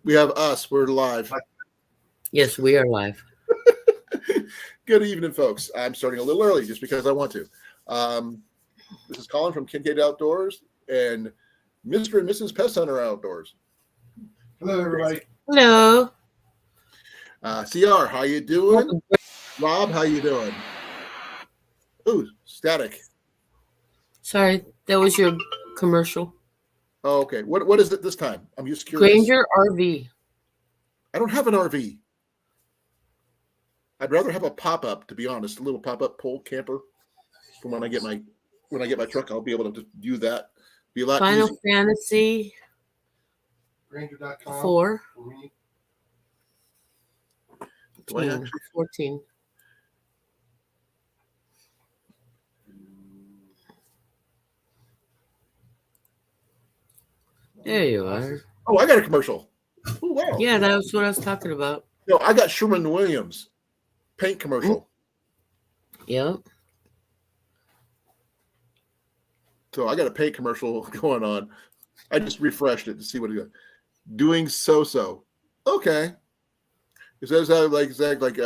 We have us. We're live. Yes, we are live. Good evening, folks. I'm starting a little early just because I want to. This is Colin from Kincaid Outdoors and Mr. and Mrs. Pest Hunter Outdoors. Hello, everybody. Hello. CR, how you doing? Rob, how you doing? Ooh, static. Sorry, that was your commercial. Oh, okay. What is it this time? I'm just curious. Granger RV. I don't have an RV. I'd rather have a pop-up, to be honest, a little pop-up pole camper. For when I get my truck, I'll be able to just do that. Be a lot Final easier. Fantasy Granger.com. 4. Do I actually? 14. There you are. Oh, I got a commercial. Oh, wow. Yeah, that was what I was talking about. No, I got Sherwin-Williams paint commercial. Yep. So I got a paint commercial going on. I just refreshed it to see what it got. Doing so. Okay. Is that like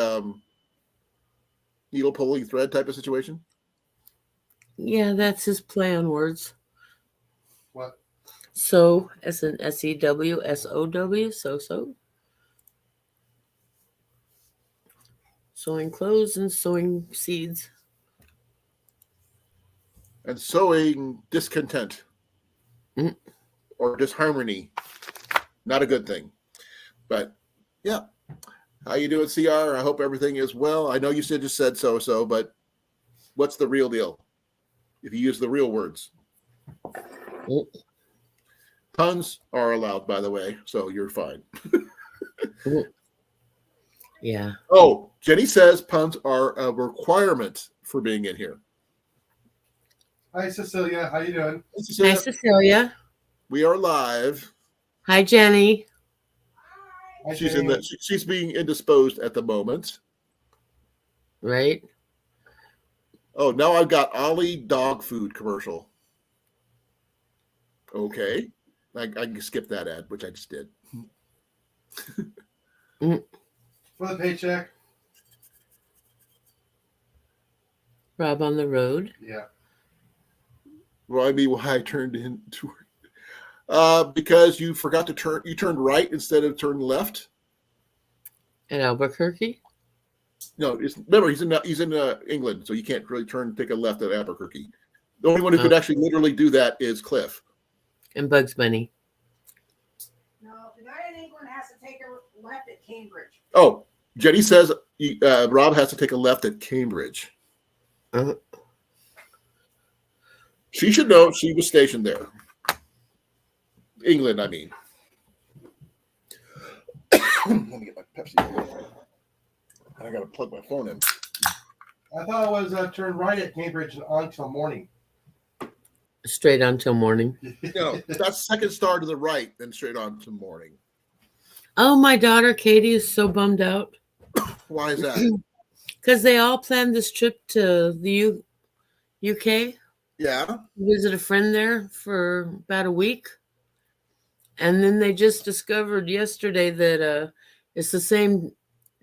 needle pulling thread type of situation? Yeah, that's his play on words. What? So, as in SEWSOW, so. Sowing clothes and sowing seeds. And sowing discontent Mm. or disharmony. Not a good thing. But yeah. How you doing, CR? I hope everything is well. I know you just said so, but what's the real deal? If you use the real words. Mm. Puns are allowed, by the way, so you're fine. Yeah. Oh, Jenny says puns are a requirement for being in here. Hi, Cecilia. How you doing? Hi, Cecilia. We are live. Hi, Jenny. Hi, She's Jenny. she's being indisposed at the moment. Right? Oh, now I've got Ollie dog food commercial. Okay. I can skip that ad, which I just did. For the paycheck. Rob on the road. Yeah. Remind me why I turned into because you forgot to turn. You turned right instead of turn left. At Albuquerque? No, remember he's in England, so you can't really take a left at Albuquerque. The only one who could actually literally do that is Cliff. And Bugs Bunny. No, the guy in England has to take a left at Cambridge. Oh, Jenny says Rob has to take a left at Cambridge. Uh-huh. She should know she was stationed there. England, I mean. Let me get my Pepsi. I got to plug my phone in. I thought it was turn right at Cambridge and on till morning. Straight on till morning. No, that's second star to the right, then straight on to morning. Oh, my daughter Katie is so bummed out. Why is that? Because they all planned this trip to the UK. Yeah. Visit a friend there for about a week. And then they just discovered yesterday that it's the same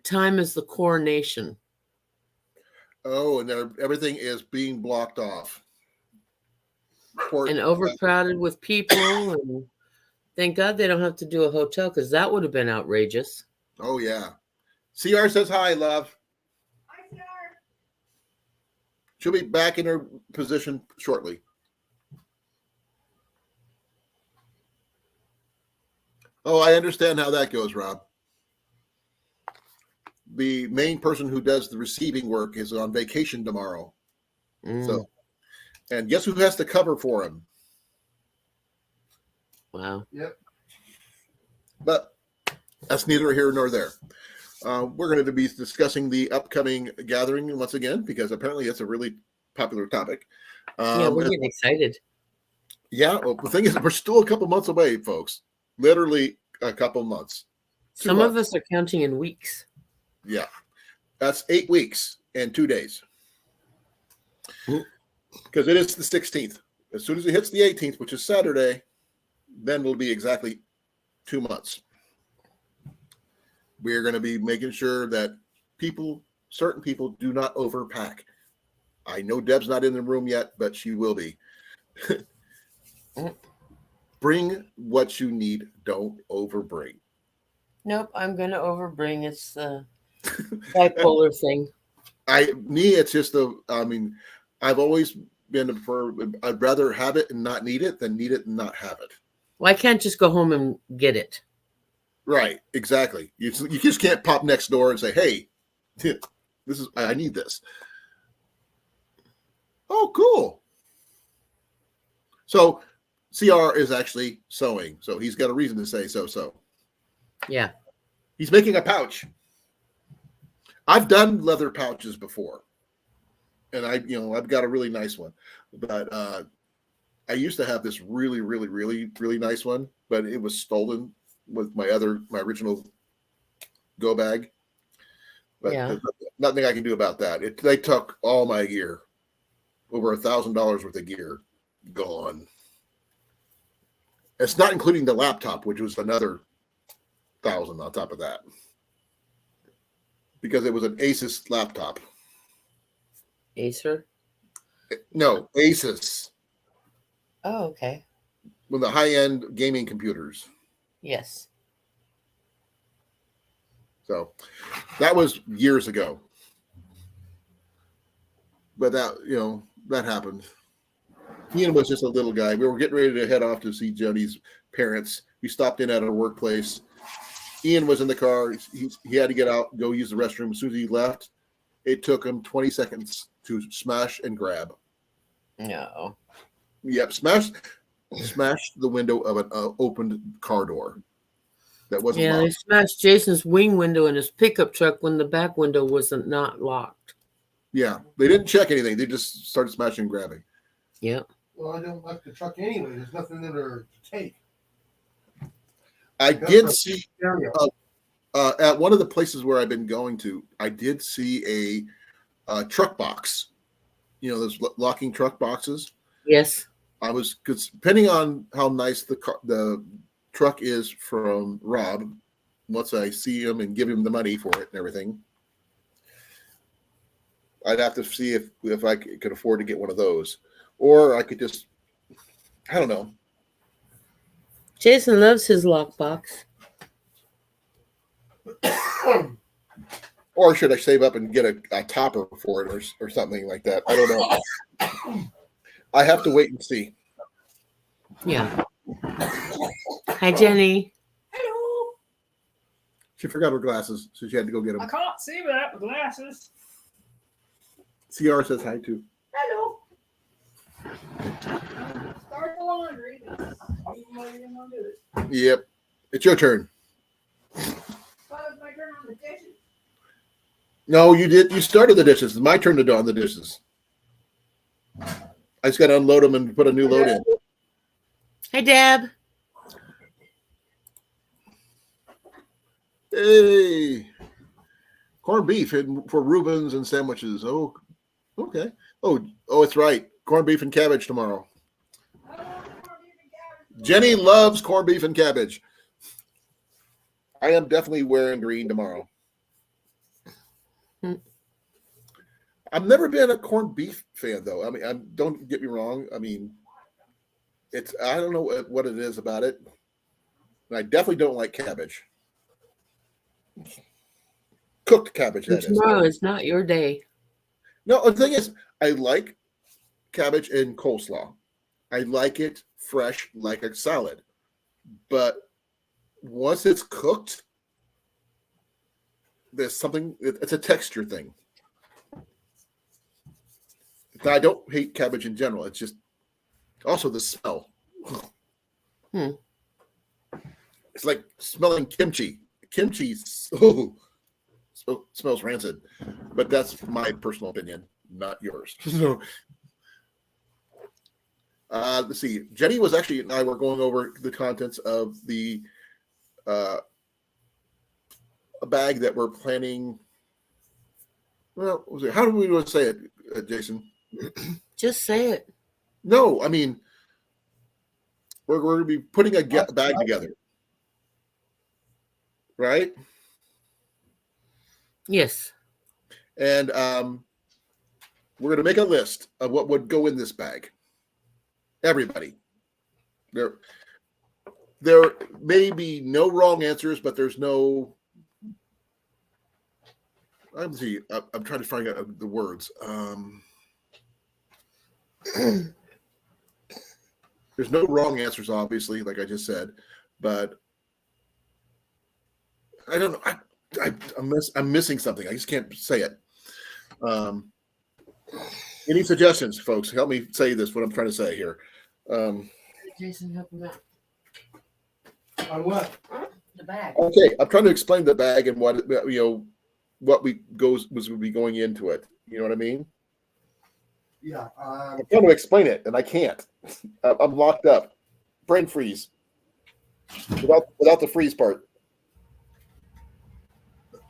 time as the coronation. Oh, and everything is being blocked off. And overcrowded with people. And thank God they don't have to do a hotel because that would have been outrageous. Oh, yeah. CR says hi, love. Hi, CR. She'll be back in her position shortly. Oh, I understand how that goes, Rob. The main person who does the receiving work is on vacation tomorrow. So, and guess who has to cover for him? Wow. Yep. But that's neither here nor there. We're going to be discussing the upcoming gathering once again because apparently it's a really popular topic. Yeah, we're getting excited. Yeah, well, the thing is, we're still a couple months away, folks. Literally a couple months. Some of us are counting in weeks. Yeah, that's 8 weeks and 2 days. Because it is the 16th. As soon as it hits the 18th, which is Saturday, then it'll be exactly 2 months. we're going to be making sure that certain people do not overpack. I know Deb's not in the room yet, but she will be. Bring what you need. Don't overbring. Nope, I'm going to overbring. It's the bipolar thing. It's just I've always been I'd rather have it and not need it than need it and not have it. Well, I can't just go home and get it. Right, exactly. You just can't pop next door and say, "Hey, I need this." Oh, cool. So CR is actually sewing, so he's got a reason to say so. Yeah. He's making a pouch. I've done leather pouches before, and I've got a really nice one, but I used to have this really, really, really, really nice one, but it was stolen with my original go bag. But there's nothing I can do about that. They took all my gear, over $1,000 worth of gear, gone. It's not including the laptop, which was another $1,000 on top of that, because it was an Asus laptop. Acer? No, Asus. Oh, okay. One of the high-end gaming computers. Yes. So that was years ago. But that happened. Ian was just a little guy. We were getting ready to head off to see Joni's parents. We stopped in at our workplace. Ian was in the car. He had to get out, go use the restroom. As soon as he left, it took him 20 seconds to smash and grab. No. Yep, smashed the window of an opened car door that wasn't Yeah, locked. they smashed Jason's wing window in his pickup truck when the back window wasn't not locked. Yeah, they didn't check anything. They just started smashing and grabbing. Yep. Well, I don't like the truck anyway. There's nothing in there to take. I did see Stereo. at one of the places where I've been going to, I did see a truck box. Those locking truck boxes. Yes. Because depending on how nice the truck is from Rob, once I see him and give him the money for it and everything, I'd have to see if I could afford to get one of those, or I could just, I don't know. Jason loves his lockbox. Or should I save up and get a topper for it or something like that? I don't know. I have to wait and see. Yeah. Hi, Jenny. Hello. She forgot her glasses, so she had to go get them. I can't see without the glasses. CR says hi too. Hello. Start the laundry. Even though you didn't want to do it. Yep. It's your turn. Well, it's my turn on the dishes. No, you did. You started the dishes. It's my turn to do on the dishes. I just got to unload them and put a new load in. Hi, Deb. Hey. Corned beef for Reubens and sandwiches. Oh, okay. Oh, it's right. Corned beef and cabbage tomorrow. Jenny loves corned beef and cabbage. I am definitely wearing green tomorrow. I've never been a corned beef fan, though. I mean, don't get me wrong. I mean, I don't know what it is about it. And I definitely don't like cabbage. Cooked cabbage, that is. Tomorrow is not your day. No, the thing is, I like cabbage and coleslaw. I like it fresh, like a salad. But once it's cooked, there's something, it's a texture thing. I don't hate cabbage in general. It's just also the smell. It's like smelling kimchi. Kimchi smells rancid, but that's my personal opinion, not yours. So, let's see. Jenny was actually and I were going over the contents of the a bag that we're planning. Well, how do we want to say it, Jason? Just say it. No, I mean, we're going to be putting a bag together, right? Yes. And we're going to make a list of what would go in this bag. Everybody. There may be no wrong answers, but there's no. I'm trying to find out the words. There's no wrong answers, obviously, like I just said, but I don't know. I'm missing something. I just can't say it. Any suggestions, folks? Help me say this. What I'm trying to say here. Jason, help him out. On what? The bag. Okay, I'm trying to explain the bag and what what would be going into it. You know what I mean? Yeah. I'm trying to explain it, and I can't. I'm locked up. Brain freeze. Without the freeze part.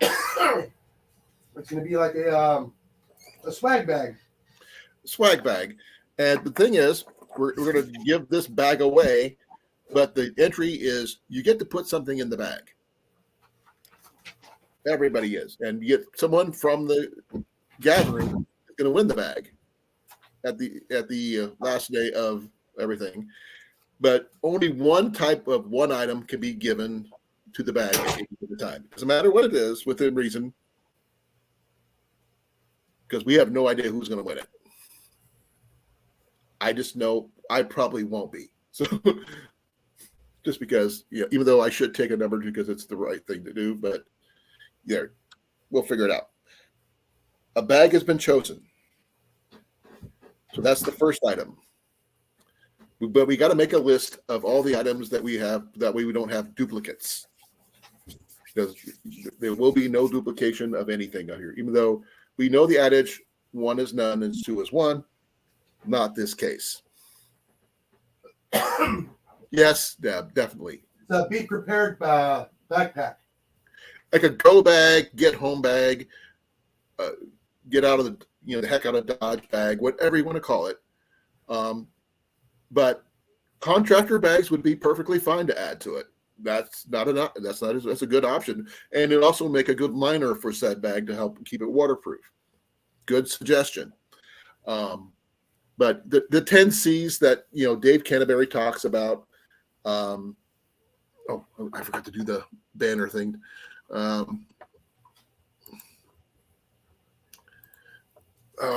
It's going to be like a swag bag. Swag bag. And the thing is, we're going to give this bag away, but the entry is you get to put something in the bag. Everybody is. And you get someone from the gathering is going to win the bag at the last day of everything. But only one type of one item can be given to the bag at the time. Doesn't matter what it is, within reason, because we have no idea who's going to win it. I just know I probably won't be. So just because, even though I should take a number because it's the right thing to do, but yeah, we'll figure it out. A bag has been chosen. So that's the first item. But we got to make a list of all the items that we have. That way we don't have duplicates. Because there will be no duplication of anything out here. Even though we know the adage, 1 is none and 2 is 1. Not this case. Yes, Deb, definitely. It's a be prepared backpack. Like a go bag, get home bag, get out of the heck out of Dodge bag, whatever you want to call it. But contractor bags would be perfectly fine to add to it. That's a good option, and it also make a good liner for said bag to help keep it waterproof. Good suggestion. But the 10 C's that Dave Canterbury talks about. I forgot to do the banner thing. Let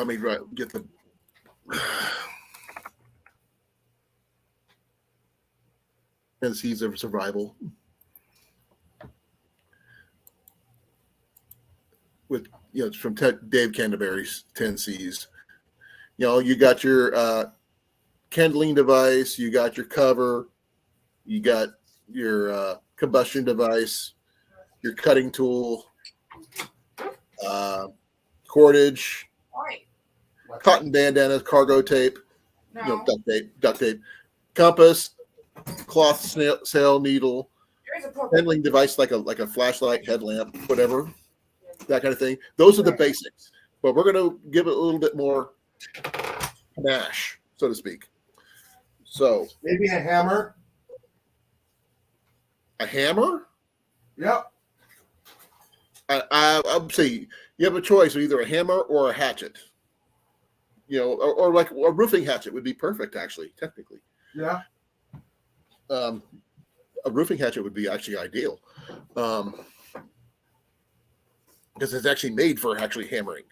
me get the. And C's of survival. With it's from Dave Canterbury's 10 C's. You got your kindling device, you got your cover, you got your combustion device, your cutting tool, cordage, cotton bandanas, cargo tape, No, duct tape, compass, cloth sail needle, there is a handling device like a flashlight, headlamp, whatever, that kind of thing. Those are the basics, but we're going to give it a little bit more panache, so to speak. So Maybe a hammer. a hammer. Yep. I'd say you have a choice of either a hammer or a hatchet. Or like a roofing hatchet would be perfect, actually, technically. Yeah. A roofing hatchet would be actually ideal, because it's actually made for actually hammering.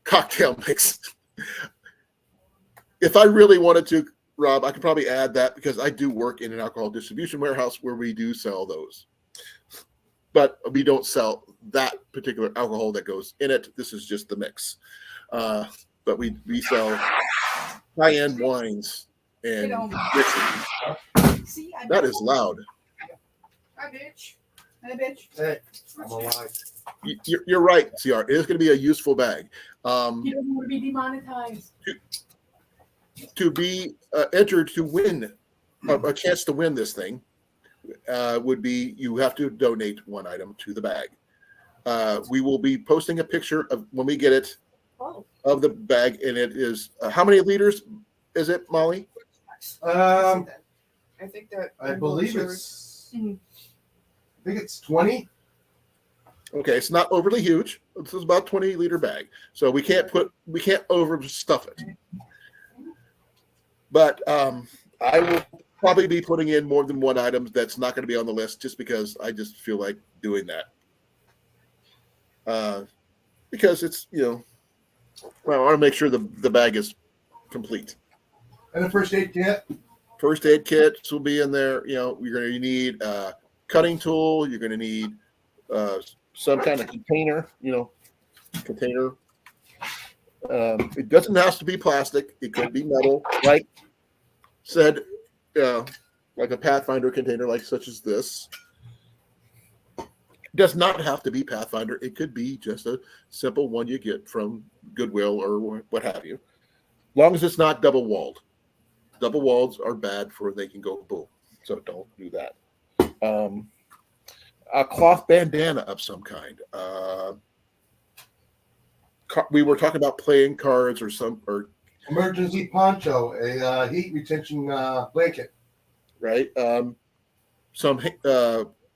Cocktail mix. If I really wanted to, Rob, I could probably add that because I do work in an alcohol distribution warehouse where we do sell those. But we don't sell that particular alcohol that goes in it. This is just the mix. But we sell high-end wines and mixing. See, That is loud. Hi, bitch. Hey, bitch. Hey, I'm alive. You're right, CR. It is going to be a useful bag. You don't want to be demonetized. To be entered to win, a chance to win this thing would be you have to donate one item to the bag. We will be posting a picture of when we get it of the bag, and it is how many liters is it, Molly? I think that. I believe it's 20. Okay, it's not overly huge. This is about 20-liter bag, so we can't overstuff it. But I will probably be putting in more than one item that's not going to be on the list, just because I just feel like doing that. Because it's well, I want to make sure the bag is complete. And the first aid kit. First aid kits will be in there. You're going to need a cutting tool. You're going to need some kind of container. Container. It doesn't have to be plastic. It could be metal, like said, like a Pathfinder container, like such as this. It does not have to be Pathfinder. It could be just a simple one you get from Goodwill or what have you. As long as it's not double walled. Double walls are bad for they can go boom. So don't do that. A cloth bandana of some kind. We were talking about playing cards or Emergency poncho, a heat retention blanket. right. Some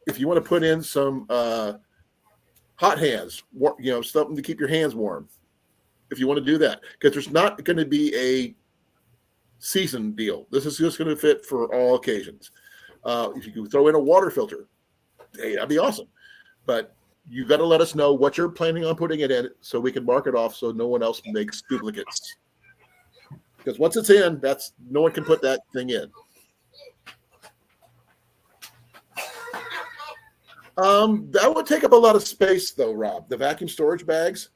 if you want to put in some hot hands, something to keep your hands warm. If you want to do that, because there's not going to be a season deal. This is just going to fit for all occasions. If you can throw in a water filter, hey, that'd be awesome. But you got to let us know what you're planning on putting it in, so we can mark it off, so no one else makes duplicates. Because once it's in, no one can put that thing in. That would take up a lot of space, though, Rob. The vacuum storage bags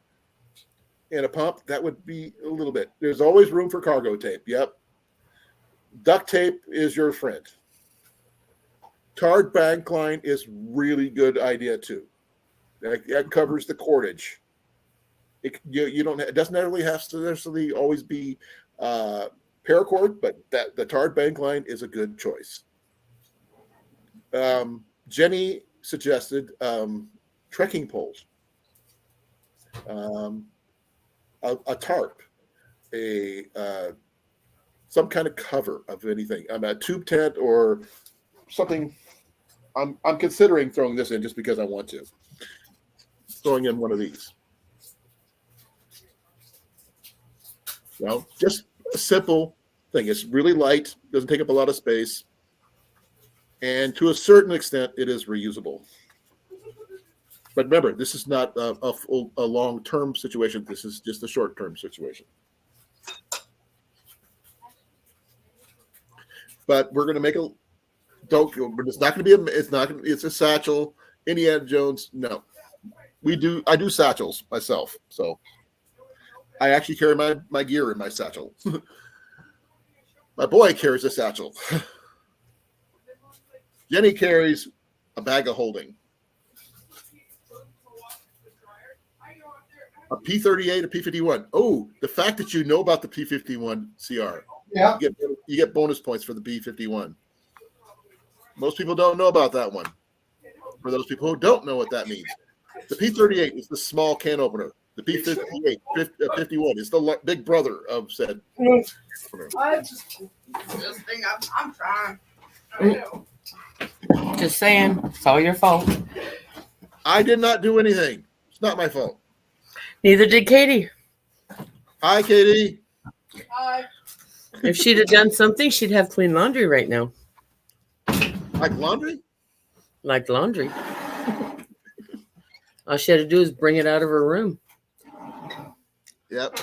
and a pump, that would be a little bit. There's always room for cargo tape. Yep. Duct tape is your friend. Tarred bag line is really good idea too. That covers the cordage. It doesn't necessarily have to necessarily always be paracord, but the tarred bag line is a good choice. Jenny suggested trekking poles, a tarp, some kind of cover of anything. A tube tent or something. I'm considering throwing this in just because I want to. Throwing in one of these. Just a simple thing. It's really light, doesn't take up a lot of space, and to a certain extent, it is reusable. But remember, this is not a long-term situation. This is just a short-term situation. But we're going to make it's not going to be it's a satchel. Indiana Jones, no. I do satchels myself, so I actually carry my gear in my satchel. My boy carries a satchel. Jenny carries a bag of holding. A P-38, a P-51. Oh, the fact that you know about the P-51 CR. Yeah. You get bonus points for the P-51. Most people don't know about that one. For those people who don't know what that means, the P-38 is the small can opener. The P-58, 51 is the big brother of said. I just think I'm trying. I know. Just saying, it's all your fault. I did not do anything. It's not my fault. Neither did Katie. Hi, Katie. If she'd have done something, she'd have clean laundry right now. Like laundry? Like laundry. All she had to do is bring it out of her room. Yep.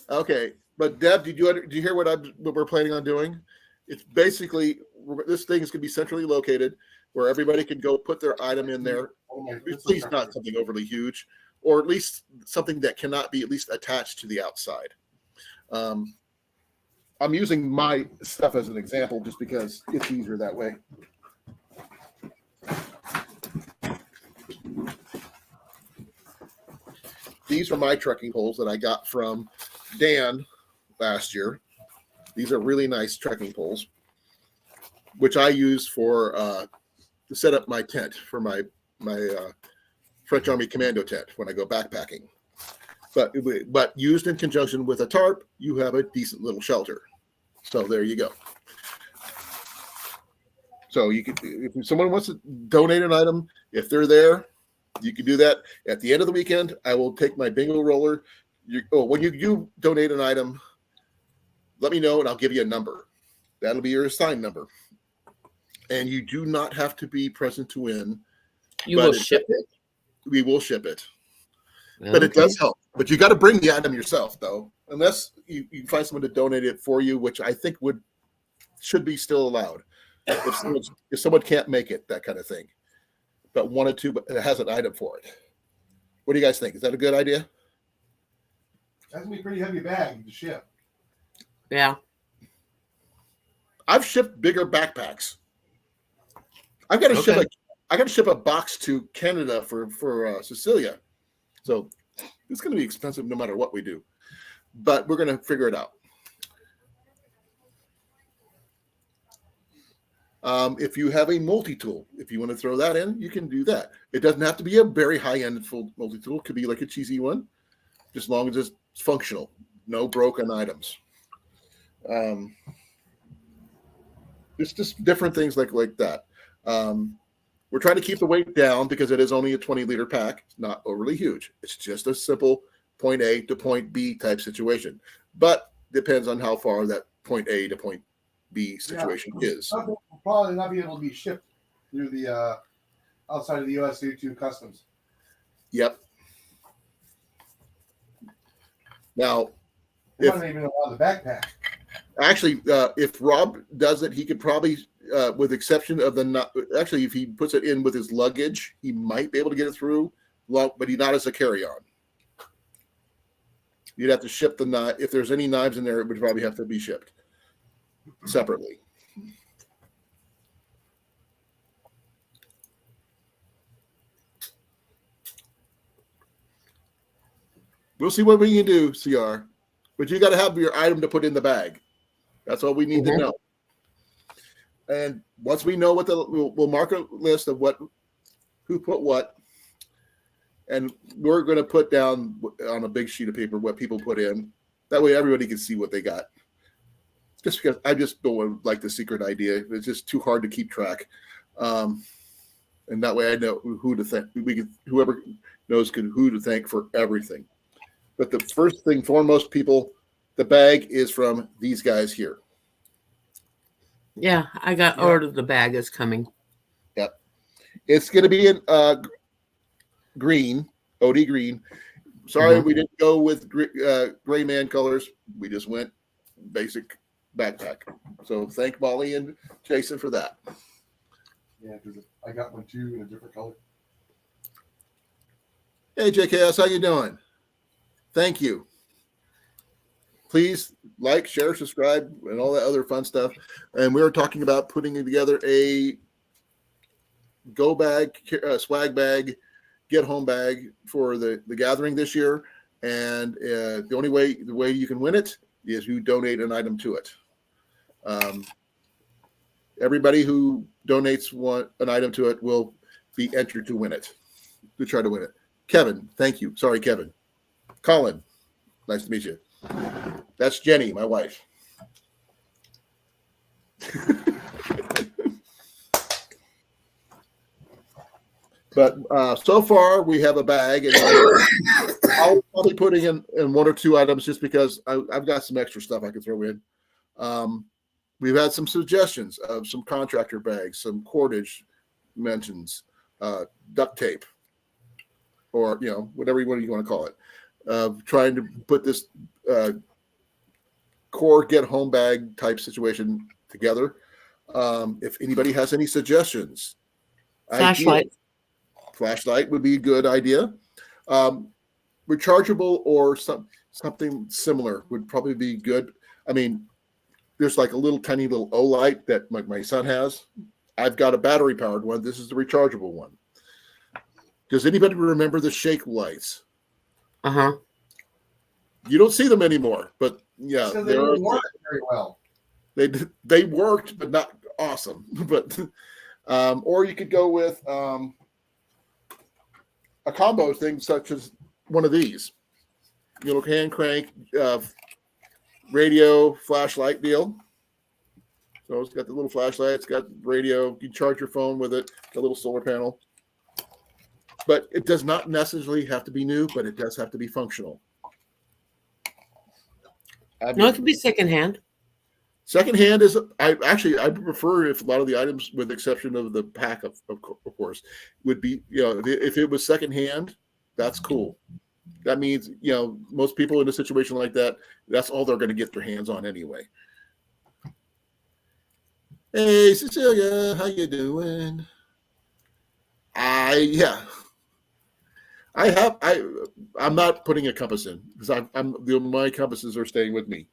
Okay, but Deb, did you hear what we're planning on doing? It's basically, this thing is going to be centrally located where everybody can go put their item in there. Please not something overly huge, or at least something that cannot be at least attached to the outside. I'm using my stuff as an example just because it's easier that way. These are my trekking poles that I got from Dan last year. These are really nice trekking poles, which I use for to set up my tent for my French Army Commando tent when I go backpacking. But used in conjunction with a tarp, you have a decent little shelter. So there you go. So you could, if someone wants to donate an item, if they're there, you can do that. At the end of the weekend, I will take my bingo roller. When you do donate an item, let me know and I'll give you a number. That'll be your assigned number. And you do not have to be present to win. You will ship it? We will ship it. But it does help. But you got to bring the item yourself, though, unless you find someone to donate it for you, which I think should be still allowed. If someone can't make it, that kind of thing, but wanted to, but it has an item for it. What do you guys think? Is that a good idea? That's gonna be a pretty heavy bag to ship. Yeah. I've shipped bigger backpacks. I've got to ship a box to Canada for Cecilia. So it's going to be expensive no matter what we do, but we're going to figure it out. If you have a multi-tool, if you want to throw that in, you can do that. It doesn't have to be a very high-end full multi-tool. It could be like a cheesy one, just as long as it's functional, no broken items. It's just different things like that. We're trying to keep the weight down because it is only a 20-liter pack. It's not overly huge. It's just a simple point A to point B type situation, but depends on how far that point A to point B situation is. Something will probably not be able to be shipped through the outside of the U.S. due to customs. Yep. Now, They don't even allow the backpack. Actually, if Rob does it, he could probably, with exception of actually, if he puts it in with his luggage, he might be able to get it through, but he's not as a carry-on. You'd have to ship the knife. If there's any knives in there, it would probably have to be shipped separately. We'll see what we can do, CR. But you got to have your item to put in the bag. That's all we need to know. And once we know we'll mark a list of who put what, and we're going to put down on a big sheet of paper what people put in. That way, everybody can see what they got. Just because I just don't like the secret idea. It's just too hard to keep track. And that way, I know who to thank. Whoever knows who to thank for everything. But the first thing, foremost, people, the bag is from these guys here. Yeah, I got ordered. The bag is coming. Yep. It's going to be in green, OD green. Sorry, we didn't go with gray man colors. We just went basic backpack. So thank Molly and Jason for that. Yeah, because I got one too in a different color. Hey, JKS, how you doing? Thank you. Please like, share, subscribe, and all that other fun stuff. And we were talking about putting together a go bag, swag bag, get home bag for the gathering this year. And the way you can win it is you donate an item to it. Everybody who donates an item to it will be entered to win it, to try to win it. Kevin, thank you. Sorry, Kevin. Colin, nice to meet you. That's Jenny, my wife. But so far, we have a bag, and I'll probably put in one or two items just because I've got some extra stuff I can throw in. We've had some suggestions of some contractor bags, some cordage mentions, duct tape, or whatever you want to call it. Trying to put this core get home bag type situation together. If anybody has any suggestions, flashlight would be a good idea. Rechargeable or something similar would probably be good. I mean, there's like a tiny little O light that my son has. I've got a battery powered one. This is the rechargeable one. Does anybody remember the shake lights? You don't see them anymore, but yeah, So they don't work very well. They worked, but not awesome. But or you could go with a combo thing such as one of these, hand crank radio flashlight deal. So it's got the little flashlight. It's got radio. You can charge your phone with it. The little solar panel. But it does not necessarily have to be new, but it does have to be functional. I No, mean, it could be secondhand. secondhand is I prefer if a lot of the items, with the exception of the pack, of course, would be, if it was secondhand, that's cool. That means, most people in a situation like that, that's all they're going to get their hands on anyway. Hey, Cecilia, how you doing? I'm not putting a compass in because my compasses are staying with me.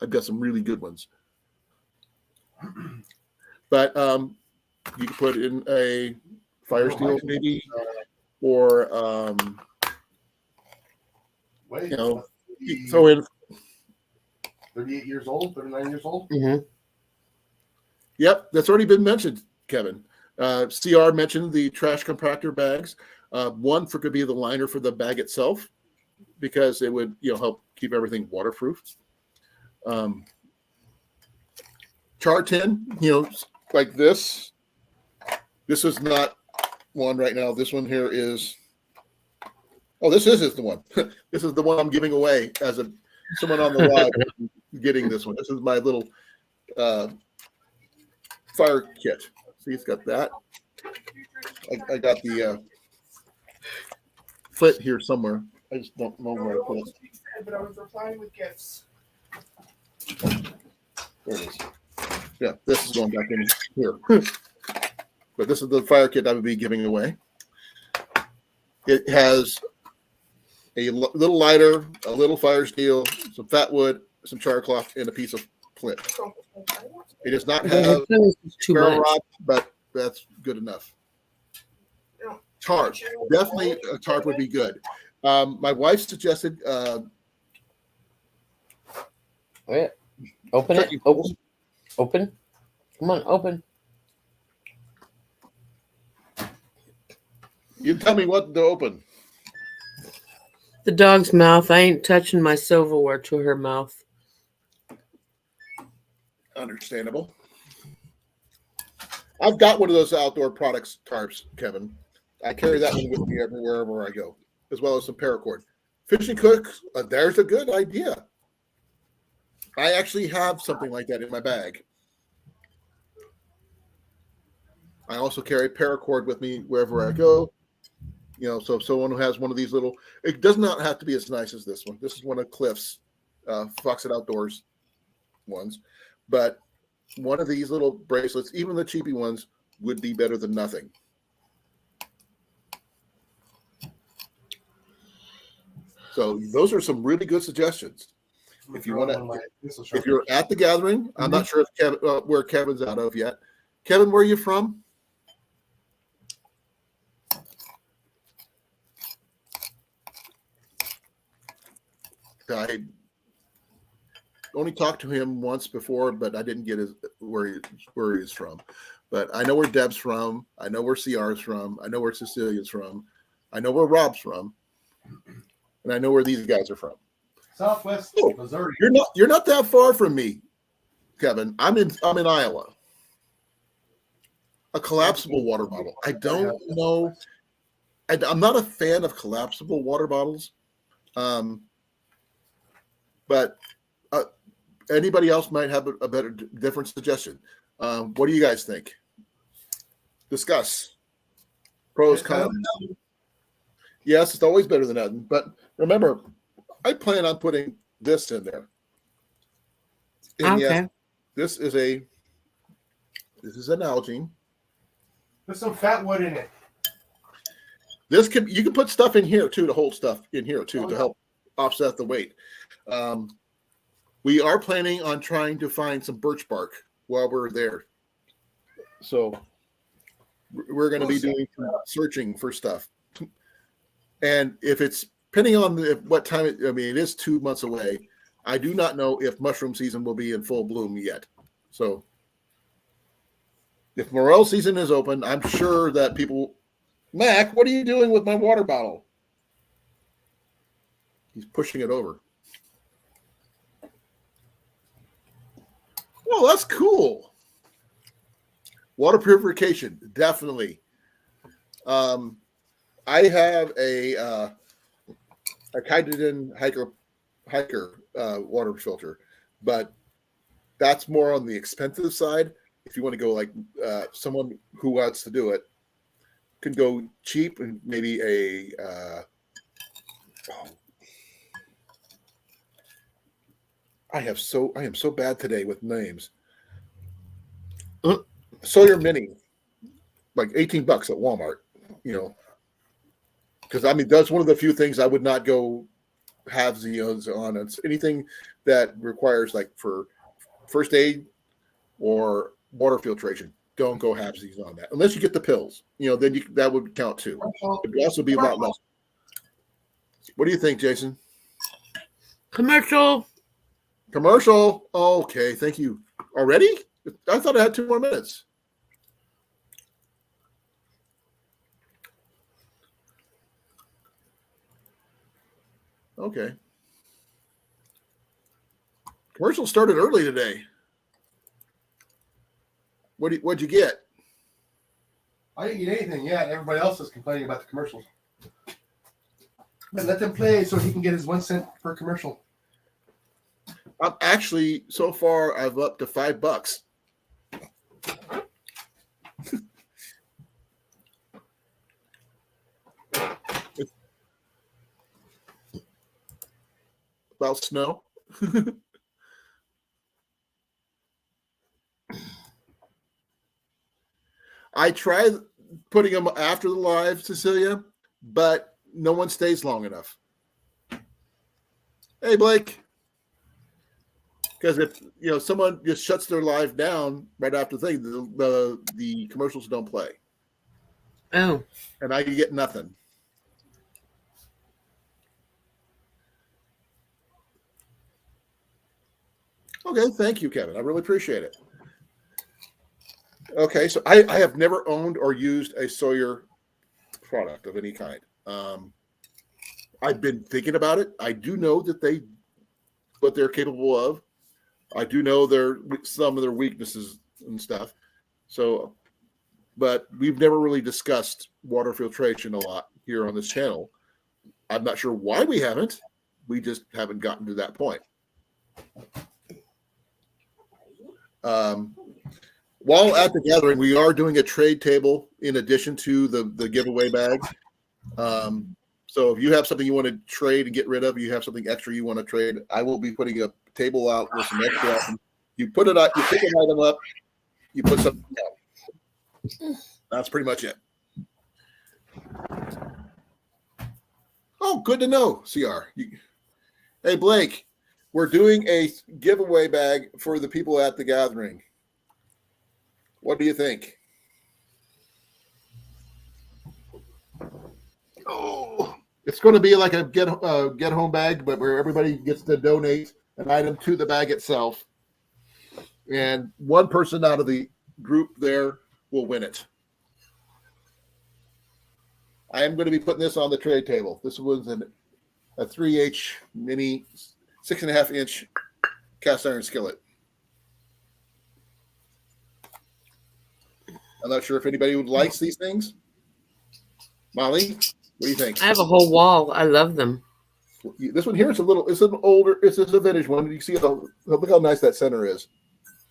I've got some really good ones, but you can put in a fire steel maybe, or Wait, throw in 38 years old, 39 years old. Mm-hmm. Yep, that's already been mentioned, Kevin. CR mentioned the trash compactor bags. One could be the liner for the bag itself, because it would help keep everything waterproof. Char tin, like this. This is not one right now. This one here is. Oh, this is the one. This is the one I'm giving away as someone on the live getting this one. This is my little fire kit. See, it's got that. I got the flint here somewhere. I just don't know where I put it. But I was replying with gifts. There it is. Yeah, this is going back in here. But this is the fire kit I would be giving away. It has a little lighter, a little fire steel, some fat wood, some char cloth, and a piece of flint. It does not have Too barrel much. rod, but that's good enough. Tarp, definitely a tarp would be good. My wife suggested Wait. Open it. turkey Open. poles. Open. Come on, open. You tell me what to open. The dog's mouth. I ain't touching my silverware to her mouth. Understandable. I've got one of those outdoor products tarps, Kevin. I carry that one with me wherever I go, as well as some paracord. Fishing hooks, there's a good idea. I actually have something like that in my bag. I also carry paracord with me wherever I go. So if someone who has one of these little, it does not have to be as nice as this one. This is one of Cliff's Foxit Outdoors ones. But one of these little bracelets, even the cheapy ones, would be better than nothing. So those are some really good suggestions. If you want to, if you're at the gathering, I'm not sure if Kevin, where Kevin's out of yet. Kevin, where are you from? I only talked to him once before, but I didn't get where he's from. But I know where Deb's from. I know where CR's from. I know where Cecilia's from. I know where Rob's from, and I know where these guys are from. Southwest Missouri. You're not that far from me, Kevin. I'm in Iowa. A collapsible water bottle. I don't know. I'm not a fan of collapsible water bottles, but anybody else might have a better, different suggestion. What do you guys think? Discuss pros, cons. Yes, it's always better than nothing. But remember, I plan on putting this in there. And Okay. yes, this is an Nalgene. There's some fat wood in it. You can put stuff in here too, to hold stuff in here too, to help offset the weight. We are planning on trying to find some birch bark while we're there. So we're going to be doing some searching for stuff. And if it's depending on what time it is 2 months away. I do not know if mushroom season will be in full bloom yet. So if morel season is open, I'm sure that people, Mac, what are you doing with my water bottle? He's pushing it over. Oh, that's cool. Water purification, definitely. I have a hydrogen hiker water filter, but that's more on the expensive side. If you want to go like someone who wants to do it, could go cheap and maybe I am so bad today with names. Sawyer Mini, like $18 at Walmart, because I mean that's one of the few things I would not go have Xeons on. It's anything that requires like for first aid or water filtration. Don't go have Xeons on that unless you get the pills. Then that would count too. It would also be a lot less. What do you think, Jason? Commercial. Okay, thank you. Already? I thought I had 2 more minutes. Okay. Commercial started early today. What'd you get? I didn't get anything yet. Everybody else is complaining about the commercials. But let them play so he can get his 1 cent per commercial. I'm actually so far I've up to $5. About snow. I tried putting them after the live, Cecilia, but no one stays long enough. Hey, Blake. Because if someone just shuts their live down right after the thing, the commercials don't play. Oh. And I get nothing. Okay, thank you, Kevin. I really appreciate it. Okay, so I have never owned or used a Sawyer product of any kind. I've been thinking about it. I do know that what they're capable of. I do know some of their weaknesses and stuff. So, but we've never really discussed water filtration a lot here on this channel. I'm not sure why we haven't. We just haven't gotten to that point. While at the gathering, we are doing a trade table in addition to the giveaway bag. So if you have something you want to trade and get rid of, you have something extra you want to trade, I will be putting a table out with some extra items. You put it out, you pick an item up, you put something down. That's pretty much it. Oh, good to know, CR. Hey, Blake, we're doing a giveaway bag for the people at the gathering. What do you think? Oh, it's going to be like a get home bag, but where everybody gets to donate an item to the bag itself, and one person out of the group there will win it. I am going to be putting this on the trade table. This was a 3H mini 6.5-inch cast iron skillet. I'm not sure if anybody would like these things. Molly, what do you think? I have a whole wall. I love them. This one here is it's an older, it's a vintage one. You see look how nice that center is.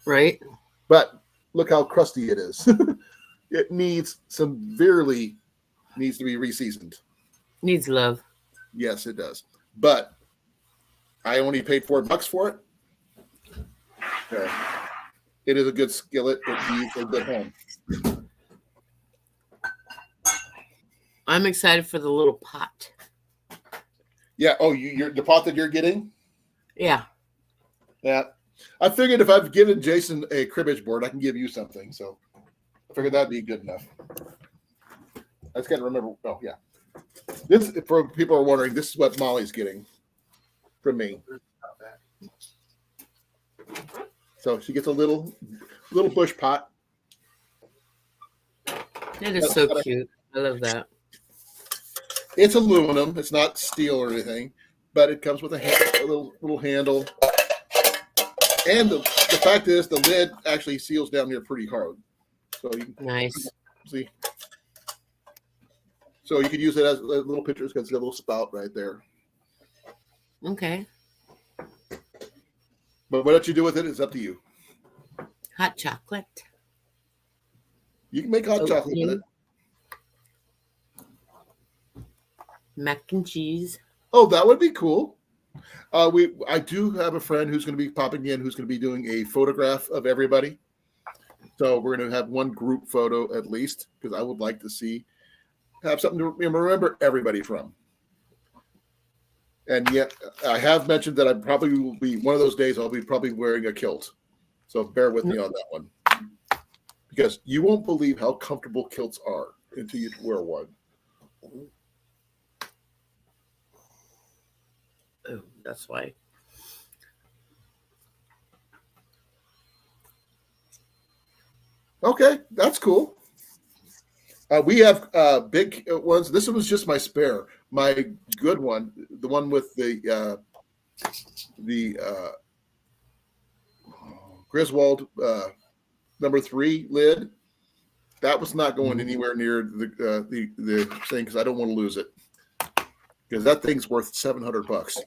Right. But look how crusty it is. It needs to be reseasoned. Needs love. Yes, it does. But I only paid $4 for it. Okay. It is a good skillet. It needs a good home. I'm excited for the little pot. Yeah. Oh, you're the pot that you're getting? Yeah. Yeah. I figured if I've given Jason a cribbage board, I can give you something. So I figured that'd be good enough. I just can't remember. Oh, yeah. This, for people who are wondering, this is what Molly's getting from me. So she gets a little bush pot. That is so cute. I love that. It's aluminum. It's not steel or anything, but it comes with a little handle. And the fact is, the lid actually seals down here pretty hard. So you can Nice. see. So you could use it as little pictures because it's got a little spout right there. Okay. But what you do with it is up to you. Hot chocolate. You can make hot chocolate with it. Mac and cheese. Oh, that would be cool. I do have a friend who's going to be popping in, who's going to be doing a photograph of everybody. So we're going to have one group photo at least, because I would like to have something to remember everybody from. And yet, I have mentioned that I probably will be one of those days. I'll be probably wearing a kilt, so bear with me on that one, because you won't believe how comfortable kilts are until you wear one. Oh, that's why. Okay, that's cool. We have big ones. This one was just my spare. My good one, the one with the Griswold number 3 lid. That was not going anywhere near the thing because I don't want to lose it, because that thing's worth $700.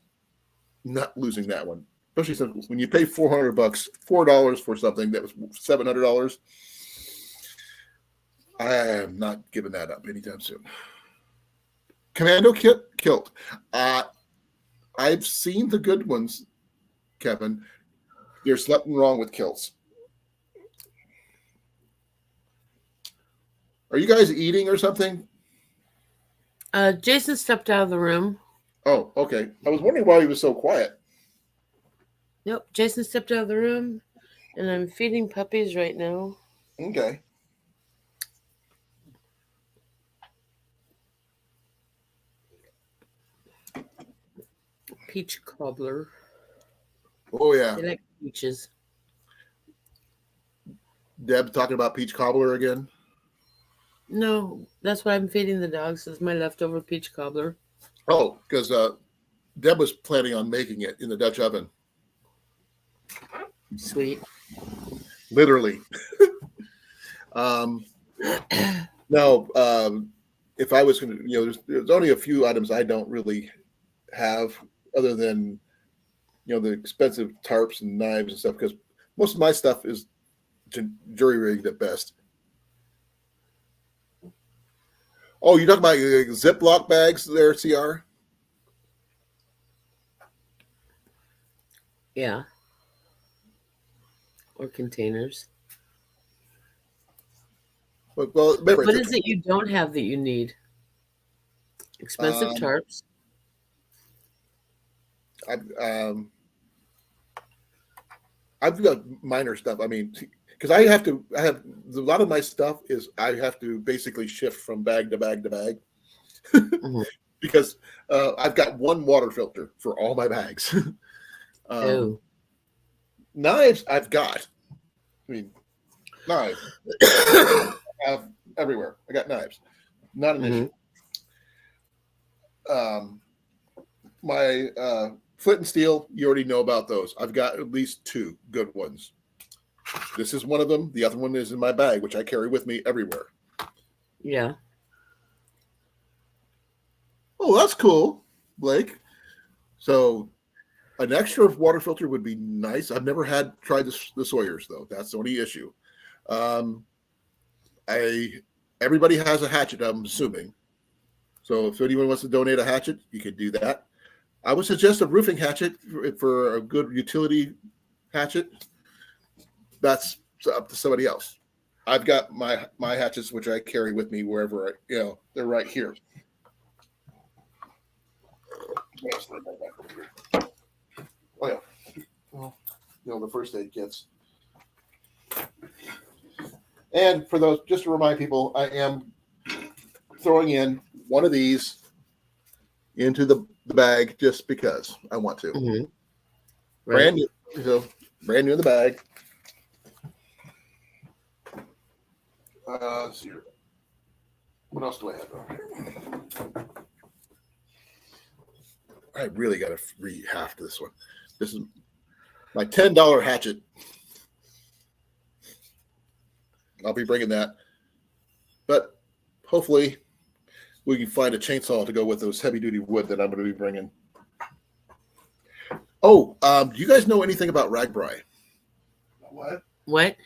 Not losing that one, especially when you pay $400, $4 for something that was $700. I am not giving that up anytime soon. Commando kilt. I've seen the good ones, Kevin. There's nothing wrong with kilts. Are you guys eating or something? Jason stepped out of the room. Oh, okay. I was wondering why he was so quiet. Nope, Jason stepped out of the room, and I'm feeding puppies right now. Okay. Peach cobbler. Oh, yeah. They like peaches. Deb talking about peach cobbler again? No, that's what I'm feeding the dogs. Is my leftover peach cobbler. Oh, because Deb was planning on making it in the Dutch oven. Sweet. Literally. No, if I was going to, there's only a few items I don't really have other than, the expensive tarps and knives and stuff, because most of my stuff is jury rigged at best. Oh, you're talking about Ziploc bags there, CR? Yeah. Or containers. Well, remember, What is it you don't have that you need? Expensive tarps. I've got minor stuff. I mean, because I have a lot of my stuff is I have to basically shift from bag to bag to bag Mhm. because I've got one water filter for all my bags. Oh. Knives I've got. I mean, knives I have everywhere. I got knives. Not an issue. My flint and steel, you already know about those. I've got at least 2 good ones. This is one of them. The other one is in my bag, which I carry with me everywhere. Yeah. Oh, that's cool, Blake. So an extra water filter would be nice. I've never tried the Sawyers, though. That's the only issue. Everybody has a hatchet, I'm assuming. So if anyone wants to donate a hatchet, you could do that. I would suggest a roofing hatchet for a good utility hatchet. That's up to somebody else. I've got my hatchets, which I carry with me wherever they're right here. Oh yeah. Well, the first aid kits. And for those, just to remind people, I am throwing in one of these into the bag just because I want to. Mm-hmm. Brand new, brand new in the bag. Let's see. What else do I have? I really got to read half this one. This is My $10 hatchet. I'll be bringing that. But hopefully we can find a chainsaw to go with those heavy-duty wood that I'm going to be bringing. Oh, do you guys know anything about ragbri? What? What?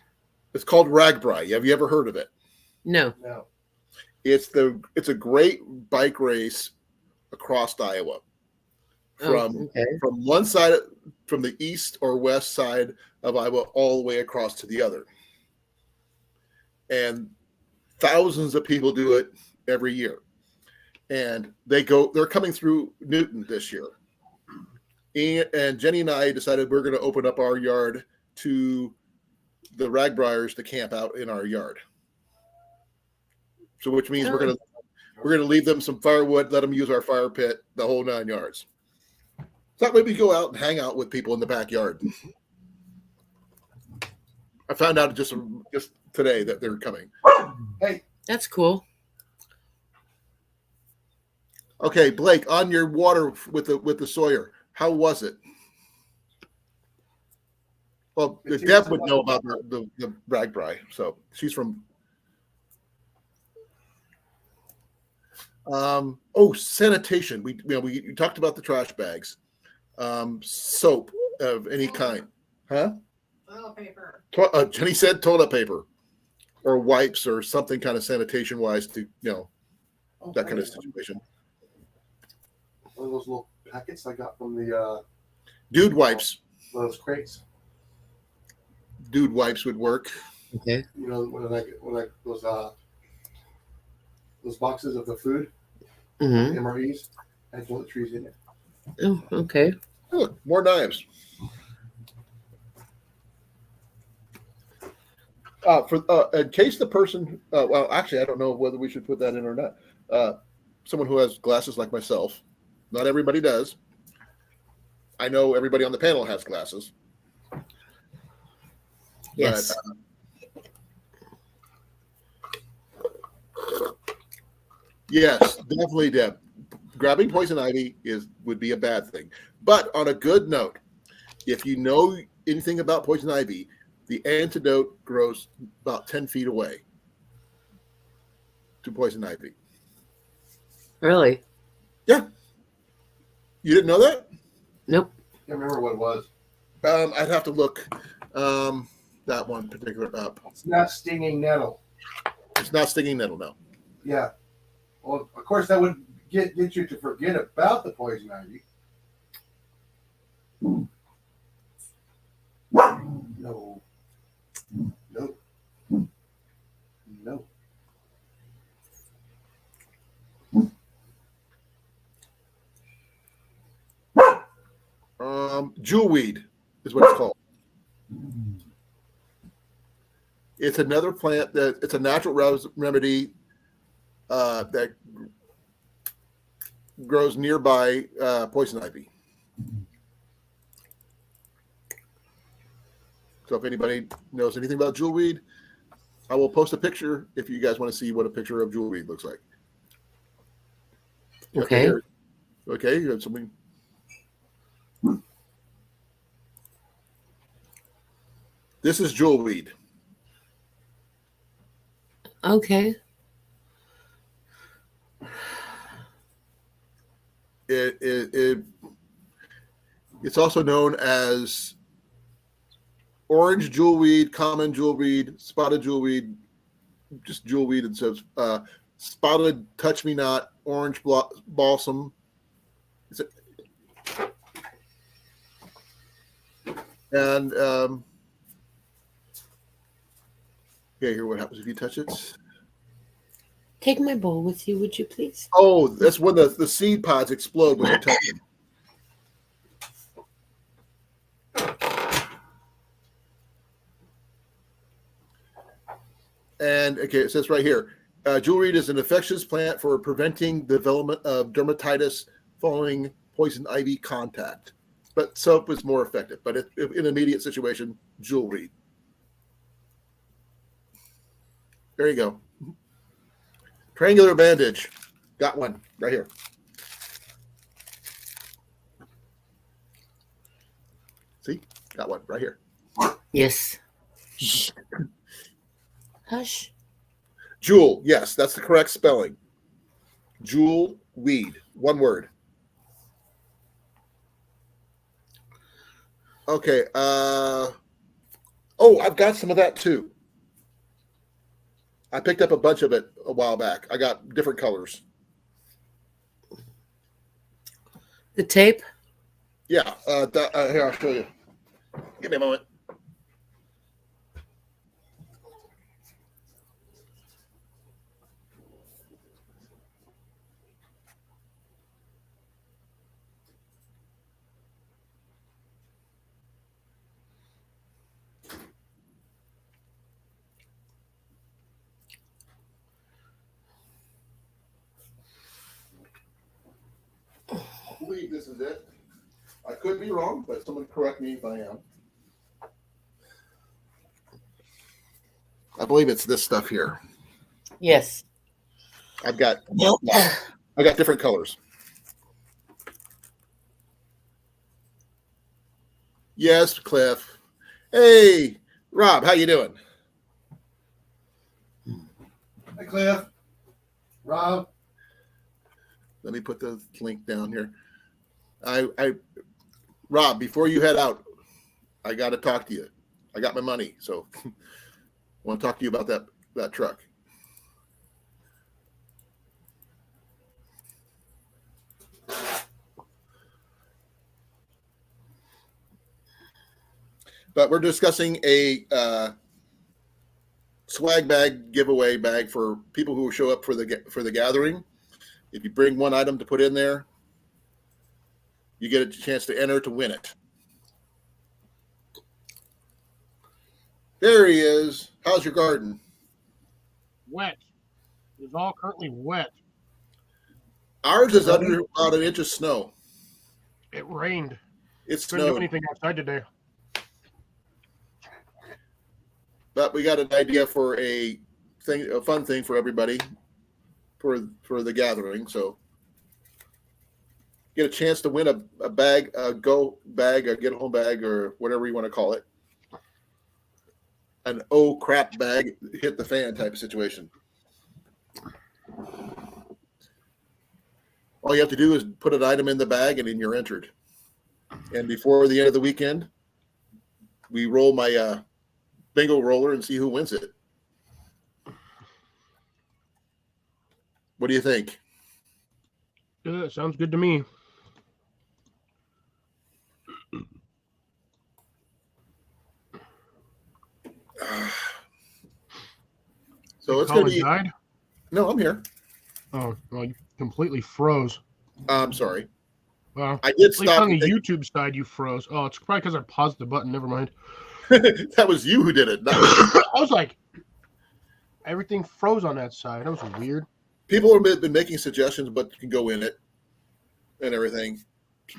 It's called ragbri. Have you ever heard of it? No. No. It's a great bike race across Iowa. From okay. from one side, from the east or west side of Iowa, all the way across to the other. And thousands of people do it every year. And they're coming through Newton this year. And Jenny and I decided we're going to open up our yard to the ragbriers to camp out in our yard. So which means we're going to leave them some firewood, let them use our fire pit, the whole 9 yards. So that way we go out and hang out with people in the backyard. I found out just today that they're coming. Hey, That's cool. Okay, Blake, on your water with the Sawyer, how was it? Well, Deb would know about the ragbri, so she's from. Sanitation. We talked about the trash bags, soap of any kind, huh? Toilet paper. Jenny said toilet paper, or wipes, or something kind of sanitation wise to that kind of situation. One of those little packets I got from the Dude wipes. one of those crates. Dude wipes would work. Okay. You know, when I those boxes of the food, Mm-hmm. MREs, had toiletries in it. Oh, okay. Look, more knives. In case the person, well, actually, I don't know whether we should put that in or not. Someone who has glasses like myself, not everybody does. I know everybody on the panel has glasses. Yes. Yes, definitely, Deb. Grabbing poison ivy would be a bad thing. But on a good note, if you know anything about poison ivy, the antidote grows about 10 feet away to poison ivy. Really? Yeah. You didn't know that? Nope. Can't remember what it was. I'd have to look that one particular up. It's not stinging nettle. It's not stinging nettle, no. Yeah. Well, of course, that would get you to forget about the poison ivy. No. No. No. Jewelweed is what it's called. It's another plant it's a natural remedy that grows nearby poison ivy. So if anybody knows anything about jewelweed, I will post a picture if you guys want to see what a picture of jewelweed looks like. Okay. Okay, you have something. This is jewelweed. Okay. It's also known as orange jewelweed, common jewelweed, spotted jewelweed, just jewelweed. It says spotted touch me not, orange balsam. And here, what happens if you touch it? Take my bowl with you, would you please? Oh, that's when the seed pods explode when you touch them. And okay, it says right here, jewelweed is an infectious plant for preventing development of dermatitis following poison ivy contact. But soap is more effective. But if in an immediate situation, jewelweed. There you go. Triangular bandage. Got one right here. See? Got one right here. Yes. Shh. Hush. Jewel. Yes, that's the correct spelling. Jewel weed. One word. Okay. Oh, I've got some of that too. I picked up a bunch of it a while back. I got different colors. The tape? Yeah. Here, I'll show you. Give me a moment. I believe this is it. I could be wrong, but someone correct me if I am. I believe it's this stuff here. Yes. I got different colors. Yes, Cliff. Hey, Rob, how you doing? Hi, Cliff. Rob. Let me put the link down here. Rob, before you head out, I got to talk to you. I got my money, so I want to talk to you about that truck. But we're discussing a swag bag giveaway bag for people who show up for the gathering. If you bring one item to put in there, you get a chance to enter to win it. There he is. How's your garden? Wet. It's all currently wet. Ours is under about an inch of snow. It rained. It's Couldn't do snowed. anything outside today. But we got an idea for a fun thing for everybody for the gathering. So get a chance to win a bag, a go bag, a get home bag, or whatever you want to call it. An oh crap bag, hit the fan type of situation. All you have to do is put an item in the bag and then you're entered. And before the end of the weekend, we roll my bingo roller and see who wins it. What do you think? Sounds good to me. So it's Colin going to be. died? No, I'm here. Oh, well, you completely froze. I'm sorry. Well, I did at least stop. on the YouTube side, you froze. Oh, it's probably because I paused the button. Never mind. That was you who did it. Not me. I was like, everything froze on that side. That was weird. People have been making suggestions, but can go in it and everything.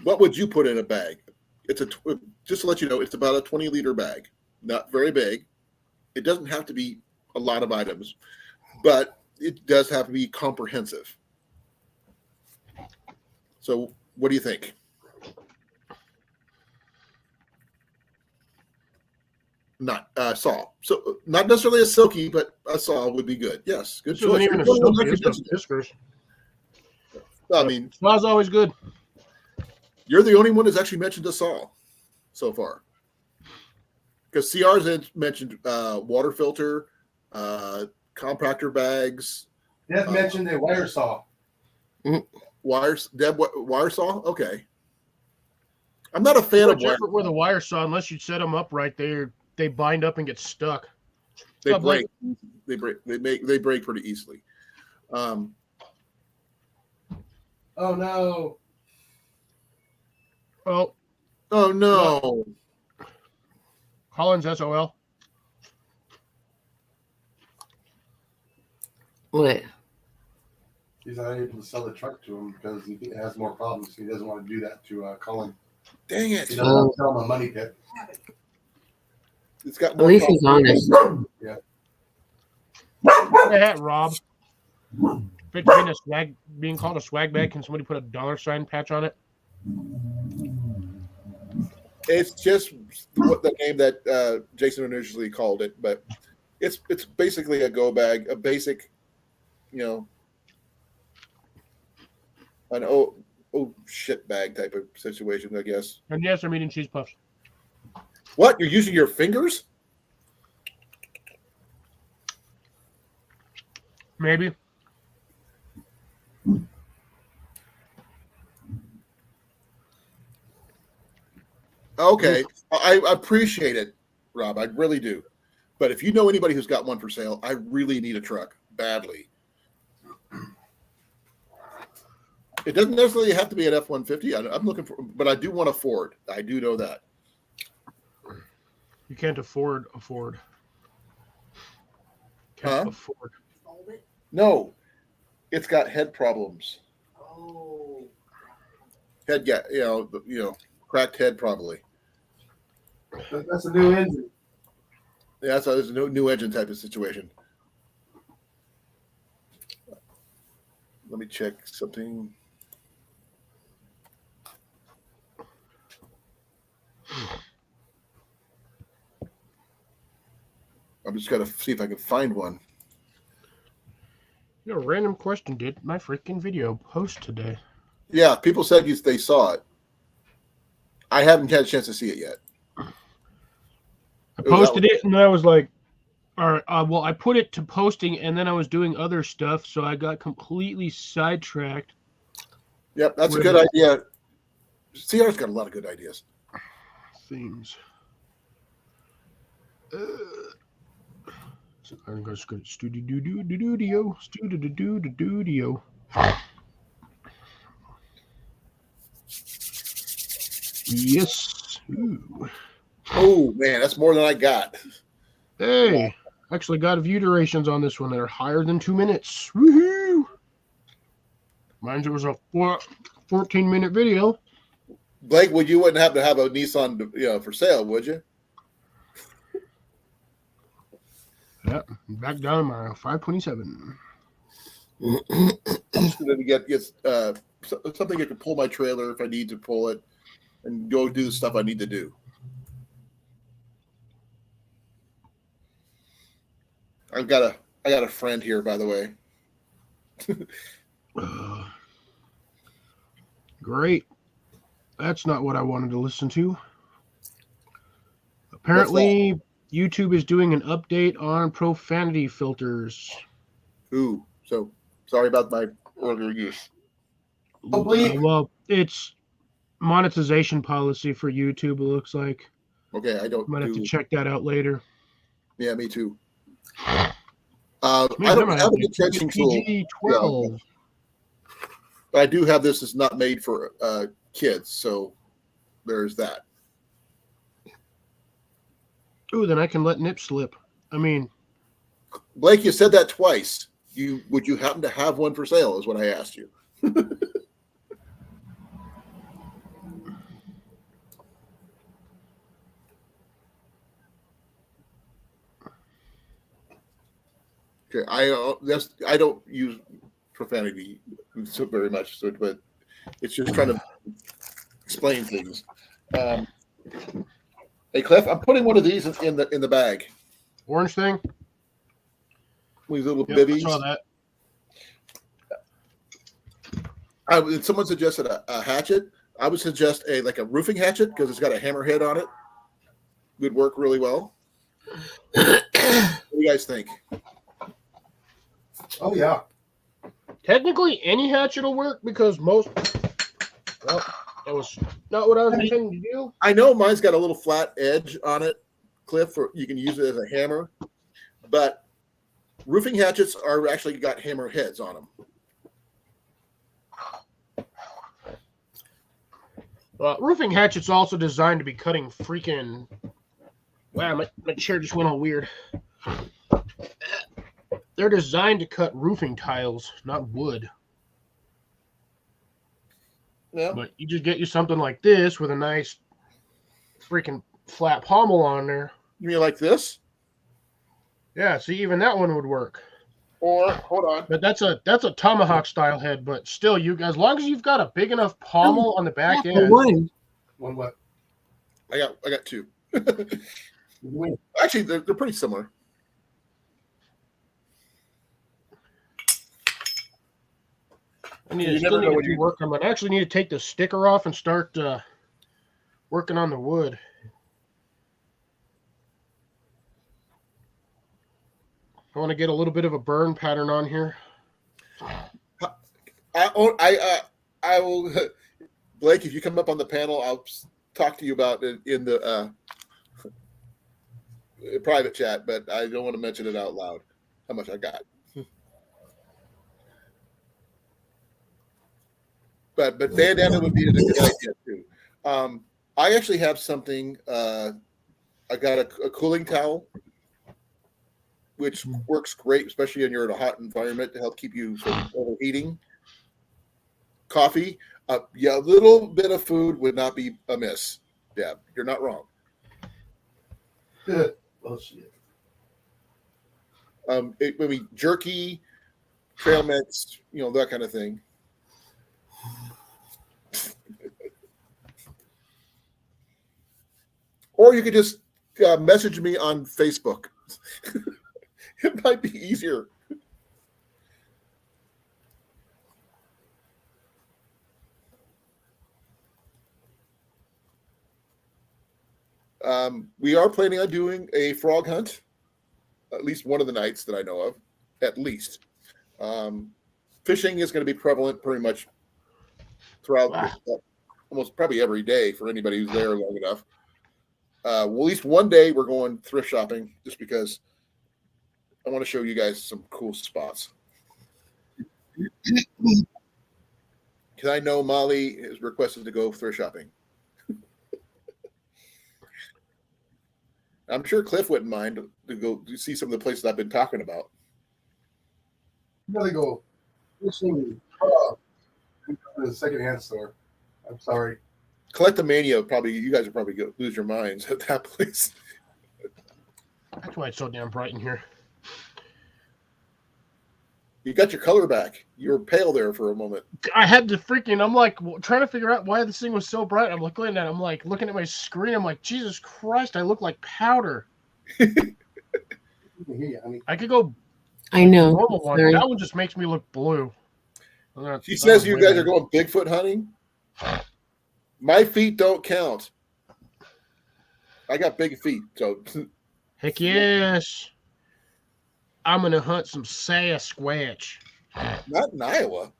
What would you put in a bag? It's just to let you know, it's about a 20-liter bag. Not very big. It doesn't have to be a lot of items, but it does have to be comprehensive. So what do you think? Not saw. So not necessarily a silky, but a saw would be good. Yes, good This isn't choice. even a You're the one silky. who It's got mentioned it. whiskers. I mean, Saw's always good. you're the only one that's actually mentioned a saw so far. Because CR's mentioned water filter, compactor bags, Deb mentioned a wire saw. wire saw. Okay, I'm not a fan of Much wire. effort with a wire saw, unless you set them up right, they bind up and get stuck. They Stop break. They break. They break pretty easily. Oh no. Well, Oh no! Colin's SOL. What? He's not able to sell the truck to him because he has more problems. He doesn't want to do that to Colin. Dang He it! doesn't want to sell him a money pit. It's got At more. least he's honest. Yeah, Rob. If it's being called a swag bag, can somebody put a $sign patch on it? It's just what the name that Jason initially called it, but it's basically a go bag, a basic, an oh shit bag type of situation, I guess. And yes, I'm eating cheese puffs. What? You're using your fingers? Maybe. Okay, I appreciate it, Rob. I really do. But if you know anybody who's got one for sale, I really need a truck badly. It doesn't necessarily have to be an F-150. I'm looking for, but I do want a Ford. I do know that. You can't afford. Can't Huh? afford. Fold it. No, it's got head problems. Oh. Head, yeah, cracked head probably. That's a new engine. Yeah, so there's a new engine type of situation. Let me check something. I'm just gonna see if I can find one. Random question. Did my freaking video post today? Yeah, people said they saw it. I haven't had a chance to see it yet. I posted it, and then I was like, all right, well, I put it to posting, and then I was doing other stuff, so I got completely sidetracked. Yep, that's a good idea. CR's got a lot of good ideas. Themes. So I'm going to go to studio. Yes. Ooh. Oh man, that's more than I got. Hey, actually got view durations on this one that are higher than 2 minutes. Woohoo! Mine's was a 14-minute video. Blake, you wouldn't happen to have a Nissan, for sale, would you? Yeah, back down to my 527. Just going to get something that can pull my trailer if I need to pull it, and go do the stuff I need to do. I got a friend here, by the way. Great. That's not what I wanted to listen to. Apparently, YouTube is doing an update on profanity filters. Ooh, so sorry about my earlier use. Well, it's monetization policy for YouTube, it looks like. Okay, I don't. Might have to check that out later. Yeah, me too. Man, I don't have a detection tool. PG-12. But I do have this. It's not made for kids, so there's that. Ooh, then I can let Nip slip. I mean, Blake, you said that twice. Would you happen to have one for sale? Is what I asked you. Okay, I don't use profanity so very much, but it's just trying to explain things. Hey, Cliff, I'm putting one of these in the bag. orange thing? These little Yep, I bibbies. saw that. Someone suggested a hatchet. I would suggest a roofing hatchet because it's got a hammerhead on it. Would work really well. What do you guys think? Oh yeah. Technically, any hatchet will work because most. Well, that was not what I was intending to do. I know mine's got a little flat edge on it, Cliff, or you can use it as a hammer. But roofing hatchets are actually got hammer heads on them. Roofing hatchet's also designed to be cutting freaking. Wow, my chair just went all weird. They're designed to cut roofing tiles, not wood. Yeah. But you just get you something like this with a nice freaking flat pommel on there. You mean like this? Yeah, see, even that one would work. Or hold on. But that's a tomahawk style head. But still, as long as you've got a big enough pommel on the back end. One what? I got two. Actually, they're pretty similar. I need You to never still know need when to do you- work on it. I actually need to take the sticker off and start working on the wood. I want to get a little bit of a burn pattern on here. I will, Blake. If you come up on the panel, I'll talk to you about it in the private chat. But I don't want to mention it out loud. How much I got. But bandana would be a good idea too. I actually have something. I got a cooling towel, which works great, especially when you're in a hot environment to help keep you from overheating. Coffee, yeah, a little bit of food would not be amiss. Yeah, you're not wrong. Bullshit. Maybe jerky, trail mix, that kind of thing. Or you could just message me on Facebook. It might be easier. We are planning on doing a frog hunt, at least one of the nights that I know of, at least. Fishing is going to be prevalent pretty much throughout almost probably every day for anybody who's there long enough. Well, at least one day we're going thrift shopping just because I want to show you guys some cool spots. Because I know Molly is requested to go thrift shopping. I'm sure Cliff wouldn't mind to go to see some of the places I've been talking about. You gotta go fishing in the secondhand store. I'm sorry. Collectomania, you guys would probably lose your minds at that place. That's why it's so damn bright in here. You got your color back. You were pale there for a moment. I had to I'm like trying to figure out why this thing was so bright. I'm looking at it. I'm like looking at my screen. I'm like, Jesus Christ, I look like powder. I could go I know. normal one. Very- That one just makes me look blue. She says you guys are going Bigfoot hunting. My feet don't count. I got big feet, so Heck yes. I'm gonna hunt some Sasquatch. not in Iowa.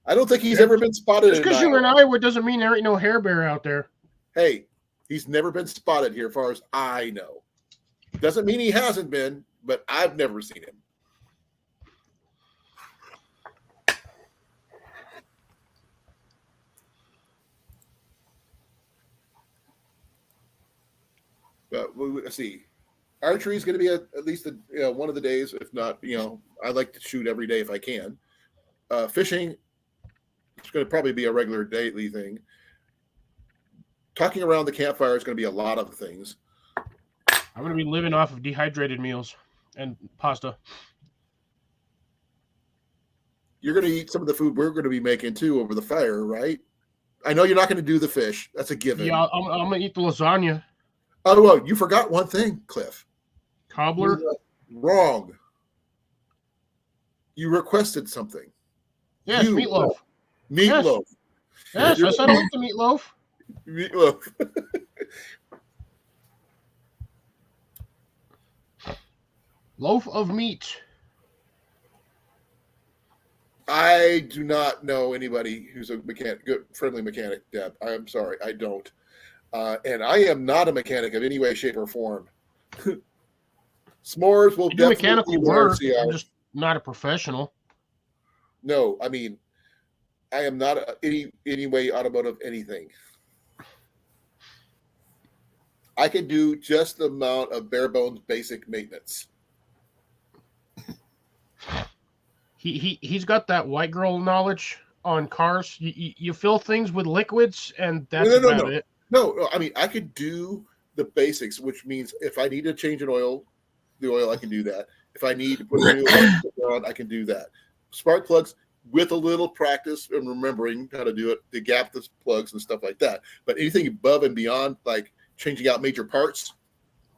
I don't think he's ever been spotted. Just because you're in Iowa doesn't mean there ain't no hair bear out there. Hey, he's never been spotted here, as far as I know. Doesn't mean he hasn't been, but I've never seen him. But let's see. Archery is going to be at least one of the days, if not, I like to shoot every day if I can. Fishing, it's going to probably be a regular daily thing. Talking around the campfire is going to be a lot of things. I'm going to be living off of dehydrated meals and pasta. You're going to eat some of the food we're going to be making too over the fire, right? I know you're not going to do the fish. That's a given. Yeah, I'm going to eat the lasagna. Oh, well, you forgot one thing, Cliff. Cobbler? Wrong. You requested something. Yes, meatloaf. Meatloaf. Yes, I said I like the meatloaf. Meatloaf. Loaf of meat. I do not know anybody who's a good, friendly mechanic, Deb. I'm sorry, I don't. And I am not a mechanic of any way, shape, or form. S'mores will I do definitely mechanical be work. RCR. I'm just not a professional. No, I mean, I am not any way automotive anything. I can do just the amount of bare bones basic maintenance. He's got that white girl knowledge on cars. You fill things with liquids, and that's about it. No, I mean, I could do the basics, which means if I need to change the oil, I can do that. If I need to put a new oil on, I can do that. Spark plugs, with a little practice and remembering how to do it, the gap the plugs and stuff like that. But anything above and beyond, like changing out major parts,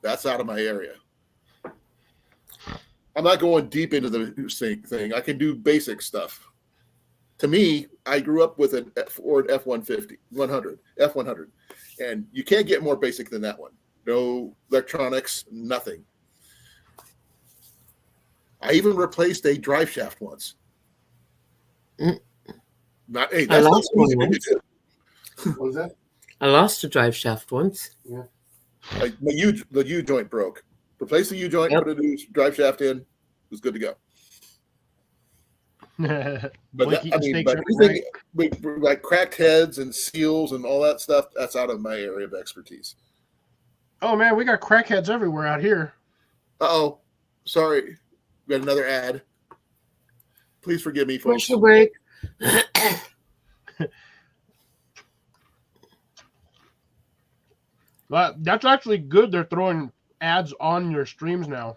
that's out of my area. I'm not going deep into the thing. I can do basic stuff. To me, I grew up with a Ford F-150, 100, F-100, and you can't get more basic than that one. No electronics, nothing. I even replaced a drive shaft once. Not, hey, I that's not lost one easy to once. do. What was that? I lost a drive shaft once. Like the U joint broke. Replace the U joint, Yep. put a new drive shaft in, it was good to go. But Blake that, eating I mean, steaks but every anything like cracked heads and seals and all that stuff, that's out of my area of expertise. Oh man, we got crackheads everywhere out here. Uh-oh. Sorry. We got another ad. Please forgive me, folks. Commercial break. But that's actually good. They're throwing ads on your streams now.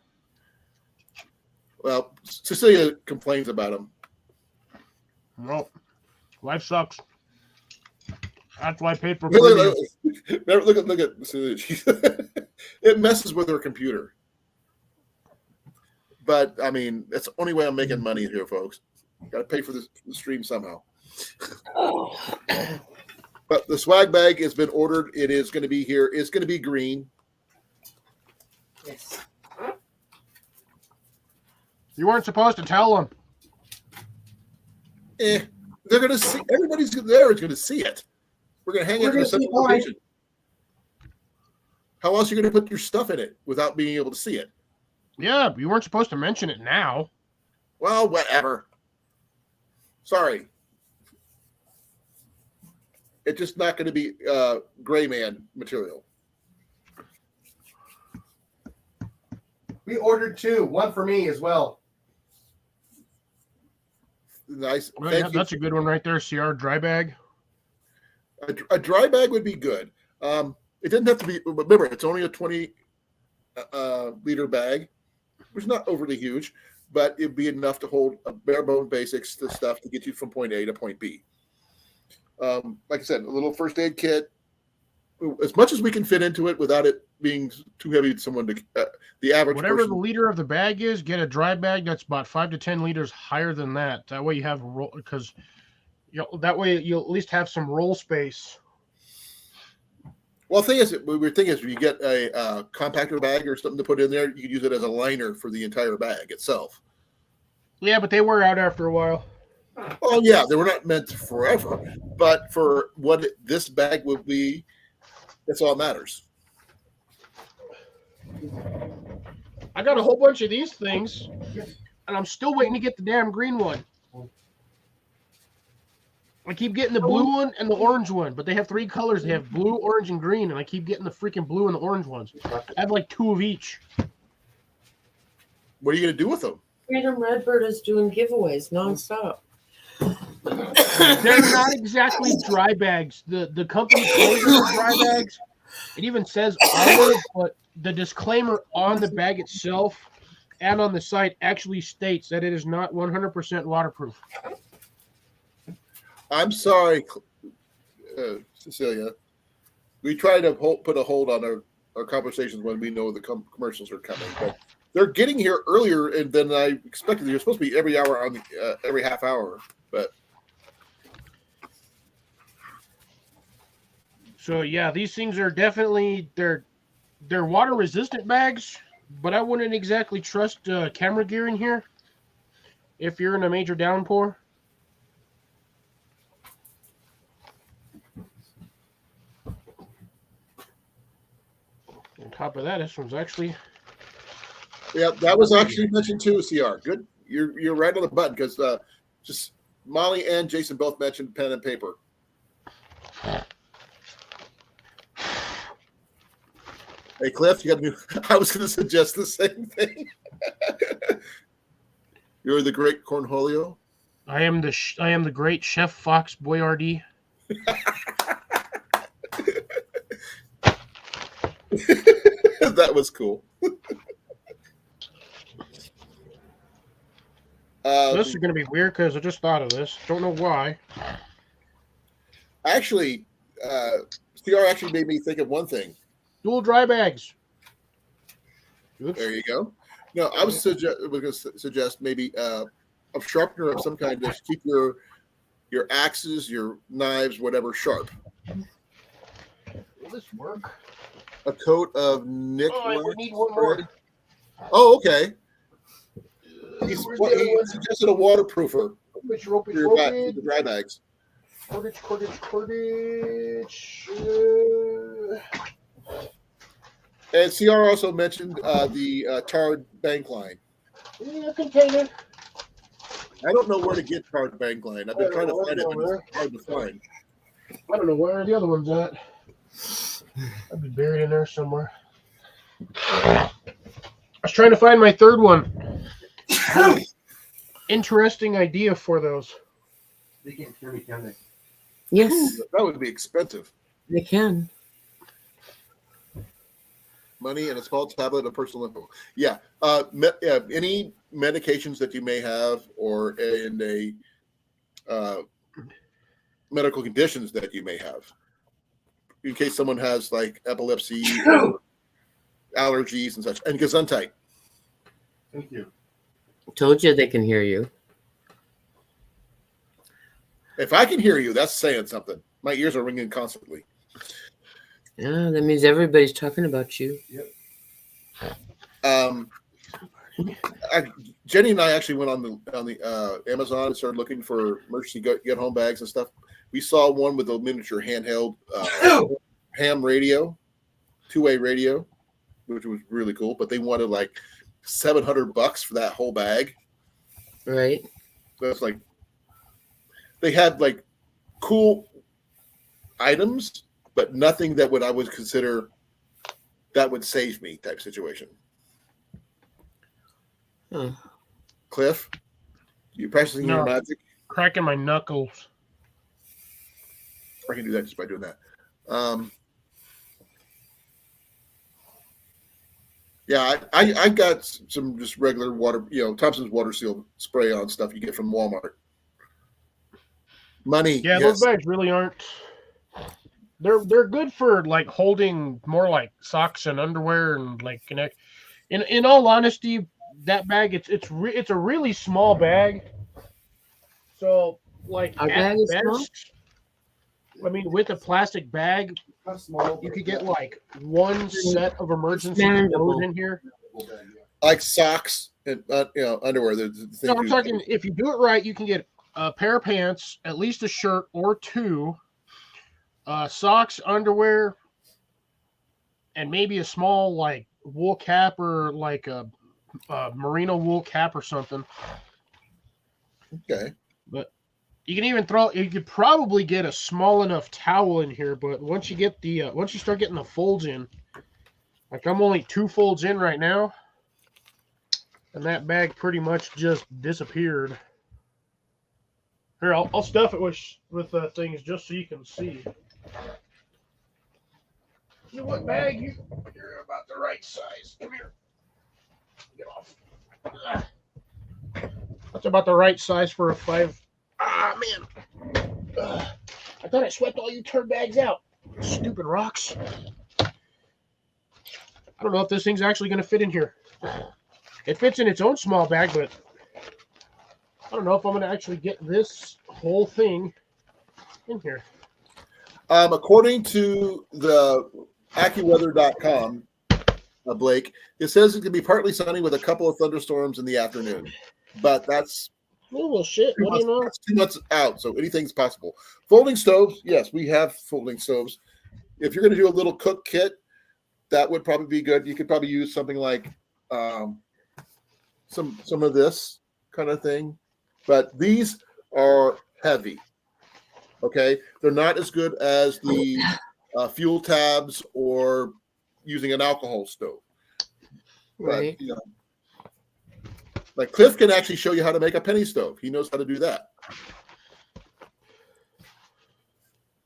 Well, Cecilia complains about them. Well, life sucks. That's why I paid for Look premium. at Cecilia. It messes with her computer. But I mean, that's the only way I'm making money here, folks. Got to pay for the stream somehow. But the swag bag has been ordered. It is going to be here. It's going to be green. Yes. You weren't supposed to tell them. They're going to see. Everybody's there is going to see it. We're going to hang it in a central location. How else are you going to put your stuff in it without being able to see it? Yeah, you weren't supposed to mention it now. Well, whatever. Sorry. It's just not going to be gray man material. We ordered 2, one for me as well. Nice. Well, Thank yeah, you. that's a good one right there. CR dry bag. A dry bag would be good. It doesn't have to be. Remember, it's only a 20 liter bag, which is not overly huge, but it'd be enough to hold a bare bone basics to stuff to get you from point A to point B. Like I said, a little first aid kit, as much as we can fit into it without it being too heavy to someone to the average Whatever person. the liter of the bag is, get a dry bag that's about 5 to 10 liters higher than that. That way you have roll, because that way you'll at least have some roll space. Well, the thing is, if you get a compactor bag or something to put in there, you can use it as a liner for the entire bag itself. Yeah, but they wear out after a while. Oh yeah, they were not meant forever, but for what this bag would be, that's all that matters. I got a whole bunch of these things, and I'm still waiting to get the damn green one. I keep getting the blue one and the orange one, but they have 3 colors. They have blue, orange, and green, and I keep getting the freaking blue and the orange ones. I have like 2 of each. What are you going to do with them? Freedom Redbird is doing giveaways nonstop. They're not exactly dry bags. The company claims they're dry bags. It even says armored, but the disclaimer on the bag itself and on the site actually states that it is not 100% waterproof. I'm sorry, Cecilia. We try to put a hold on our conversations when we know the commercials are coming, but they're getting here earlier than I expected. They're supposed to be every hour on every half hour, but. So yeah, these things are definitely they're water resistant bags, but I wouldn't exactly trust camera gear in here if you're in a major downpour. On top of that, this one's actually Yeah, that was actually mentioned too, CR. Good. You're right on the button because just Molly and Jason both mentioned pen and paper. Hey, Cliff, you got to. I was going to suggest the same thing. You're the great Cornholio. I am the great Chef Fox Boyardee. That was cool. This is going to be weird because I just thought of this. Don't know why. Actually, CR actually made me think of one thing. Dual dry bags. Oops. There you go. No, I was going to suggest maybe a sharpener of some kind to keep your axes, your knives, whatever, sharp. Will this work? A coat of nickel. Oh, I would need one more. Oh, okay. He Where's the other one? suggested a waterproofer Ropage, for your ropage. the dry bags. Cordage. And CR also mentioned the tarred bank line. Yeah, container. I don't know where to get tarred bank line. I've been trying to find it, but it's hard to find. I don't know where the other one's at. I'd be buried in there somewhere. I was trying to find my third one. Interesting idea for those. They can't hear me, can they? Yes, That would be expensive. they can. Money and a small tablet of personal info. Yeah. Any medications that you may have or in a medical conditions that you may have. In case someone has like epilepsy or allergies and such. And Gesundheit. Thank you. Told you they can hear you. If I can hear you, that's saying something. My ears are ringing constantly. Yeah, that means everybody's talking about you. Jenny and I actually went on the Amazon and started looking for emergency get home bags and stuff. We saw one with a miniature handheld ham radio, two-way radio, which was really cool. But they wanted like $700 for that whole bag. Right. So it's like they had like cool items, but nothing that I would consider that would save me type situation. Huh. Cliff, you practicing your magic? Cracking my knuckles. I can do that just by doing that. Yeah, I got some just regular water, Thompson's water seal spray on stuff you get from Walmart. Money. Yeah, yes. those bags really aren't. They're good for like holding more like socks and underwear and like connect. In all honesty, that bag it's a really small bag. So like Our at bag is best, small? I mean, with a plastic bag, How small? you could get like one set of emergency manageable. clothes in here. Like socks and underwear. The things So I'm talking, if you do it right, you can get a pair of pants, at least a shirt or two, socks, underwear, and maybe a small like wool cap or like a merino wool cap or something. Okay. But you could probably get a small enough towel in here, but once you get once you start getting the folds in, like I'm only 2 folds in right now, and that bag pretty much just disappeared. Here, I'll stuff it with things just so you can see. You know what bag? You're about the right size. Come here. Get off. That's about the right size for a 5. Ah, man. I thought I swept all you turd bags out. Stupid rocks. I don't know if this thing's actually going to fit in here. It fits in its own small bag, but I don't know if I'm going to actually get this whole thing in here. According to the AccuWeather.com, Blake, it says it could be partly sunny with a couple of thunderstorms in the afternoon. But that's Oh, well, shit. What do you know? that's 2 months out, so anything's possible. Folding stoves, yes, we have folding stoves. If you're going to do a little cook kit, that would probably be good. You could probably use something like some of this kind of thing. But these are heavy. Okay, they're not as good as the fuel tabs or using an alcohol stove. Right. But, like Cliff can actually show you how to make a penny stove. He knows how to do that.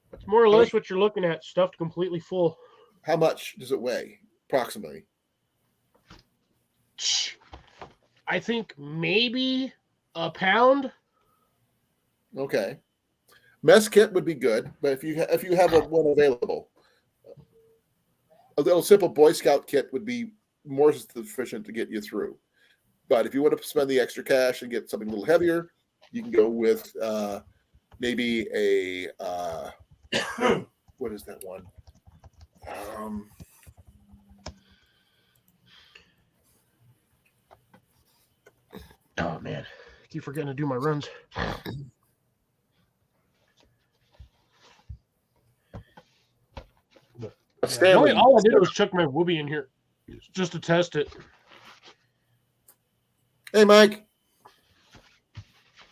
That's more or less what you're looking at, stuffed completely full. How much does it weigh, approximately? I think maybe a pound. Okay. Mess kit would be good, but if you have one available, a little simple Boy Scout kit would be more sufficient to get you through. But if you want to spend the extra cash and get something a little heavier, you can go with maybe a what is that one? Oh man, I keep forgetting to do my runs. Stanley. All I did was chuck my Whoopie in here just to test it. Hey, Mike.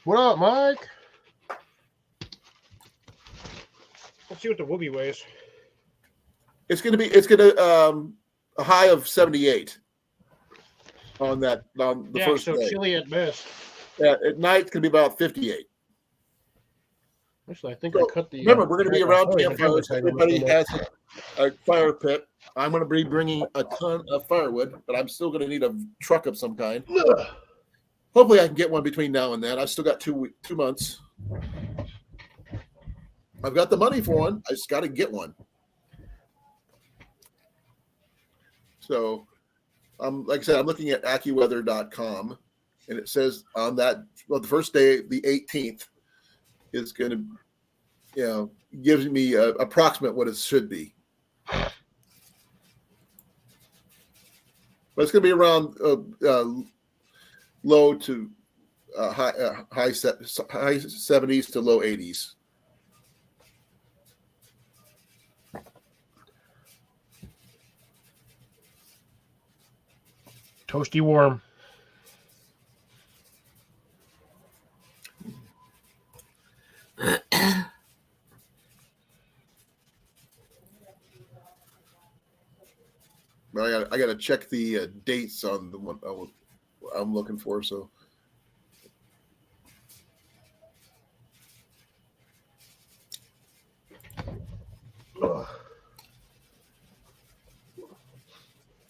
What up, Mike? Let's see what the Whoopie weighs. It's gonna a high of 78 on the first so day. chilly at best. At night it's gonna be about 58. Actually, I think So, I cut the. remember, we're going to be around oh, yeah, campfires. I Everybody has a fire pit. I'm going to be bringing a ton of firewood, but I'm still going to need a truck of some kind. Hopefully, I can get one between now and then. I've still got 2 months. I've got the money for one. I just got to get one. So, like I said, I'm looking at AccuWeather.com, and it says on that, well, the first day, the 18th, is going to, gives me approximate what it should be. But it's going to be around low to high 70s to low 80s. Toasty warm. But I got to check the dates on the one I'm looking for. So.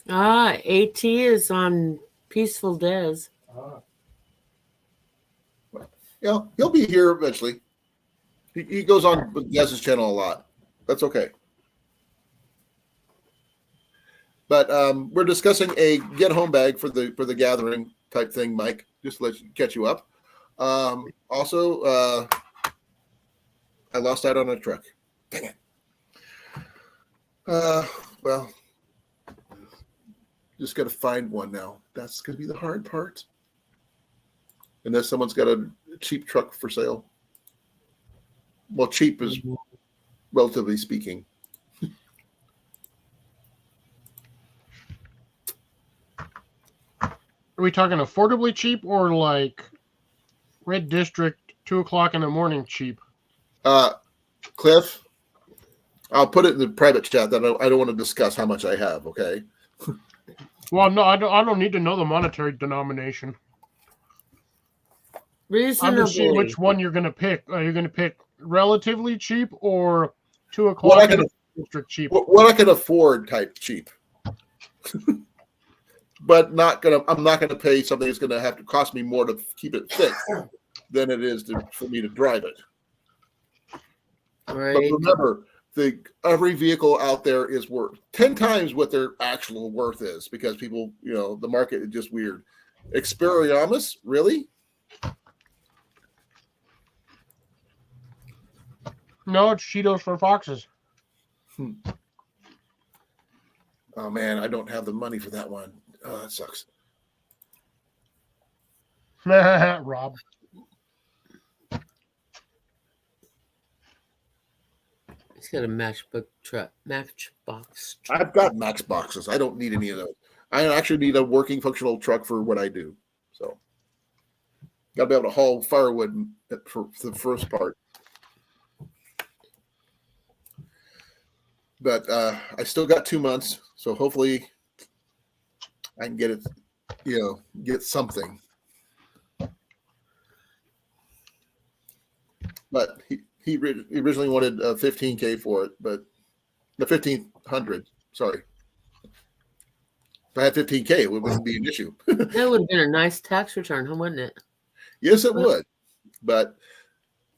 AT is on Peaceful Des. Yeah, he'll be here eventually. He goes on Des's channel a lot. That's okay. But we're discussing a get home bag for the gathering type thing, Mike. Just to catch you up. Also, I lost out on a truck. Dang it. Well, just got to find one now. That's going to be the hard part. Unless someone's got a cheap truck for sale. Well, cheap is relatively speaking. Are we talking affordably cheap or like Red District 2:00 in the morning cheap? Cliff, I'll put it in the private chat that I don't want to discuss how much I have. Okay. Well, no, I don't need to know the monetary denomination. I'm just seeing Reasonably. which one you're going to pick. Are you going to pick relatively cheap or 2:00 What I in can- the district cheap? What I can afford type cheap. But I'm not gonna pay something that's gonna have to cost me more to keep it fixed than it is for me to drive it. Right. But remember, every vehicle out there is worth 10 times what their actual worth is because people, the market is just weird. Experiamus, really? No, it's Cheetos for foxes. Oh man, I don't have the money for that one. Oh, that sucks. Rob. He's got a Matchbox truck. I've got Max boxes. I don't need any of those. I actually need a working functional truck for what I do. So got to be able to haul firewood for the first part. But I still got 2 months, so hopefully I can get it, get something. But he originally wanted $15K for it, but the 1,500. Sorry, if I had $15K, it wouldn't be an issue. That would have been a nice tax return, huh, wouldn't it? Yes, it would. But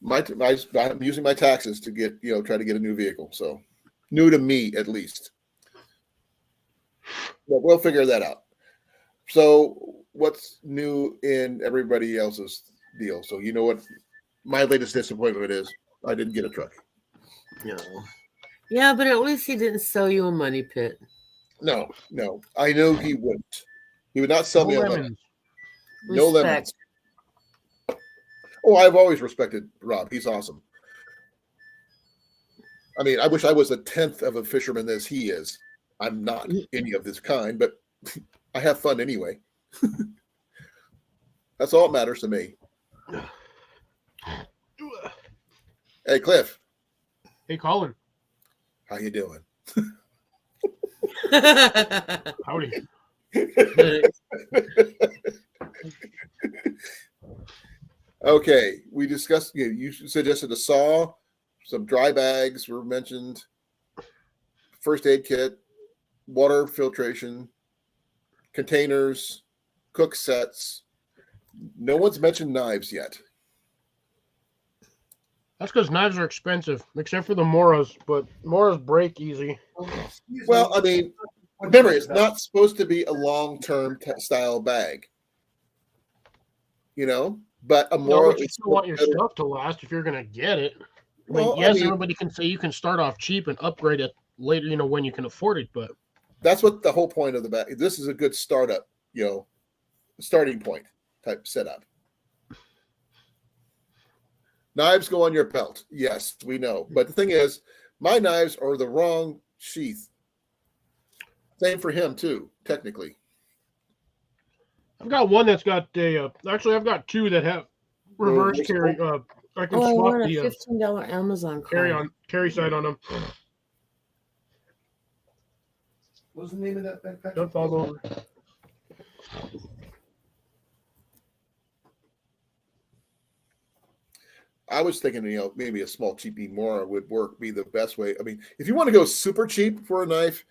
I'm using my taxes to get, try to get a new vehicle. So new to me, at least. But we'll figure that out. So what's new in everybody else's deal? So you know what my latest disappointment is? I didn't get a truck. No. Yeah, but at least he didn't sell you a money pit. No. I knew he wouldn't. He would not sell No me a lemon. lemons. No Respect. lemons. Oh, I've always respected Rob. He's awesome. I mean, I wish I was a tenth of a fisherman as he is. I'm not any of this kind, but I have fun anyway. That's all that matters to me. Hey, Cliff, Hey, Colin. how you doing? Howdy. Okay, we discussed. You suggested a saw, some dry bags were mentioned, first aid kit, water filtration, containers, cook sets. No one's mentioned knives yet. That's because knives are expensive, except for the Moras, but Moras break easy. Well, I mean, remember, it's not supposed to be a long-term style bag. But a No, more. but you still want your stuff to last if you're going to get it. I mean, Well, yes, everybody can say you can start off cheap and upgrade it later, when you can afford it, but That's what the whole point of the bag. This is a good startup, starting point type setup. Knives go on your belt. Yes, we know. But the thing is, my knives are the wrong sheath. Same for him too, technically. I've got one that's got actually I've got two that have reverse carry. I can Oh, I swap want a the $15 Amazon card. carry side on them. What's the name of that backpack? Don't fall over. I was thinking, maybe a small cheapy Mora would be the best way. I mean, if you want to go super cheap for a knife,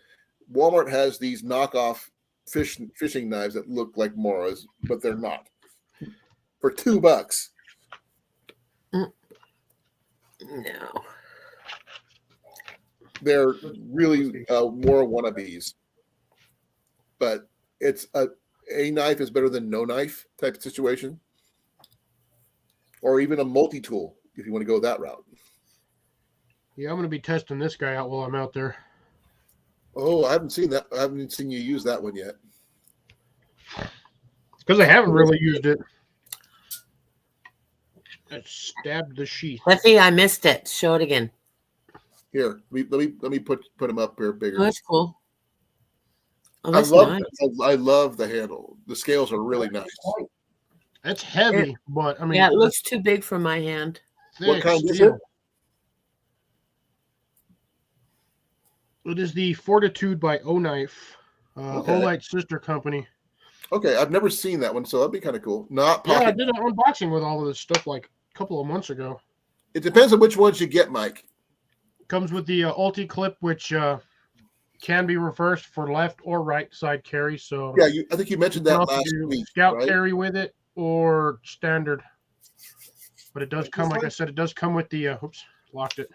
Walmart has these knockoff fishing knives that look like Moras, but they're not. For $2. No. They're really Mora wannabes. But it's a knife is better than no knife type of situation. Or even a multi-tool if you want to go that route. Yeah, I'm going to be testing this guy out while I'm out there. Oh, I haven't seen that. I haven't seen you use that one yet. Because I haven't really used it. I stabbed the sheath. Cliffy, I missed it. Show it again. Here, let me put him up here bigger. Oh, that's cool. Oh, I that's love nice. I love the handle. The scales are really nice. It's heavy, but I mean, Yeah, it looks too big for my hand. What kind is steel. it? It is the Fortitude by O Knife, Okay. Olight's sister company. Okay, I've never seen that one, so that'd be kind of cool. Not Yeah, I pocket. did an unboxing with all of this stuff like a couple of months ago. It depends on which ones you get, Mike. Comes with the Ulti clip, which can be reversed for left or right side carry. So Yeah, I think you mentioned you that can also last do week, scout right? carry with it or standard. But it does come, like I said, it does come with the oops, locked it.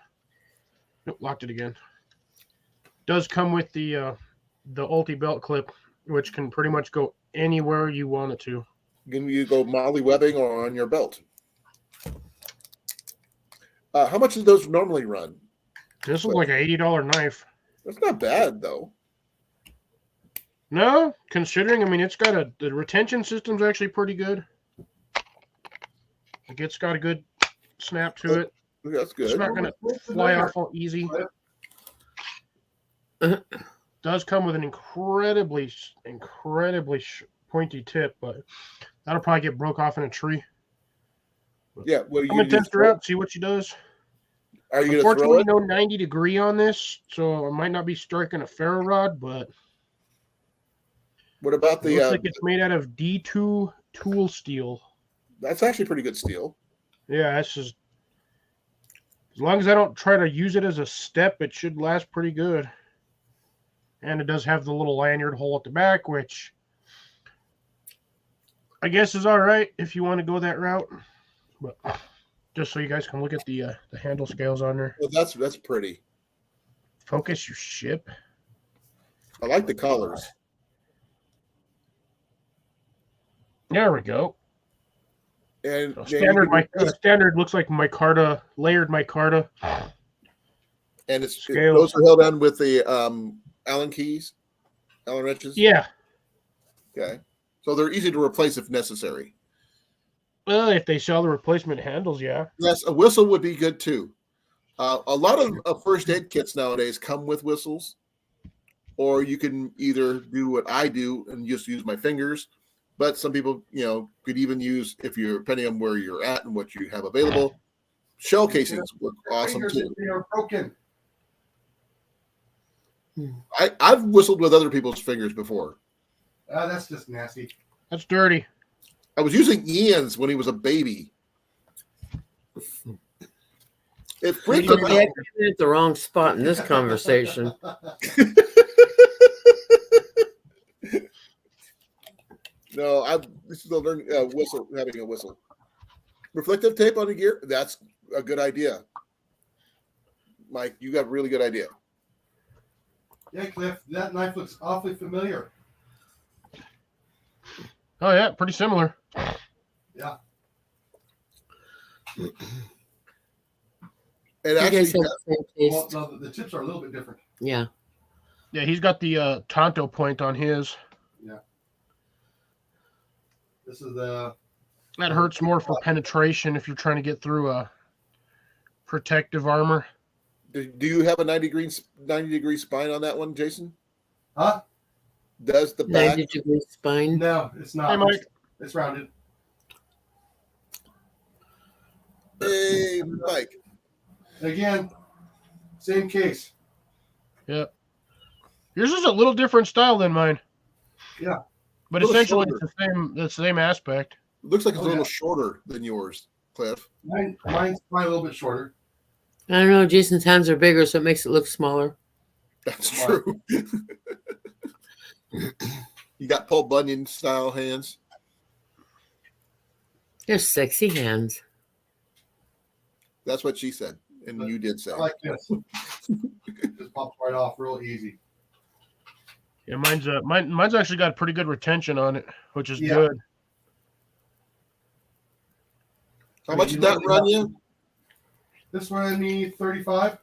Nope, locked it again. Does come with the Ulti belt clip, which can pretty much go anywhere you want it to. Can you go molly webbing or on your belt? How much do those normally run? This was like an $80 knife. That's not bad though. No, considering, I mean, it's got the retention system's actually pretty good. Like, it's got a good snap to it. That's It's good. not going to fly off all easy. Does come with an incredibly pointy tip, but that'll probably get broke off in a tree. Yeah, what are you I'm going to test her out, see what she does. Are you going to throw Unfortunately, it? no 90 degree on this, so I might not be striking a ferro rod, but What about it the? looks like it's made out of D2 tool steel. That's actually pretty good steel. Yeah, that's just as long as I don't try to use it as a step, it should last pretty good. And it does have the little lanyard hole at the back, which I guess is all right if you want to go that route. But just so you guys can look at the handle scales on there. Well, that's pretty. Focus your ship. I like the colors. There we go. And So then standard looks like micarta, layered micarta. and Scales. those are held on with the Allen keys, Allen wrenches. Yeah. Okay. So they're easy to replace if necessary. Well, if they sell the replacement handles, yeah. Yes, a whistle would be good too. A lot of first aid kits nowadays come with whistles, or you can either do what I do and just use my fingers. But some people, could even use, if you're depending on where you're at and what you have available, shell casings work awesome Fingers, too. they are broken. I've whistled with other people's fingers before. That's just nasty. That's dirty. I was using Ian's when he was a baby. It freaked him Maybe I out. came in at the wrong spot in this conversation. No, this is a learning whistle, having a whistle. Reflective tape on the gear, that's a good idea. Mike, you got a really good idea. Yeah, Cliff, that knife looks awfully familiar. Oh yeah, pretty similar. Yeah. And You actually, guys have the same Well, taste. no, the tips are a little bit different. Yeah. Yeah, he's got the Tonto point on his. This is the That hurts more for penetration if you're trying to get through a protective armor. do you have a 90-degree spine on that one, Jason? huh? Does the back? 90-degree spine. No, it's not. Hey, Mike. It's rounded. Hey, Mike. Again, same case. Yep. Yours is a little different style than mine. Yeah. But Little essentially shorter. it's the same aspect. Looks like it's Oh, a little yeah. shorter than yours, Cliff. Mine's probably a little bit shorter. I don't know. Jason's hands are bigger, so it makes it look smaller. That's Why? true. You got Paul Bunyan style hands. They're sexy hands. That's what she said, and you did say. I like this. Just pops right off real easy. Yeah, mine's actually got pretty good retention on it, which is Yeah. good. How much did that run you? This one me 35.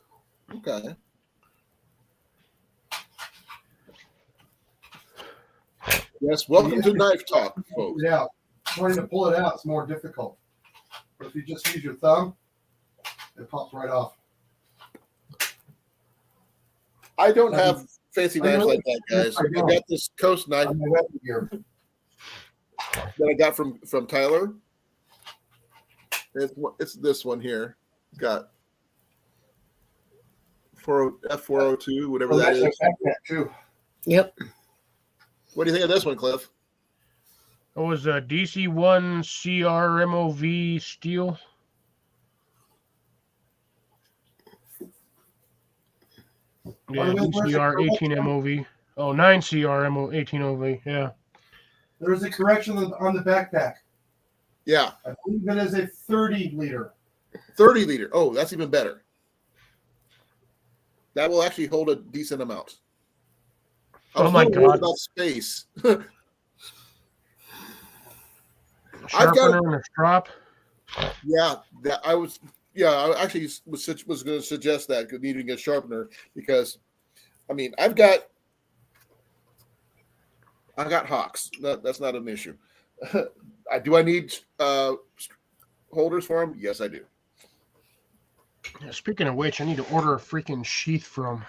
Okay. Yes, welcome to Knife Talk, folks. Yeah, trying to pull it out is more difficult. But if you just use your thumb, it pops right off. I don't have fancy knives like that, guys. I I don't. got this Coast knife On my weapon gear. that I got from Tyler. It's this one here. It's got F402, whatever Oh, that that's is. a backpack too. Yep. What do you think of this one, Cliff? It was a DC-1 CRMOV steel. Yeah, By the way, where's the DCR correction? 18 MOV. Oh, 9 CR 18 OV. Yeah. There's a correction on the backpack. Yeah, I believe it is a 30 liter. 30 liter. Oh, that's even better. That will actually hold a decent amount. I Oh was my a little worried God. about space. Sharpener and a strop. Yeah, that I was. Yeah, I actually was going to suggest that needing a sharpener because, I mean, I've got hawks. That's not an issue. Do I need holders for them? Yes, I do. Yeah, speaking of which, I need to order a freaking sheath from.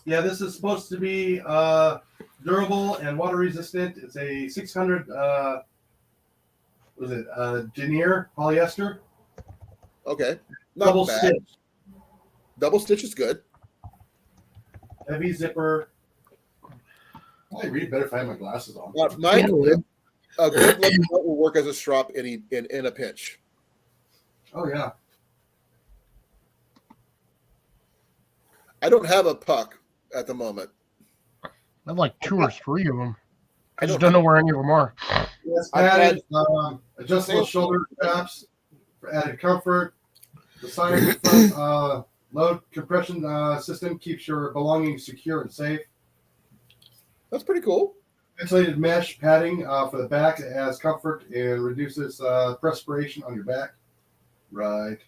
Yeah, this is supposed to be durable and water resistant. It's a 600 denier polyester. Okay, not Double bad. stitch. Double stitch is good. Heavy zipper. I read better if I have my glasses on. Mike, Yeah, it would. a good leather belt will work as a strap in a pinch. Oh yeah. I don't have a puck at the moment, I have like 2 or 3 of them. I just don't don't know where any of them are. Yes, I'm padded, adjustable shoulder straps for added comfort. The side front low compression system keeps your belongings secure and safe. That's pretty cool. Insulated mesh padding for the back that adds comfort and reduces perspiration on your back. Right.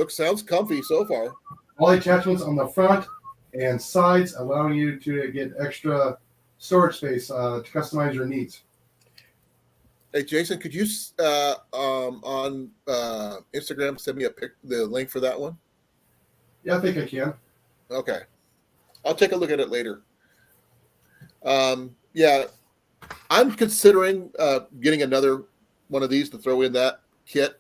Sounds comfy so far. All the attachments on the front and sides, allowing you to get extra storage space to customize your needs. Hey, Jason, could you on Instagram send me the link for that one? Yeah, I think I can. Okay, I'll take a look at it later. Yeah, I'm considering getting another one of these to throw in that kit.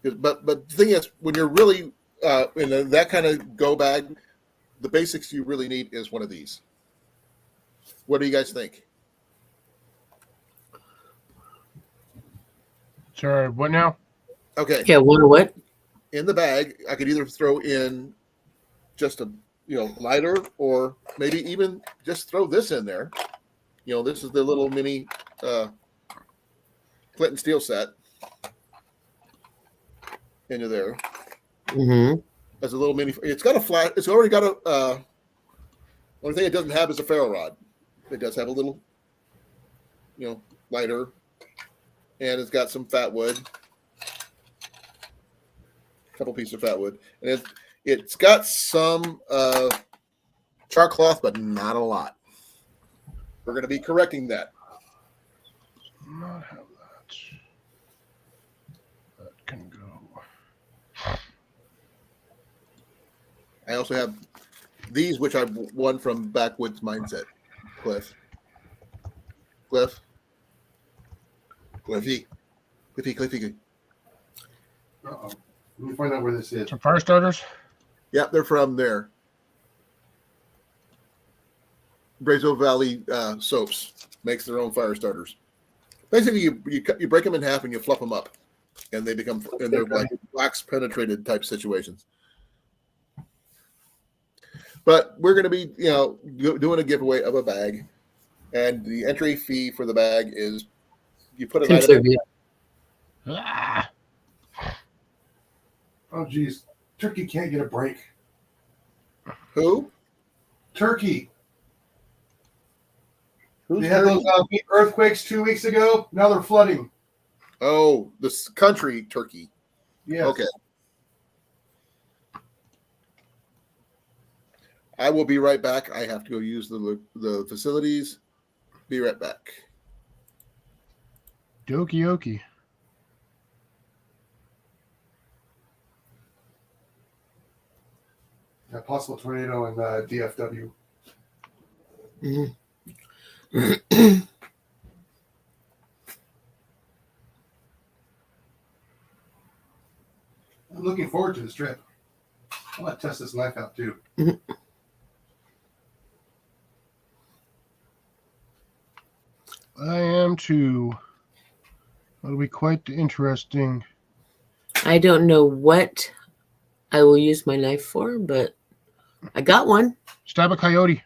But the thing is, when you're really in that kind of go bag, the basics you really need is one of these. What do you guys think? Sorry, what now? Okay, Yeah, what? in the bag, I could either throw in just a lighter, or maybe even just throw this in there. This is the little mini Clinton steel set into there. Mm-hmm. As a little mini, it's got a flat. It's already got a. Only thing it doesn't have is a ferro rod. It does have a little, lighter, and it's got some fat wood, a couple pieces of fat wood, and it's got some char cloth, but not a lot. We're going to be correcting that. Not have that. That can go. I also have these, which I won from Backwoods Mindset. Cliffy. Uh-oh. Let me find out where this is. Some fire starters? Yeah, they're from there. Brazo Valley Soaps makes their own fire starters. Basically, you break them in half and you fluff them up, and they're like wax penetrated type situations. But we're going to be, doing a giveaway of a bag, and the entry fee for the bag is you put an item. Ah, Oh, geez. Turkey can't get a break. Who? Turkey. Who's They had Turkey? those earthquakes 2 weeks ago. Now they're flooding. Oh, this country, Turkey. Yes. Okay. I will be right back. I have to go use the facilities. Be right back. Dokie okie. A possible tornado in DFW. Mm-hmm. I'm looking forward to this trip. I want to test this knife out too. I am too. That'll be quite interesting. I don't know what I will use my knife for, but I got one. Stab a coyote.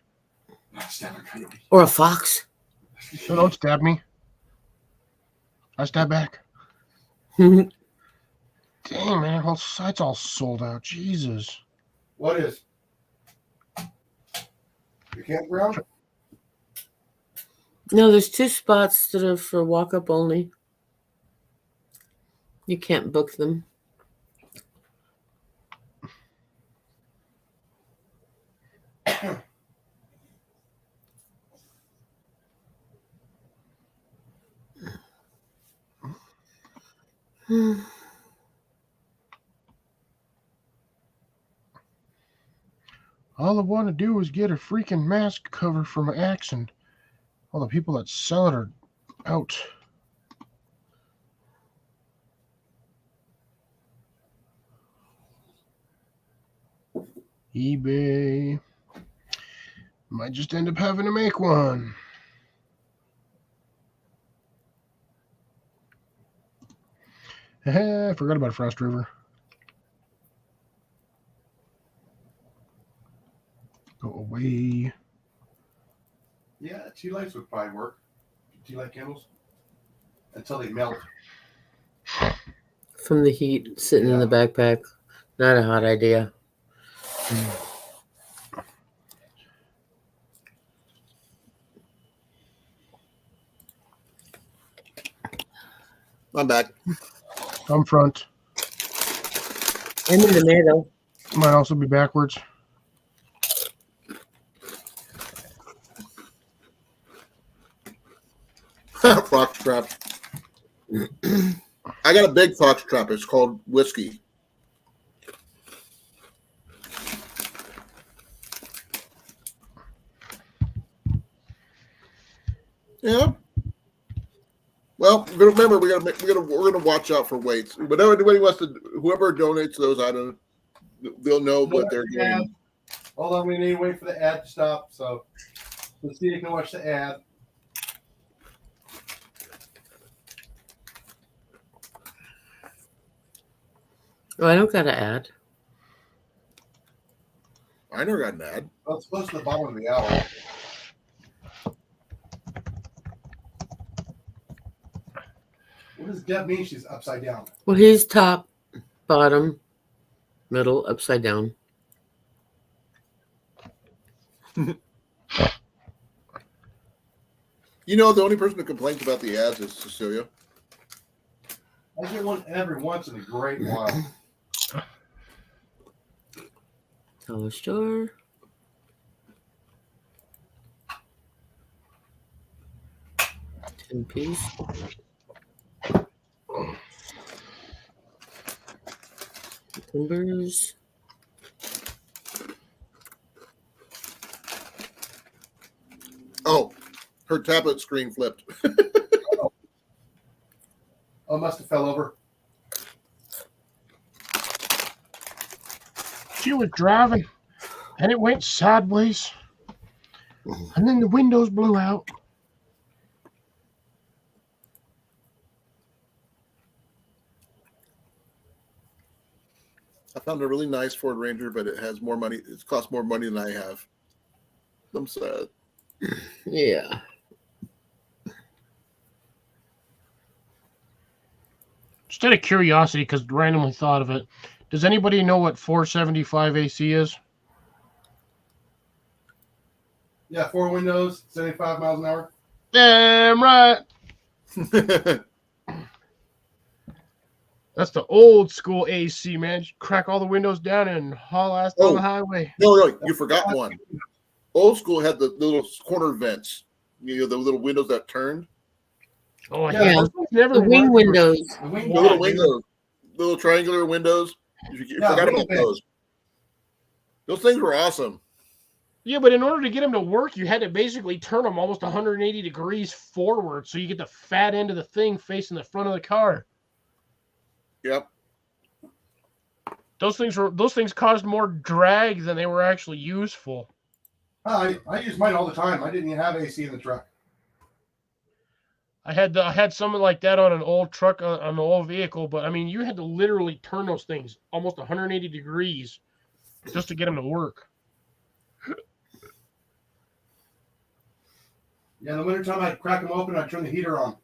Stab a coyote. Or a fox. No, don't stab me. I stab back. Mm-hmm. Dang, man, whole site's all sold out. Jesus. What is? The campground? No, there's 2 spots that are for walk up only. You can't book them. All I want to do is get a freaking mask cover for my axe, and all the people that sell it are out. eBay. Might just end up having to make one. I forgot about Frost River. Go away. Yeah, tea lights would probably work. Tea light candles until they melt. From the heat sitting in the backpack. Not a hot idea. I'm back. I'm front. I'm in the middle. Might also be backwards. Fox trap. I got a big fox trap. It's called whiskey. Yeah. Well, remember we're gonna watch out for weights. Whatever anybody wants to, whoever donates those items, they'll know what they're doing. Hold on, we need to wait for the ad to stop. So let's see if you can watch the ad. Oh, I don't got to add. I never got an ad. Well, it's close to the bottom of the hour. What does Deb mean she's upside down? Well, he's top, bottom, middle, upside down. You know, the only person who complains about the ads is Cecilia. I get one every once in a great while. Dollar store. $10. Timbers. Oh, her tablet screen flipped. Oh, must have fell over. She was driving, and it went sideways, and then the windows blew out. I found a really nice Ford Ranger, but it has more money. It's cost more money than I have. I'm sad. Yeah. Just out of curiosity, because randomly thought of it, does anybody know what 475 AC is? Yeah, 4 windows, 75 miles an hour. Damn right. That's the old school AC, man. You crack all the windows down and haul ass down the highway. No, you forgot one. Old school had the little corner vents. You know, the little windows that turned. Oh, Yeah, yeah. Those things never The wing worked. windows. The wing The little wall, windows, little triangular windows. You Yeah, forgot little about vents. those. Those things were awesome. Yeah, but in order to get them to work, you had to basically turn them almost 180 degrees forward so you get the fat end of the thing facing the front of the car. Yep. Those things caused more drag than they were actually useful. I use mine all the time. I didn't even have AC in the truck. I had something like that on an old truck on an old vehicle, but I mean, you had to literally turn those things almost 180 degrees just to get them to work. Yeah, in the wintertime, I'd crack them open and I'd turn the heater on.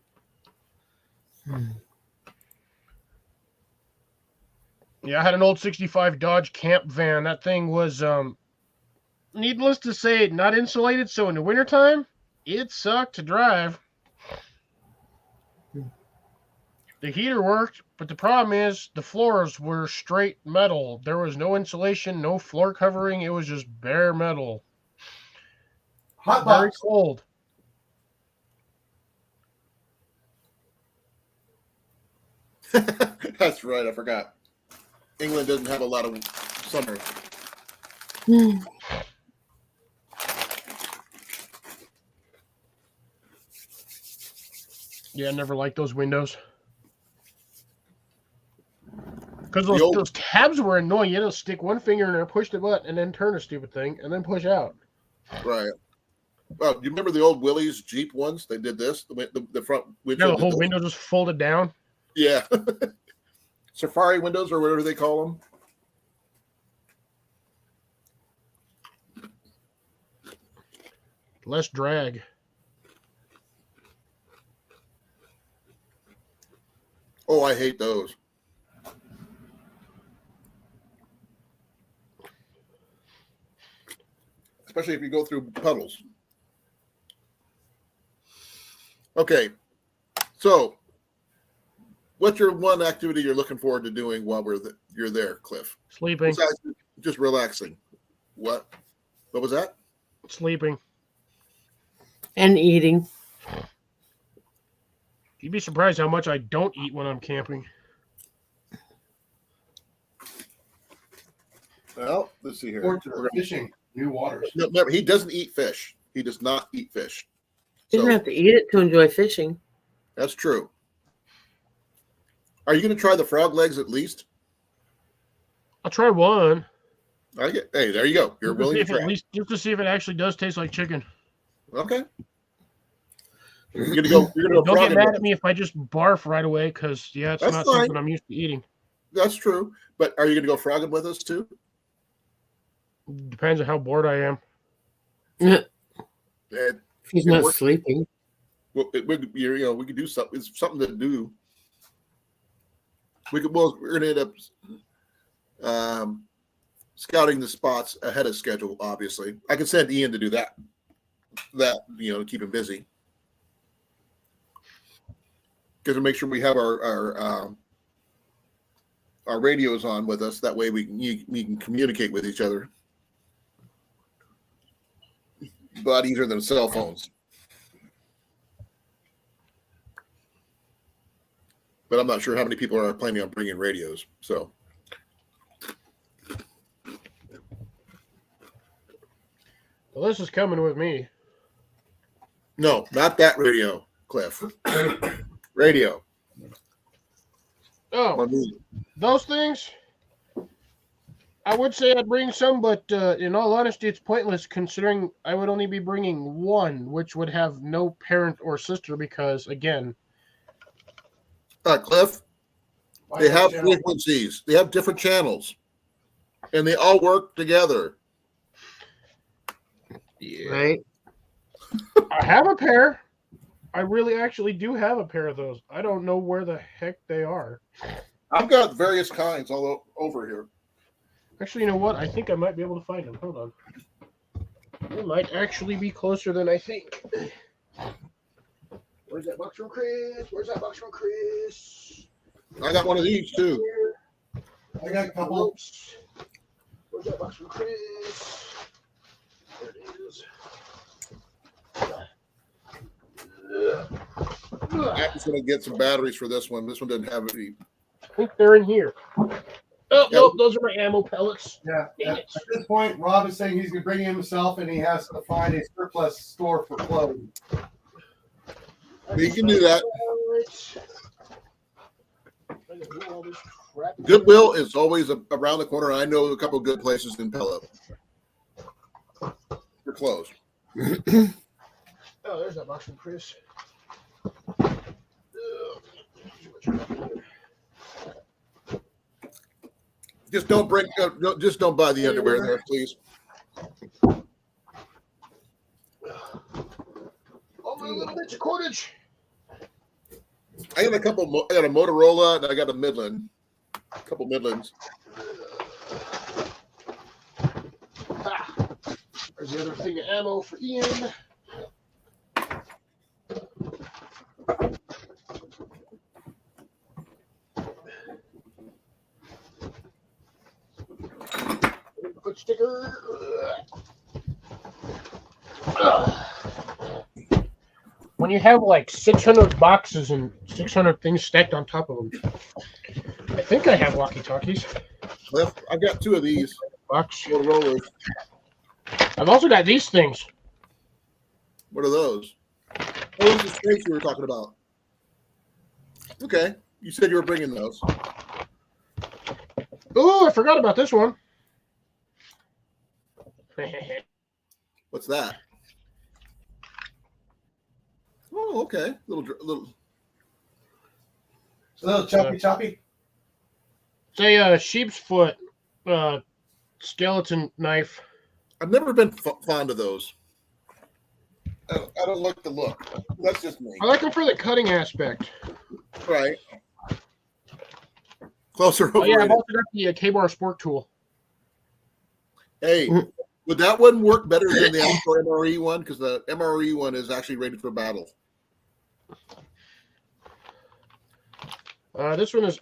Yeah, I had an old 65 Dodge camp van. That thing was, needless to say, not insulated, so in the wintertime, it sucked to drive. The heater worked, but the problem is the floors were straight metal. There was no insulation, no floor covering. It was just bare metal. Hot Very box. cold. That's right. I forgot. England doesn't have a lot of summer. Yeah, I never liked those windows. Because The those tabs were annoying. You had to stick one finger in there, push the button, and then turn the stupid thing, and then push out. Right. Well, you remember the old Willys Jeep ones? They did this. The front Yeah, windshield. the whole window just folded down. Yeah. Safari windows or whatever they call them. Less drag. Oh, I hate those. Especially if you go through puddles. Okay. So, what's your one activity you're looking forward to doing while you're there, Cliff? Sleeping. Besides just relaxing. What was that? Sleeping. And eating. You'd be surprised how much I don't eat when I'm camping. Well, let's see here. Or to fishing new waters. No, remember, he doesn't eat fish. He does not eat fish. You don't have to eat it to enjoy fishing. That's true. Are you going to try the frog legs at least? I'll try one. Hey, there you go. You're willing to try. At least just to see if it actually does taste like chicken. Okay. You're gonna go. Don't get frogging mad with at me if I just barf right away, because it's That's not fine. something I'm used to eating. That's true. But are you going to go frogging with us too? Depends on how bored I am. And He's It not works. sleeping. we could do something. It's something to do. We're going to end up scouting the spots ahead of schedule. Obviously, I can send Ian to do that. To keep him busy. Because to make sure we have our radios on with us. That way we can communicate with each other. A lot easier than cell phones. But I'm not sure how many people are planning on bringing radios. So, Well, this is coming with me. no, not that radio, Cliff. Radio. Oh, On me. those things? I would say I'd bring some, but in all honesty, it's pointless considering I would only be bringing one, which would have no parent or sister because, again, Cliff, they have Channel. frequencies. They have different channels. And they all work together. Right? I have a pair. I really actually do have a pair of those. I don't know where the heck they are. I've got various kinds all over here. Actually, you know what? I think I might be able to find them. Hold on. They might actually be closer than I think. Where's that box from Chris? Where's that box from Chris? I got one of these too. I got a couple. Where's that box from Chris? There it is. I'm just going to get some batteries for this one. This one doesn't have any. I think they're in here. Oh, no, those are my ammo pellets. Yeah. Dang At it. this point, Rob is saying he's going to bring it himself, and he has to find a surplus store for clothing. You can do that. Goodwill is always around the corner. I know a couple of good places in Pella. They're closed. Oh, there's that box from Chris. Just don't buy the underwear there, please. Oh, my little bits of cordage. I got I got a Motorola and I got a Midland. A couple Midlands. There's the other thing of ammo for Ian. Quick sticker. When you have like 600 boxes and 600 things stacked on top of them, I think I have walkie-talkies. I've got two of these Box. Motorola's. I've also got these things. What are those? Oh, those are the snakes you were talking about. Okay. You said you were bringing those. Oh, I forgot about this one. What's that? Oh, okay. Little. It's a little choppy. It's a sheep's foot skeleton knife. I've never been fond of those. I don't like the look. That's just me. I like them for the cutting aspect. Right. Closer Oh yeah, I've overrated. also got the K-Bar Sport Tool. Hey, would that one work better than the actual MRE one? Because the MRE one is actually rated for battle. This one is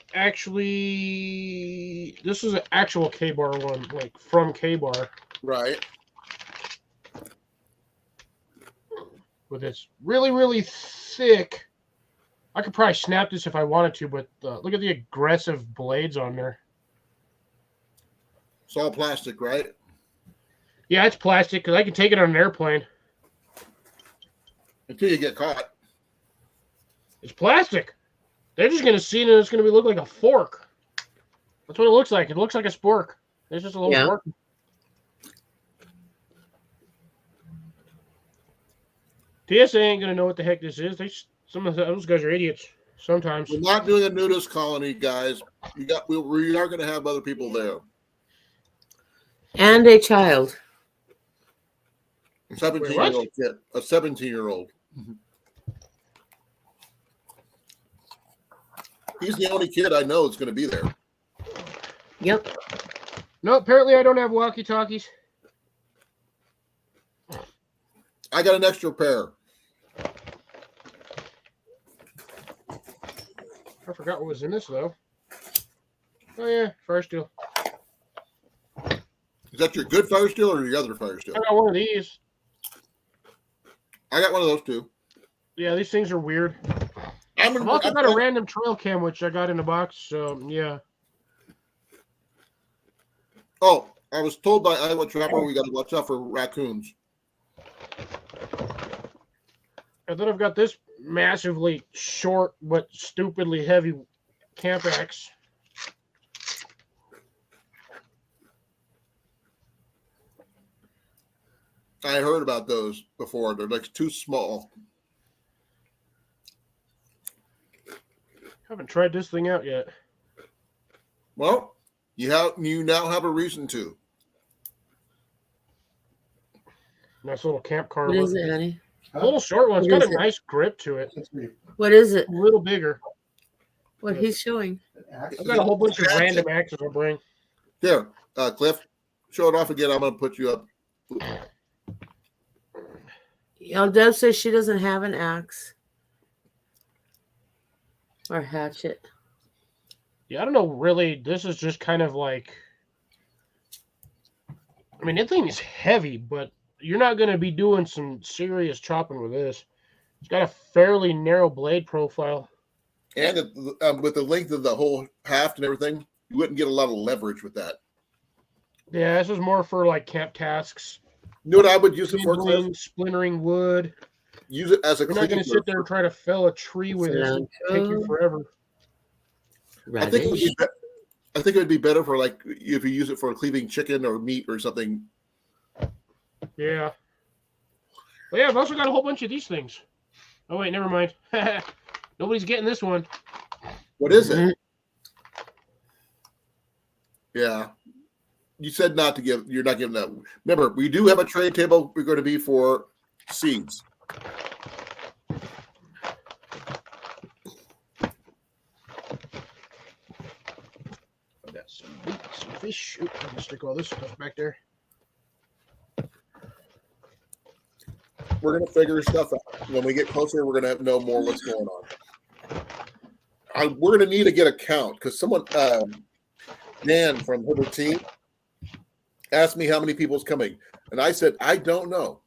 an actual K-Bar one, like from K-Bar, Right. with this really, really thick. I could probably snap this if I wanted to, but look at the aggressive blades on there. It's all plastic, right? Yeah, it's plastic because I can take it on an airplane. Until you get caught. It's plastic. They're just gonna see it and it's gonna look like a fork. That's what it looks like. It looks like a spork. It's just a little Yeah. fork. TSA ain't gonna know what the heck this is. Some of those guys are idiots sometimes. We're not doing a nudist colony, guys. We are going to have other people there. And a child. 17-year-old kid. A 17-year-old. He's the only kid I know that's going to be there. Yep. No, apparently I don't have walkie-talkies. I got an extra pair. I forgot what was in this though. Oh yeah, fire steel. Is that your good fire steel or your other fire steel? I got one of these. I got one of those too. Yeah, these things are weird. I've I've also got a random trail cam which I got in a box. So yeah. Oh, I was told by Iowa Trapper we got to watch out for raccoons. And then I've got this massively short but stupidly heavy camp axe. I heard about those before. They're like too small. Haven't tried this thing out yet. Well, you now have a reason to. Nice little camp car. What is it, honey? A little short one. It's What got is a it? nice grip to it. That's me. What is it? A little bigger. What he's showing? An axe. I've got a whole bunch of random axes I'll bring. Here, Cliff, show it off again. I'm going to put you up. Deb says she doesn't have an axe or hatchet. Yeah, I don't know really. This is just kind of like, I mean, that thing is heavy, but you're not going to be doing some serious chopping with this. It's got a fairly narrow blade profile. And with the length of the whole haft and everything, you wouldn't get a lot of leverage with that. Yeah, this is more for like camp tasks. You know what I would use it for, Cliff? Kindling, splintering wood. Use it as a You're not going to cleaver. sit there and try to fell a tree with this. It'll take you forever. I think Radish. it would be better for like if you use it for cleaving chicken or meat or something. Yeah. Well, yeah, I've also got a whole bunch of these things. Oh, wait, never mind. Nobody's getting this one. What is it? Mhm. Yeah. You said not to give. You're not giving that. Remember, we do have a trade table. We're going to be for seeds. I've got some meat, some fish. Oop, I'm gonna stick all this stuff back there. We're going to figure stuff out. When we get closer, we're going to know more what's going on. We're going to need to get a count because someone, Dan from Herbert Team, asked me how many people's coming, and I said I don't know.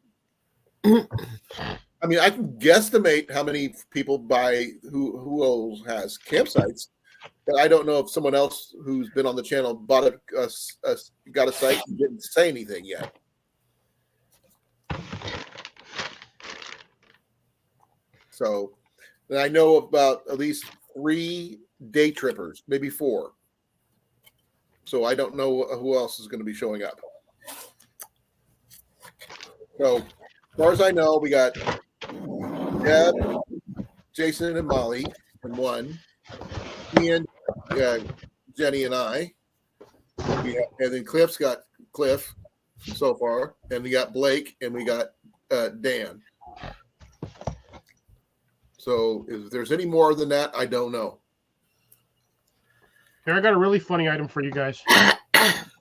I mean, I can guesstimate how many people buy who else has campsites, but I don't know if someone else who's been on the channel got a site and didn't say anything yet. So, and I know about at least 3 day trippers, maybe 4. So I don't know who else is going to be showing up. So, as far as I know, we got Deb, Jason, and Molly in one. Me and Jenny and I. And then Cliff's got Cliff so far. And we got Blake and we got Dan. So if there's any more than that, I don't know. Here, I got a really funny item for you guys.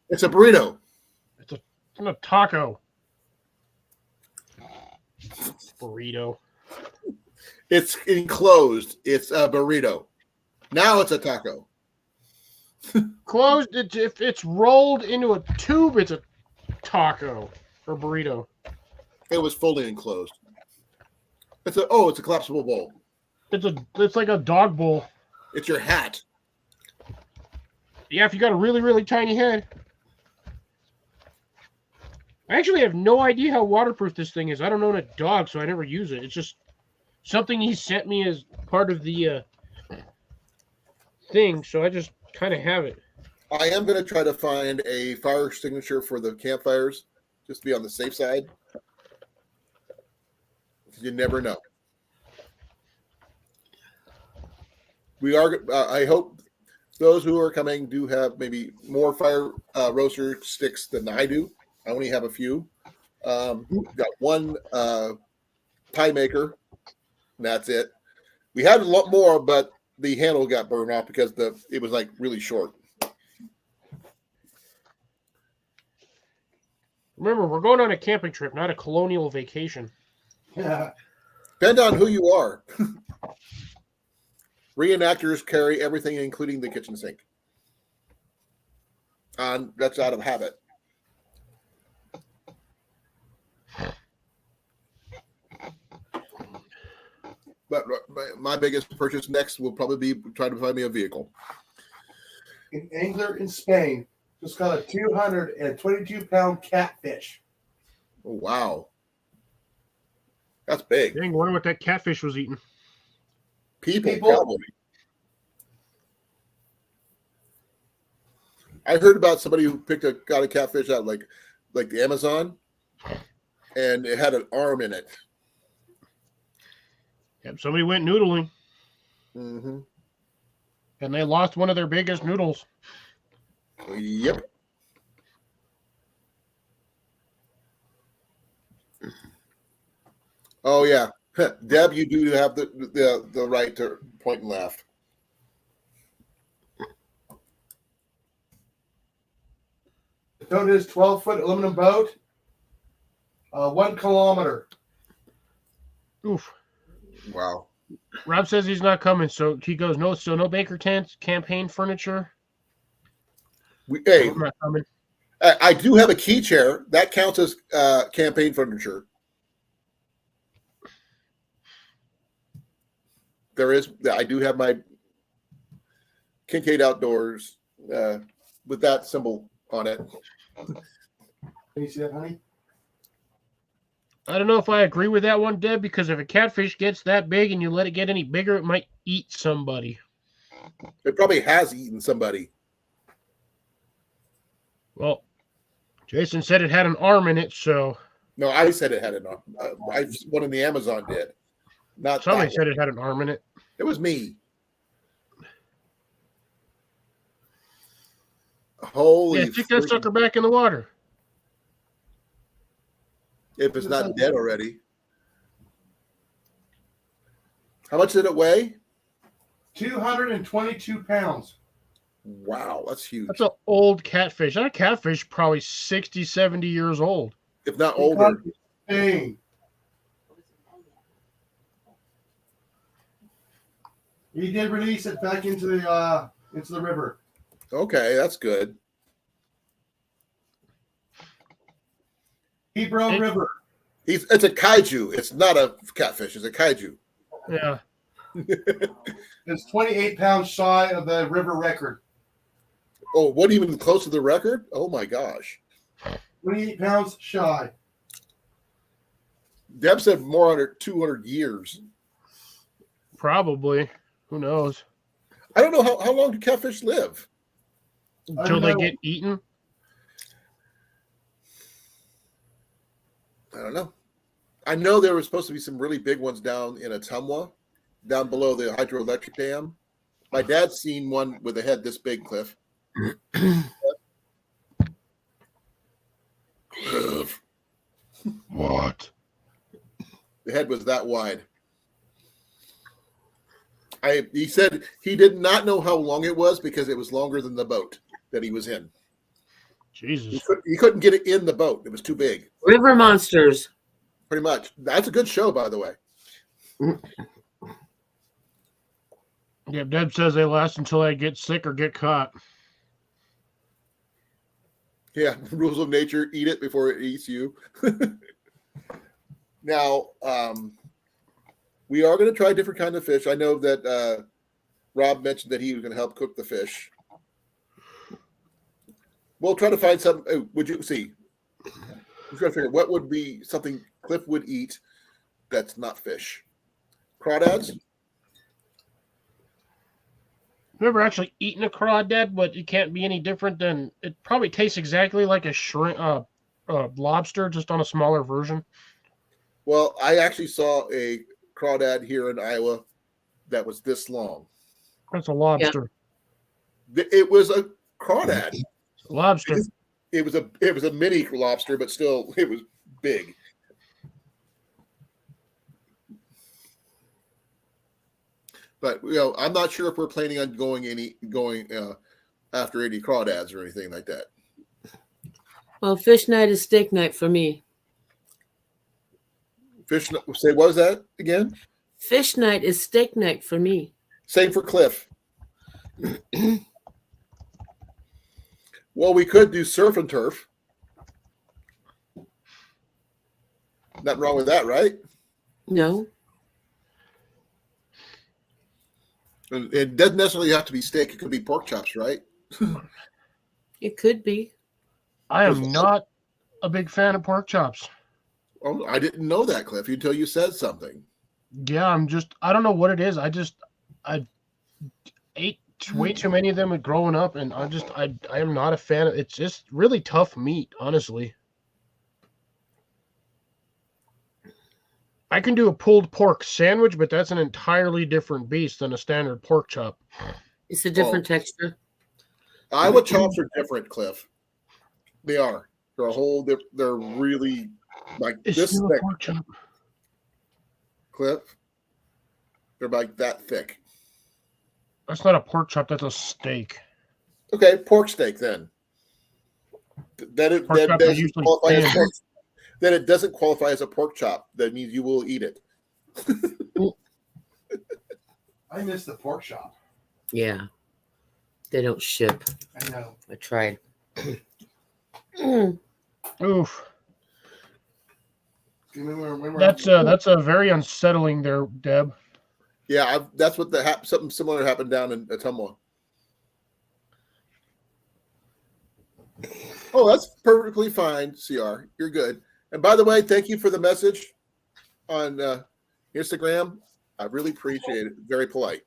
It's a burrito. It's a taco. Burrito. It's enclosed. It's a burrito. Now it's a taco. Closed. If it's rolled into a tube, it's a taco or burrito. It was fully enclosed. It's a collapsible bowl. It's like a dog bowl. It's your hat. Yeah, if you got a really, really tiny head. I actually have no idea how waterproof this thing is. I don't own a dog, so I never use it. It's just something he sent me as part of the thing, so I just kind of have it. I am going to try to find a fire extinguisher for the campfires, just to be on the safe side. You never know. We are. I hope those who are coming do have maybe more fire roaster sticks than I do. I only have a few. Got one pie maker, and that's it. We had a lot more, but the handle got burned off because it was like really short. Remember, we're going on a camping trip, not a colonial vacation. Yeah. Depend on who you are. Reenactors carry everything, including the kitchen sink. And that's out of habit. But my biggest purchase next will probably be trying to find me a vehicle. An angler in Spain just got a 222-pound catfish. Oh, wow. That's big. Dang, wonder what that catfish was eating. People. Probably. I heard about somebody who got a catfish out like the Amazon, and it had an arm in it. Yep, somebody went noodling, Mm-hmm. and they lost one of their biggest noodles. Yep. Oh yeah, Deb, you do have the right to point and laugh. The boat is 12-foot aluminum boat, 1 kilometer. Oof. Wow. Rob says he's not coming, so he goes, no banker tents, campaign furniture. Hey, I'm not coming. I do have a key chair that counts as campaign furniture. I do have my Kincaid Outdoors with that symbol on it. Can you see that, honey? I don't know if I agree with that one, Deb, because if a catfish gets that big and you let it get any bigger, it might eat somebody. It probably has eaten somebody. Well, Jason said it had an arm in it, so No, I said it had an arm. One in the Amazon did. Not somebody that said one. it had an arm in it. It was me. Holy! Yeah, stick that sucker back in the water. If it's not dead already. How much did it weigh? 222 pounds. Wow, that's huge. That's an old catfish. That catfish probably 60, 70 years old. If not older. Spain. He did release it back into the river. Okay, that's good. Hebron River. It's a kaiju. It's not a catfish. It's a kaiju. Yeah. It's 28 pounds shy of the river record. Oh, what, even close to the record? Oh my gosh. 28 pounds shy. Deb said more under 200 years. Probably. Who knows? I don't know how long do catfish live? Until they get eaten. I don't know. I know there were supposed to be some really big ones down in Atumwa, down below the hydroelectric dam. My dad's seen one with a head this big, Cliff. What? The head was that wide. He said he did not know how long it was because it was longer than the boat that he was in. Jesus. He couldn't get it in the boat. It was too big. River monsters. Pretty much. That's a good show, by the way. Yeah, Deb says they last until they get sick or get caught. Yeah, rules of nature, eat it before it eats you. Now, we are going to try different kind of fish. I know that Rob mentioned that he was going to help cook the fish. We'll try to find some. Would you see? We're trying to figure out what would be something Cliff would eat that's not fish. Crawdads? I've never actually eaten a crawdad, but it can't be any different than it probably tastes exactly like a shrimp, lobster, just on a smaller version. Well, I actually saw a crawdad here in Iowa that was this long. That's a lobster. It was a crawdad. Lobster. It was a mini lobster, but still, it was big. But I'm not sure if we're planning on going after any crawdads or anything like that. Well, fish night is steak night for me. Fish. Say what was that again? Fish night is steak night for me. Same for Cliff. Well, we could do surf and turf. Nothing wrong with that, right? No. And it doesn't necessarily have to be steak. It could be pork chops, right? It could be. I am not a big fan of pork chops. Oh, I didn't know that, Cliff, until you said something. Yeah, I don't know what it is. I ate way too many of them growing up, and I am not a fan of. It's just really tough meat, honestly. I can do a pulled pork sandwich, but that's an entirely different beast than a standard pork chop. It's a different texture. Iowa chops are different, Cliff. They are. They're really like It's this still a thick, pork chop. Cliff. They're like that thick. That's not a pork chop. That's a steak. Okay, pork steak then. Pork chops are usually thin. Then it doesn't qualify as a pork chop. That means you will eat it. I miss the pork chop. Yeah. They don't ship. I know. I tried. Oof. When That's a very unsettling there, Deb. Yeah, that's what something similar happened down in Ottumwa. Oh, that's perfectly fine, CR. You're good. And by the way, thank you for the message on Instagram. I really appreciate it. Very polite.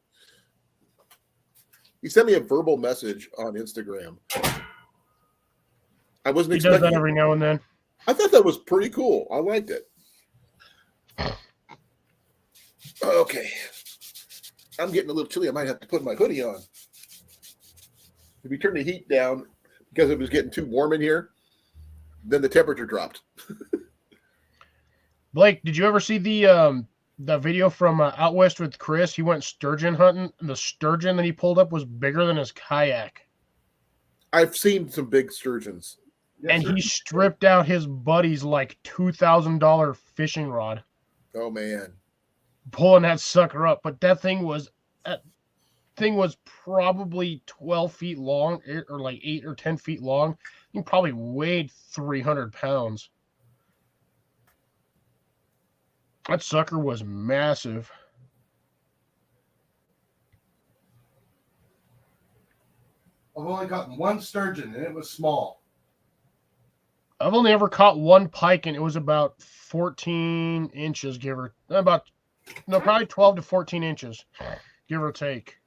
You sent me a verbal message on Instagram. I wasn't He does expecting that every now and then. I thought that was pretty cool. I liked it. Okay. I'm getting a little chilly. I might have to put my hoodie on. If we turn the heat down because it was getting too warm in here, then the temperature dropped. Blake, did you ever see the video from out west with Chris? He went sturgeon hunting, and the sturgeon that he pulled up was bigger than his kayak. I've seen some big sturgeons. And he stripped out his buddy's like $2,000 fishing rod, Oh man. pulling that sucker up. But that thing was probably 12 feet long, or like 8 or 10 feet long. He probably weighed 300 pounds. That sucker was massive. I've only gotten one sturgeon, and it was small. I've only ever caught one pike, and it was about 14 inches, probably 12 to 14 inches, give or take.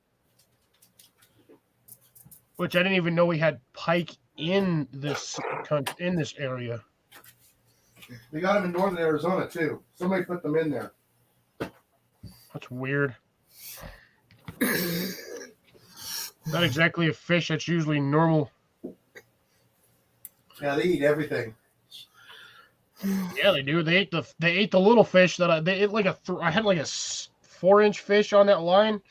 Which I didn't even know we had pike in this area. They got them in northern Arizona too. Somebody put them in there. That's weird. Not exactly a fish that's usually normal. Yeah, they eat everything. Yeah, they do. They ate the little fish that I had like a 4-inch fish on that line,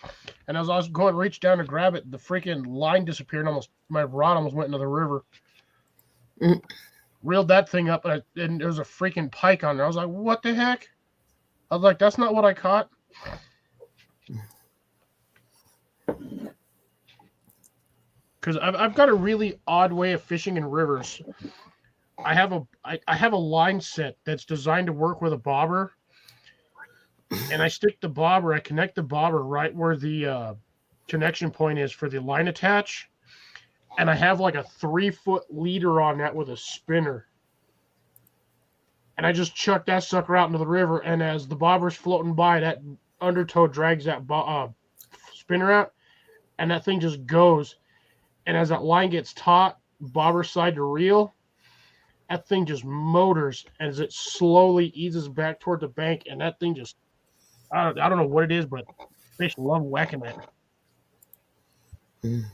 and as I was going to reach down to grab it, the freaking line disappeared. My rod almost went into the river. Mm. Reeled that thing up, and there was a freaking pike on there. I was like, what the heck? I was like, that's not what I caught. Because I've got a really odd way of fishing in rivers. I have a line set that's designed to work with a bobber, and I connect the bobber right where the connection point is for the line attach, and I have like a 3-foot leader on that with a spinner. And I just chuck that sucker out into the river, and as the bobber's floating by, that undertow drags that spinner out, and that thing just goes. And as that line gets taut, bobber side to reel, that thing just motors as it slowly eases back toward the bank, and that thing just, I don't know what it is, but fish love whacking it. Mm.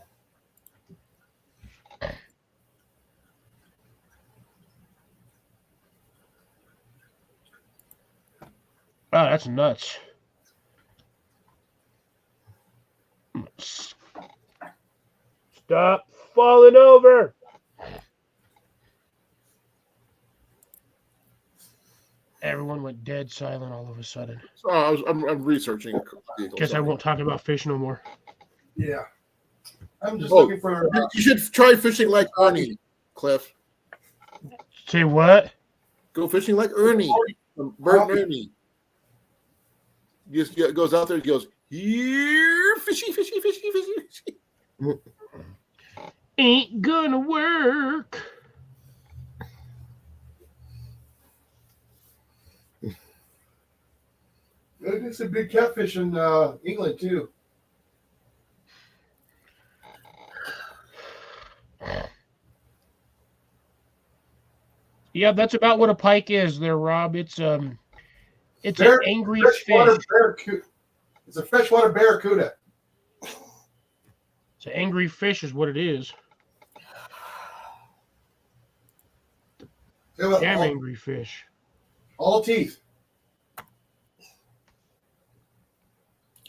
Oh, that's nuts. Stop falling over. Everyone went dead silent all of a sudden. So I'm researching. Guess I won't talk about fish no more. Yeah. I'm just Oh, looking for. You should try fishing like Ernie, Cliff. Say what? Go fishing like Ernie, Bert and Ernie. Just goes out there and goes, here, fishy, fishy, fishy, fishy, fishy. Ain't gonna work. It's a big catfish in England too. Yeah, that's about what a pike is there, Rob. It's an angry freshwater fish. barracuda. It's a freshwater barracuda. It's an angry fish is what it is. Damn angry fish. All teeth.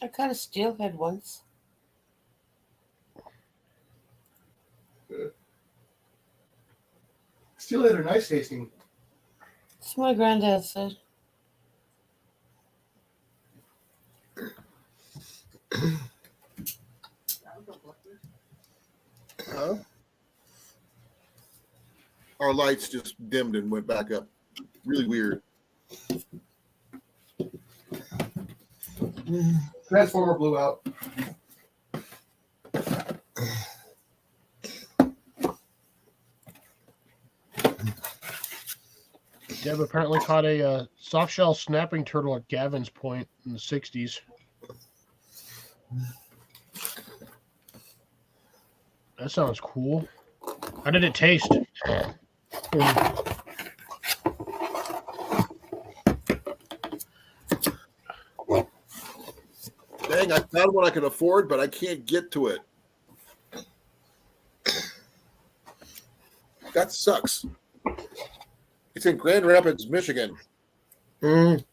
I caught a steelhead once. Steelhead are nice tasting. That's what my granddad said. Huh? Our lights just dimmed and went back up. Really weird. Transformer blew out. Deb apparently caught a soft shell snapping turtle at Gavin's Point in the 60s. That sounds cool. How did it taste? Dang, I found one I can afford, but I can't get to it. That sucks. It's in Grand Rapids, Michigan. Mm.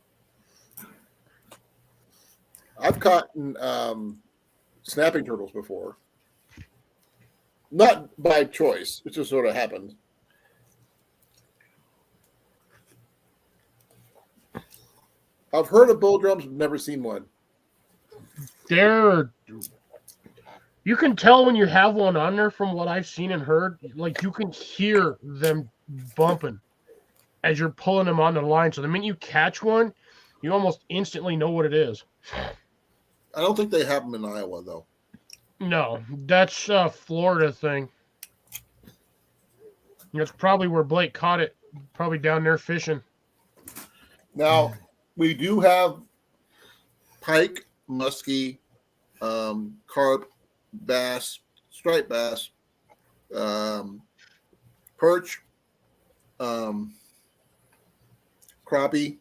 I've caught snapping turtles before. Not by choice. It just sort of happened. I've heard of bull drums, never seen one. You can tell when you have one on there from what I've seen and heard. Like, you can hear them bumping as you're pulling them on the line. So the minute you catch one, you almost instantly know what it is. I don't think they have them in Iowa, though. No, that's a Florida thing. That's probably where Blake caught it. Probably down there fishing. Now, we do have pike, muskie, carp, bass, striped bass, perch, crappie,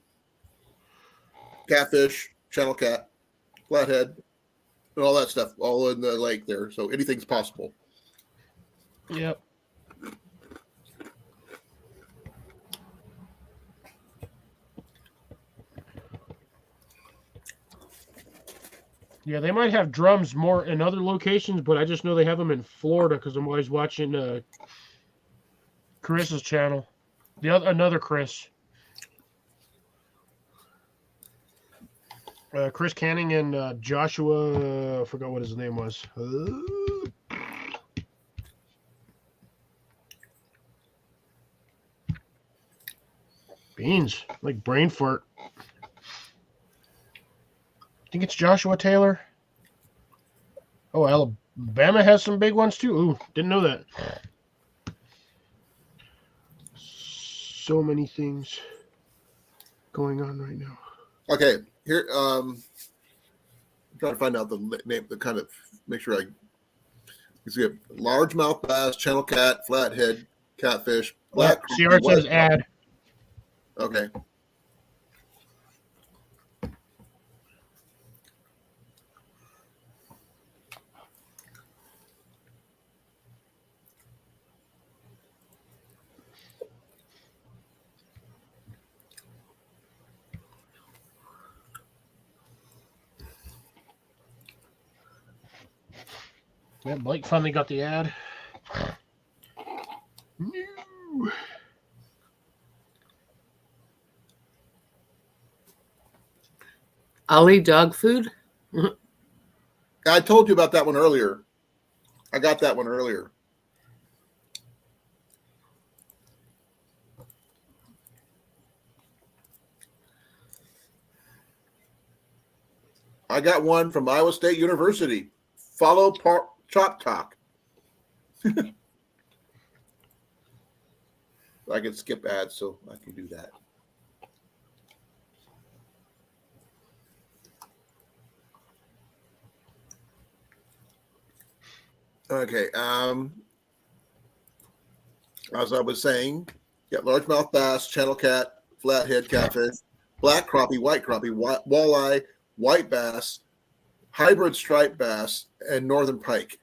catfish, channel cat, flathead, and all that stuff, all in the lake there. So anything's possible. Yep. Yeah, they might have drums more in other locations, but I just know they have them in Florida because I'm always watching Chris's channel. Another Chris. Chris Canning and Joshua, I forgot what his name was. Beans, like brain fart. I think it's Joshua Taylor. Oh, Alabama has some big ones too. Ooh, didn't know that. So many things going on right now. Okay, here. I'm trying to find out the name. The kind of make sure I. You see a largemouth bass, channel cat, flathead, catfish, black. See where it says ad. Okay. Yeah, Blake finally got the ad. Ollie dog food. I told you about that one earlier. I got that one earlier. I got one from Iowa State University. Follow Chop Talk. I can skip ads, so I can do that. Okay. As I was saying, largemouth bass, channel cat, flathead catfish, black crappie, walleye, white bass, hybrid striped bass, and northern pike.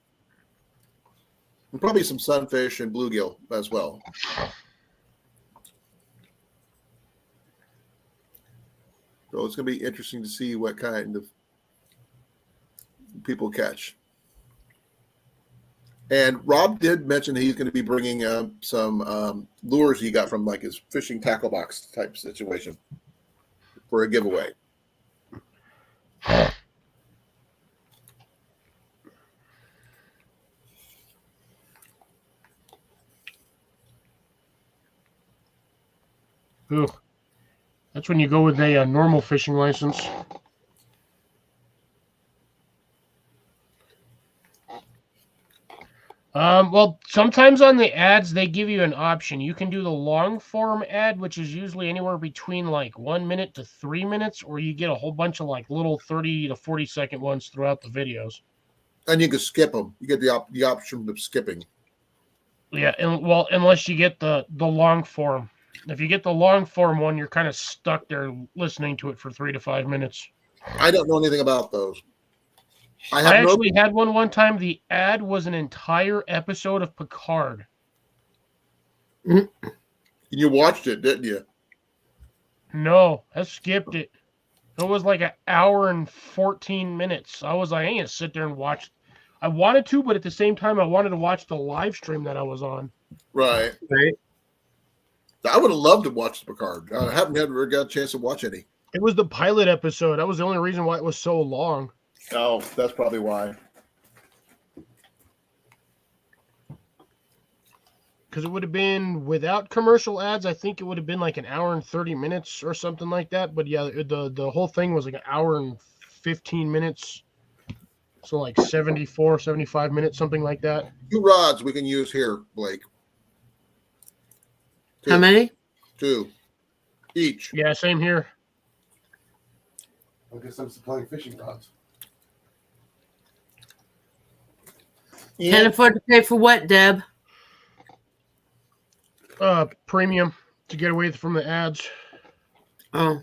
And probably some sunfish and bluegill as well. So it's going to be interesting to see what kind of people catch. And Rob did mention he's going to be bringing some lures he got from like his fishing tackle box type situation for a giveaway. Ooh, that's when you go with a normal fishing license. Well, sometimes on the ads, they give you an option. You can do the long form ad, which is usually anywhere between like 1 minute to 3 minutes, or you get a whole bunch of like little 30 to 40-second ones throughout the videos. And you can skip them. You get the option of skipping. Yeah, and well, unless you get the long form. If you get the long form one, you're kind of stuck there listening to it for 3 to 5 minutes. I don't know anything about those. I actually had one time. The ad was an entire episode of Picard. You watched it, didn't you? No, I skipped it. It was like an hour and 14 minutes. I was like, I ain't gonna sit there and watch. I wanted to, but at the same time, I wanted to watch the live stream that I was on. Right. I would have loved to watch the Picard. I haven't ever got a chance to watch any. It was the pilot episode. That was the only reason why it was so long. Oh, that's probably why. Because it would have been without commercial ads. I think it would have been like an hour and 30 minutes or something like that. But yeah, the whole thing was like an hour and 15 minutes. So like 74, 75 minutes, something like that. 2 rods we can use here, Blake. 2. How many? 2 each. Yeah, same here. I guess I'm supplying fishing rods. Can't afford to pay for what, Deb? Premium to get away from the ads. Oh.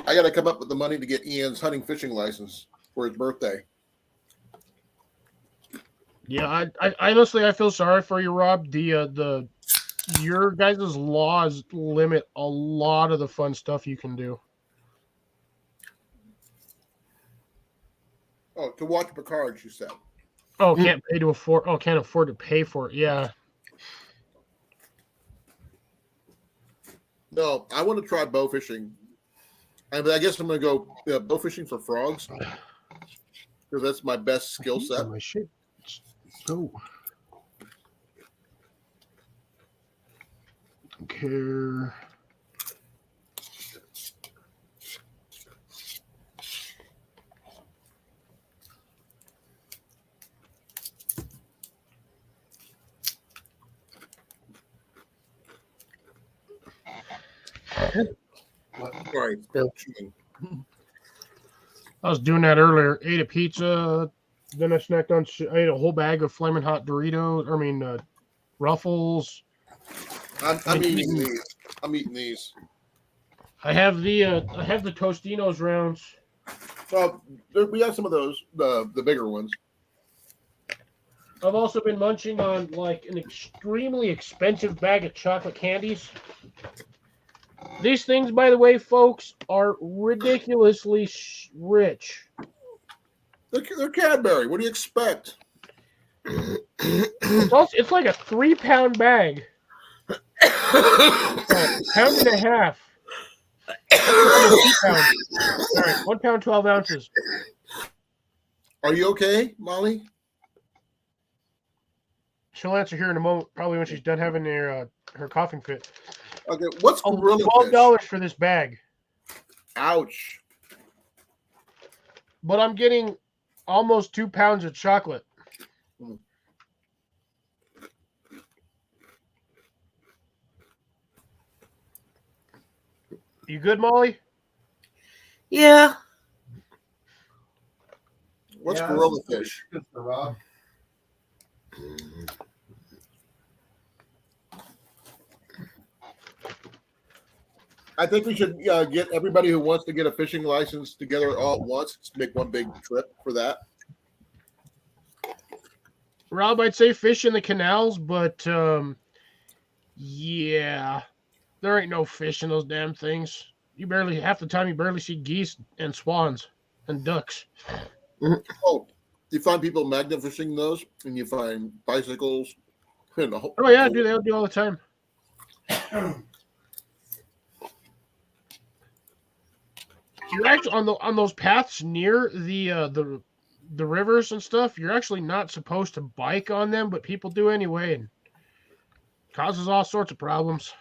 I got to come up with the money to get Ian's hunting fishing license for his birthday. Yeah, I honestly I feel sorry for you, Rob. The your guys' laws limit a lot of the fun stuff you can do. Oh, to watch Picard, you said. Oh, can't afford to pay for it. Yeah. No, I want to try bow fishing. I guess I'm going to go bow fishing for frogs because that's my best skill set. My shit. Let's go. Don't care. Sorry. I was doing that earlier. Ate a pizza, then I snacked on. I ate a whole bag of Flamin' Hot Doritos. Ruffles. I'm eating these. I'm eating these. I have the Tostinos rounds. Well, we have some of those, the bigger ones. I've also been munching on like an extremely expensive bag of chocolate candies. These things, by the way, folks, are ridiculously rich. They're Cadbury. What do you expect? It's like a 3-pound bag. Pound and a half. 2 pounds. All right, 1 pound, 12 ounces. Are you okay, Molly? She'll answer here in a moment, probably when she's done having her coughing fit. Okay, what's gorilla fish? $12 for this bag. Ouch. But I'm getting almost 2 pounds of chocolate. You good, Molly? Yeah. What's gorilla fish? Good for Rob. I think we should get everybody who wants to get a fishing license together all at once. Let's make one big trip for that. Rob, I'd say fish in the canals, but yeah, there ain't no fish in those damn things. Half the time you barely see geese and swans and ducks. Oh, you find people magnet fishing those, and you find bicycles. Oh yeah, they'll do all the time. You're actually on those paths near the rivers and stuff. You're actually not supposed to bike on them, but people do anyway, and causes all sorts of problems.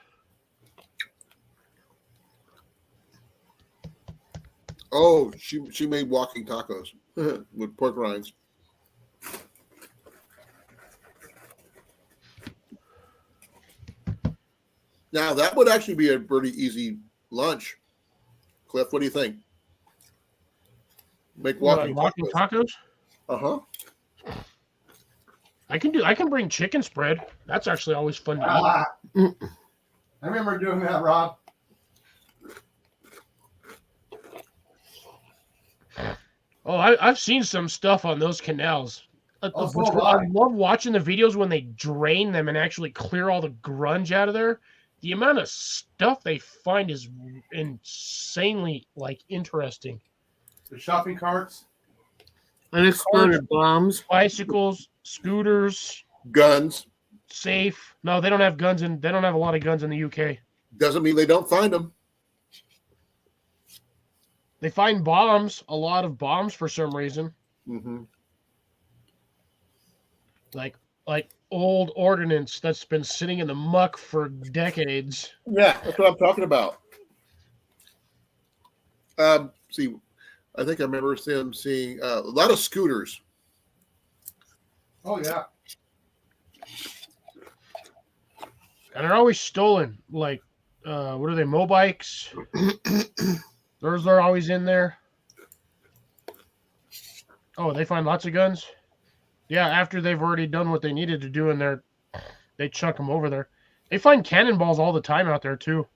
Oh, she made walking tacos with pork rinds. Now that would actually be a pretty easy lunch. Cliff, what do you think? Make walking tacos? Uh-huh. I can bring chicken spread. That's actually always fun to eat. I remember doing that, Rob. Oh, I've seen some stuff on those canals. I love watching the videos when they drain them and actually clear all the grunge out of there. The amount of stuff they find is insanely interesting. The shopping carts, Unexploded bombs, bicycles, scooters, guns. Safe. No, they don't have guns they don't have a lot of guns in the UK. Doesn't mean they don't find them. They find bombs, a lot of bombs for some reason. Mm-hmm. Like old ordnance that's been sitting in the muck for decades. Yeah, that's what I'm talking about. See, I think I remember them seeing a lot of scooters. oh yeah, And they're always stolen. What are they, Mobikes? Those are always in there. Oh, they find lots of guns? Yeah, after they've already done what they needed to do in there, they chuck them over there. They find cannonballs all the time out there, too.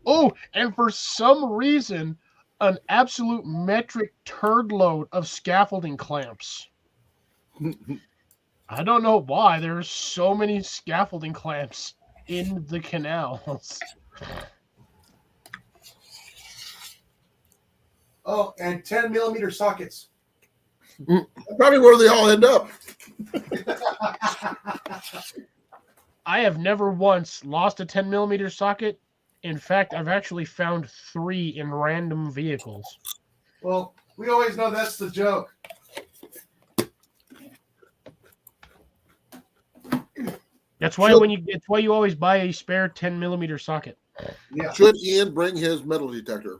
Oh, and for some reason, an absolute metric turd load of scaffolding clamps. I don't know why. There's so many scaffolding clamps in the canals. Oh, and 10 millimeter sockets. Probably where they all end up. I have never once lost a 10 millimeter socket. In fact, I've actually found 3 in random vehicles. Well, we always know that's the joke. That's why it's why you always buy a spare 10 millimeter socket. Yeah. Should Ian bring his metal detector?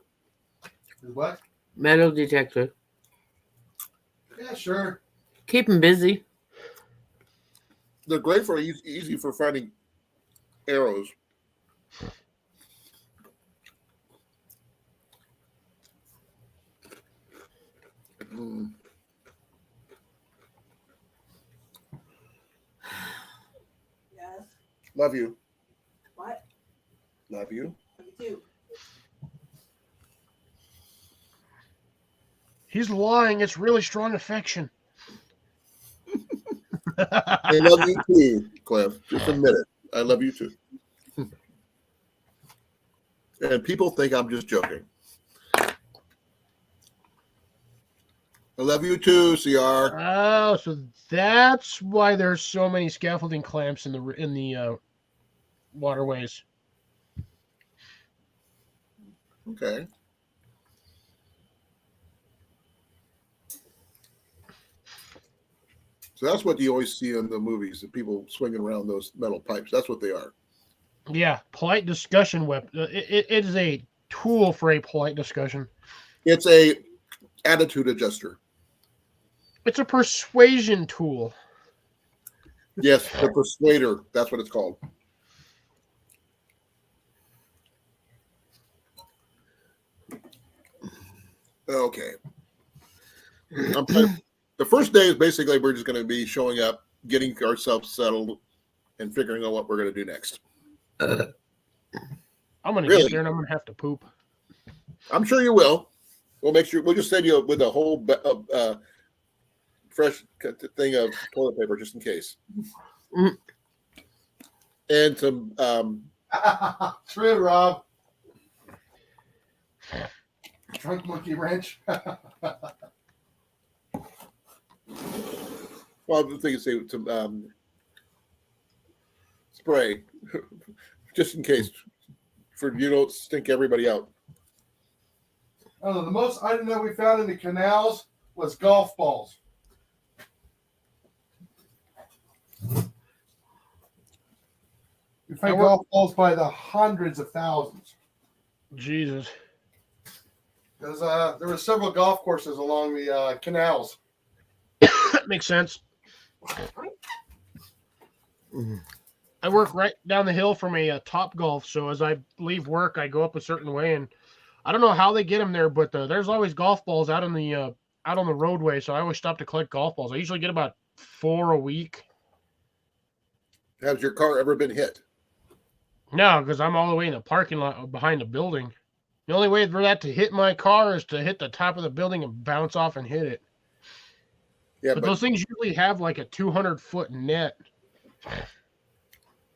What? Metal detector. Yeah, sure. Keep him busy. They're great for easy for finding arrows. Mm. Yes. Love you. What? Love you. You do. He's lying. It's really strong affection. I love you too, Cliff. Just admit it. I love you too. And people think I'm just joking. I love you too, CR. Oh, so that's why there's so many scaffolding clamps in the waterways. Okay. So that's what you always see in the movies, the people swinging around those metal pipes. That's what they are. Yeah, polite discussion weapon. It is a tool for a polite discussion. It's a attitude adjuster. It's a persuasion tool. Yes, the persuader. That's what it's called. Okay. The first day is basically we're just going to be showing up, getting ourselves settled, and figuring out what we're going to do next. I'm going to Really? get there and I'm going to have to poop. I'm sure you will. We'll make sure. We'll just send you with a whole fresh thing of toilet paper just in case, and some. True, Rob. Drunk monkey wrench. Well, the thing is, say some spray, just in case, for you don't stink everybody out. I don't know. The most item that we found in the canals was golf balls. We found golf balls by the hundreds of thousands. Jesus. Because there were several golf courses along the canals. That makes sense. I work right down the hill from a Top Golf, so as I leave work, I go up a certain way, and I don't know how they get them there, but there's always golf balls out on the roadway, so I always stop to collect golf balls. I usually get about 4 a week. Has your car ever been hit? No, because I'm all the way in the parking lot behind the building. The only way for that to hit my car is to hit the top of the building and bounce off and hit it. Yeah, But those things usually have like a 200-foot net.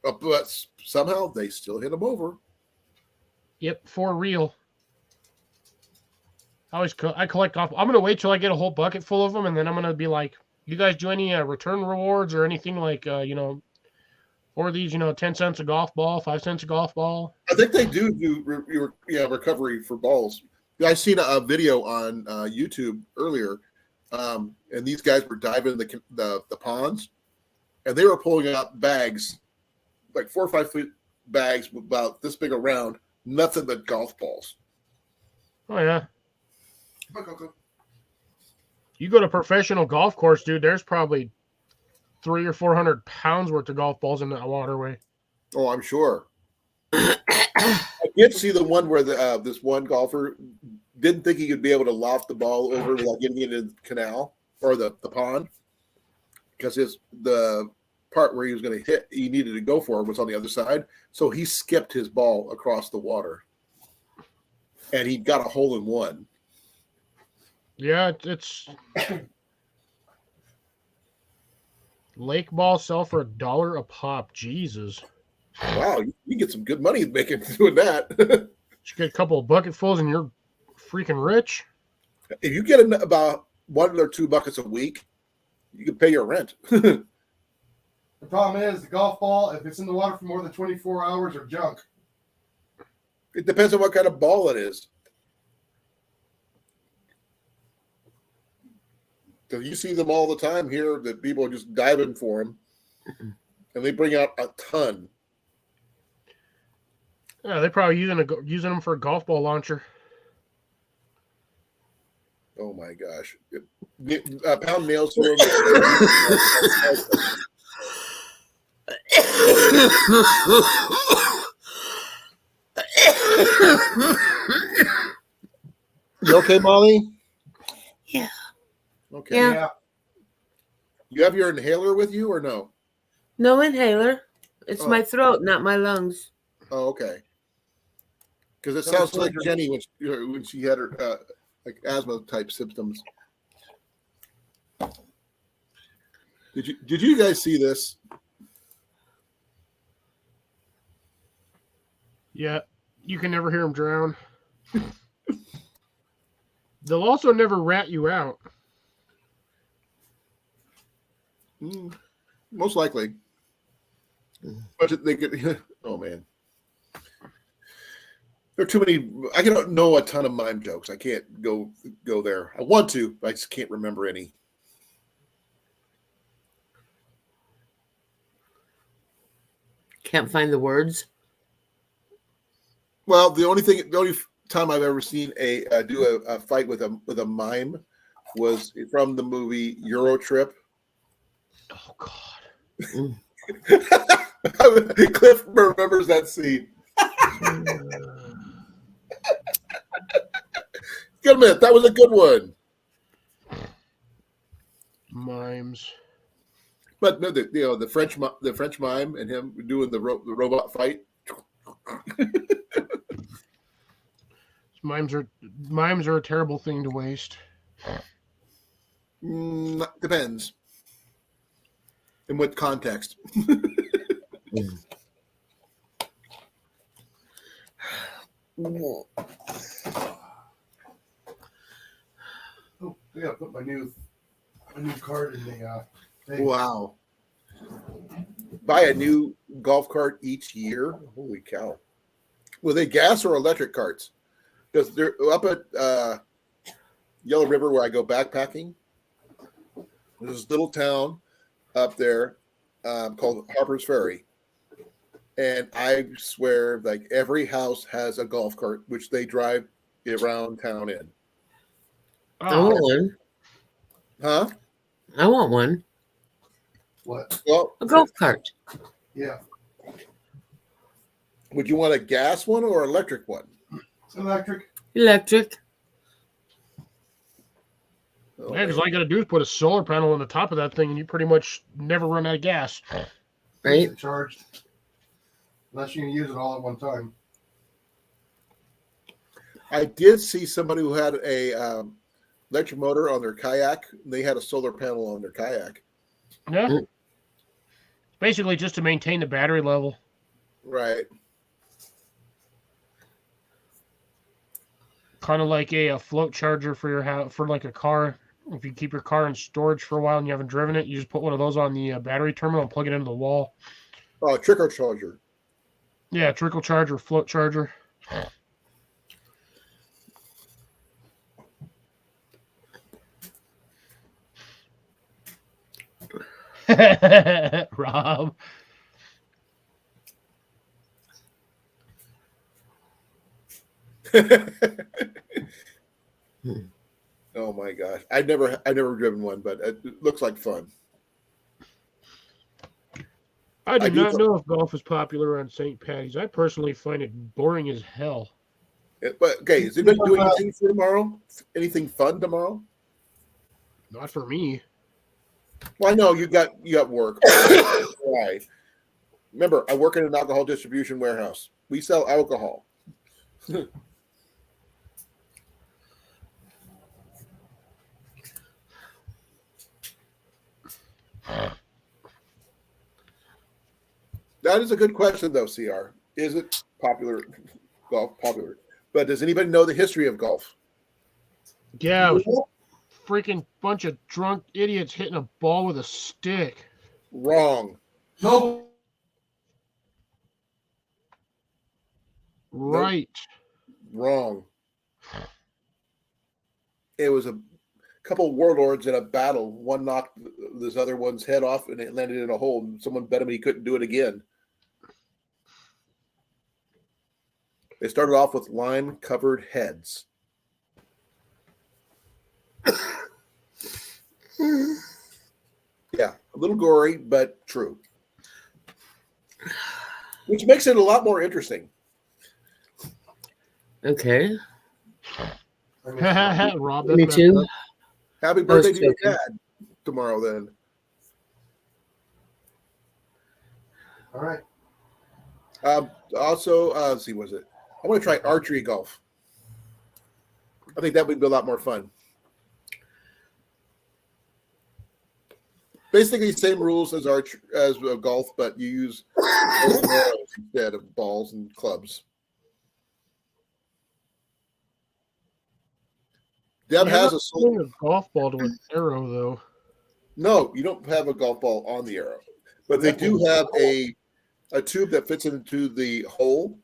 But somehow they still hit them over. Yep, for real. I collect golf. I'm gonna wait till I get a whole bucket full of them, and then I'm gonna be like, "You guys do any return rewards or anything like for these 10 cents a golf ball, 5 cents a golf ball?" I think they do recovery for balls. I seen a video on YouTube earlier, and these guys were diving the ponds, and they were pulling out bags, like 4 or 5 foot bags about this big around, nothing but golf balls. Oh yeah. You go to a professional golf course, dude. There's probably 300 or 400 pounds worth of golf balls in that waterway. Oh, I'm sure. I did see the one where this one golfer didn't think he could be able to loft the ball over without getting it in the canal or the pond, because the part where he was going to hit, he needed to go for was on the other side. So he skipped his ball across the water, and he got a hole in one. Yeah, it's lake balls sell for $1 a pop. Jesus. Wow, you get some good money making doing that. Just get a couple of bucketfuls and you're freaking rich. If you get about 1 or 2 buckets a week, you can pay your rent. The problem is the golf ball, if it's in the water for more than 24 hours, are junk. It depends on what kind of ball it is. Because you see them all the time here that people are just diving for them, and they bring out a ton. Yeah, they're probably using them for a golf ball launcher. Oh my gosh! Pound nails through them. You okay, Molly? Yeah. Okay. Yeah. You have your inhaler with you or no? No inhaler. It's Oh. my throat, not my lungs. Oh, okay. Because it sounds like Jenny when she had her like asthma type symptoms. Did you guys see this? Yeah, you can never hear them drown. They'll also never rat you out. Most likely. But they could. Oh man, there are too many. I don't know a ton of mime jokes. I can't go there. I want to, but I just can't remember any. Can't find the words. Well, the only time I've ever seen do a fight with a mime was from the movie Euro Trip. Oh God. Cliff remembers that scene. Good minute, that was a good one. Mimes. But no, the French mime and him doing the robot fight. Mimes are a terrible thing to waste. Depends. In what context? Oh, I gotta put my new card in the thing. Wow. Buy a new golf cart each year? Holy cow. Were they gas or electric carts? Because they're up at Yellow River where I go backpacking. There's this little town up there called Harper's Ferry. And I swear, like every house has a golf cart, which they drive around town in. I want one. Huh? I want one. What? Well, A golf cart. Yeah. would you want a gas one or electric one? Electric. Electric. Oh, Yeah, because all you got to do is put a solar panel on the top of that thing, and you pretty much never run out of gas. Right. Get charged. Unless you can use it all at one time. I did see somebody who had a electric motor on their kayak. They had a solar panel on their kayak. Yeah. Basically, just to maintain the battery level. Right. Kind of like a float charger for your house, for like a car. If you keep your car in storage for a while and you haven't driven it, you just put one of those on the battery terminal and plug it into the wall. Oh, trickle charger. Yeah, trickle charger, float charger. Rob. Oh my gosh. I've never driven one, but it looks like fun. I do I do not th- know if golf is popular on St. Patty's. I personally find it boring as hell. But okay, is anybody doing anything for tomorrow? Anything fun tomorrow? Not for me. Well, I know you got work. Right. Remember, I work in an alcohol distribution warehouse. We sell alcohol. That is a good question, though, CR. Is it popular? Golf popular. But does anybody know the history of golf? Yeah, it was freaking bunch of drunk idiots hitting a ball with a stick. Wrong. No. Right. Wrong. It was a couple of warlords in a battle. One knocked this other one's head off, and it landed in a hole. And someone bet him he couldn't do it again. They started off with lime-covered heads. Yeah, a little gory, but true. Which makes it a lot more interesting. Okay. Rob, Me that's too. Happy I was birthday to your joking. dad tomorrow, then. All right. Also, let's see, was it? I want to try archery golf. I think that would be a lot more fun. Basically, same rules as golf, but you use bows and arrows instead of balls and clubs. Deb has a swing a golf ball to an arrow, though. No, you don't have a golf ball on the arrow, but they do have a tube that fits into the hole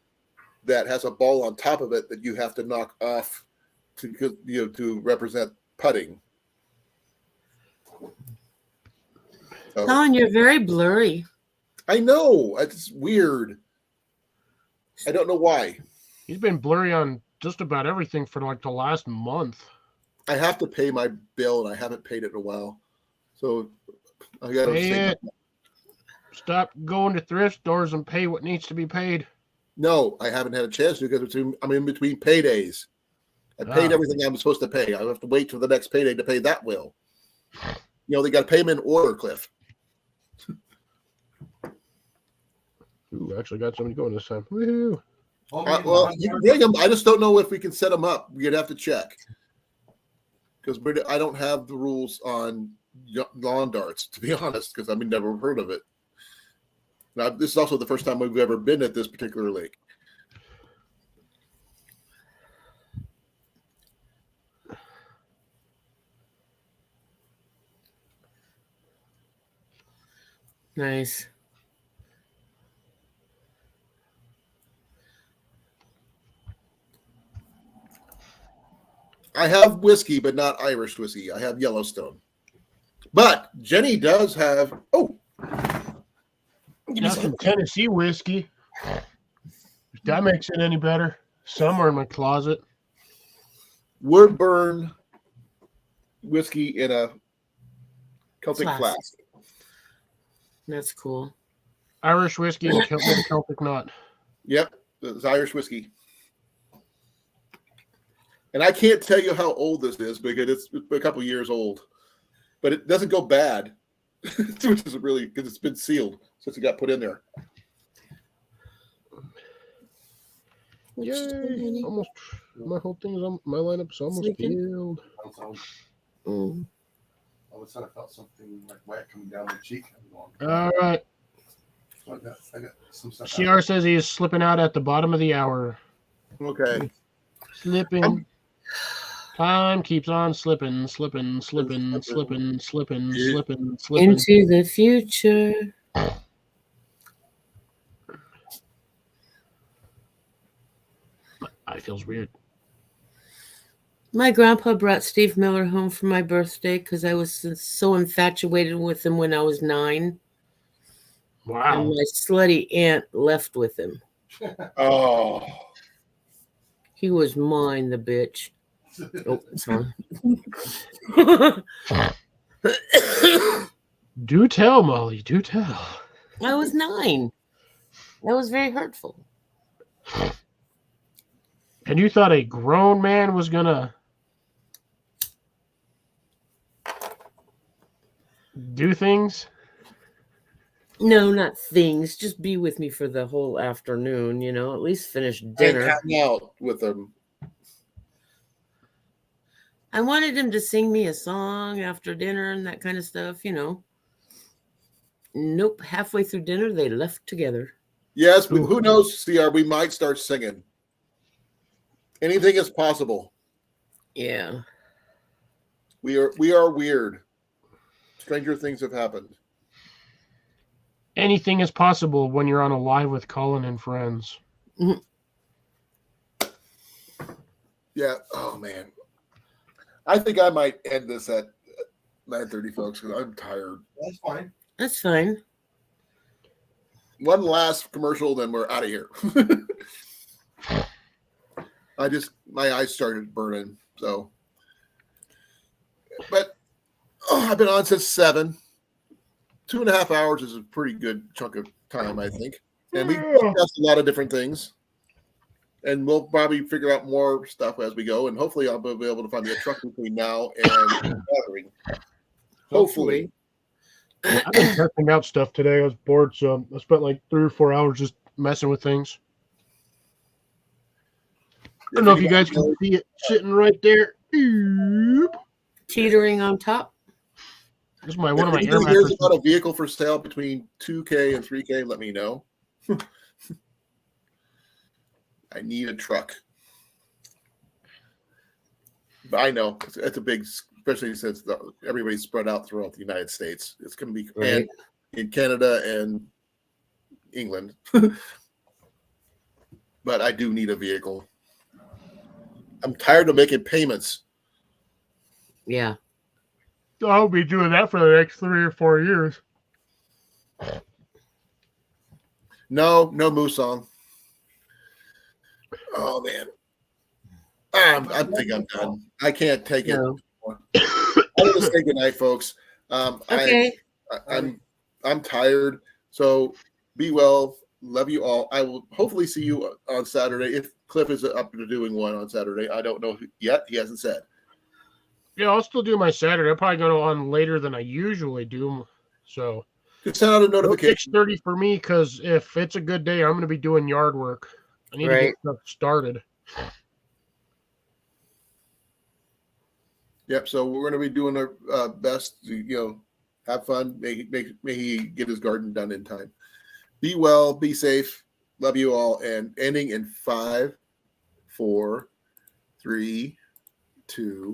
that has a ball on top of it that you have to knock off to represent putting. So, Colin, you're very blurry. I know it's weird. I don't know why. He's been blurry on just about everything for like the last month. I have to pay my bill, and I haven't paid it in a while, so I got to Pay say it. Stop going to thrift stores and pay what needs to be paid. no. I haven't had a chance to because I'm in between paydays. I paid everything I'm supposed to pay. I have to wait till the next payday to pay that bill. They got to pay them in order, Cliff. Ooh, actually got somebody going this time. Woohoo! Well, you can bring them. I just don't know if we can set them up. You'd have to check because I don't have the rules on lawn darts, to be honest, because I've never heard of it. Now, this is also the first time we've ever been at this particular lake. Nice. I have whiskey, but not Irish whiskey. I have Yellowstone. But Jenny does have. Oh, Got some Tennessee whiskey. If that makes it any better. Somewhere in my closet. wood burn whiskey in a Celtic flask. That's cool. Irish whiskey and Celtic knot. Yep, it's Irish whiskey. And I can't tell you how old this is because it's a couple years old, but it doesn't go bad, which is really because it's been sealed since it got put in there. Yay! Almost my whole thing is my lineup's almost filled. Mm. All of a sudden, I felt something like wet coming down my cheek. All right. So I got some stuff. CR says he is slipping out at the bottom of the hour. Okay. Slipping. Time keeps on slipping. Into the future. It feels weird. My grandpa brought Steve Miller home for my birthday because I was so infatuated with him when I was 9. Wow. And my slutty aunt left with him. Oh. He was mine, the bitch. Oh, sorry. Do tell, Molly. Do tell. I was 9. That was very hurtful. And you thought a grown man was gonna do things? No, not things. Just be with me for the whole afternoon, at least finish dinner. Hang out with them. I wanted him to sing me a song after dinner and that kind of stuff, Nope. Halfway through dinner, they left together. Yes, who knows, CR? We might start singing. Anything is possible. Yeah. We are weird. Stranger things have happened. Anything is possible when you're on a live with Colin and friends. Yeah. Oh man. I think I might end this at 9:30, folks, because I'm tired. That's fine. That's fine. One last commercial, then we're out of here. My eyes started burning. So, but I've been on since 7. 2.5 hours is a pretty good chunk of time, I think. And we discussed a lot of different things. And we'll probably figure out more stuff as we go. And hopefully I'll be able to find me a truck between now and gathering. Hopefully. I've been testing out stuff today. I was bored, so I spent like 3 or 4 hours just messing with things. I don't know if you guys can see it sitting right there. Teetering on top. This is one of my air Here's mattresses. about a vehicle for sale between 2K and 3K. Let me know. I need a truck. But I know it's a big, especially since everybody's spread out throughout the United States. It's going to be Right. in Canada and England. But I do need a vehicle. I'm tired of making payments. Yeah. I'll be doing that for the next 3 or 4 years. No Musong. Oh man, I think I'm done. I can't take it. No. I'm gonna say goodnight, folks. Okay. I'm tired. So be well. Love you all. I will hopefully see you on Saturday if Cliff is up to doing one on Saturday. I don't know yet. He hasn't said. Yeah, I'll still do my Saturday. I'll probably go on later than I usually do. So Just send out a notification. 6:30 for me, because if it's a good day, I'm going to be doing yard work. I need to Right. get stuff started. Yep. So we're going to be doing our best to, have fun. May he get his garden done in time. Be well. Be safe. Love you all. And ending in 5, 4, 3, 2.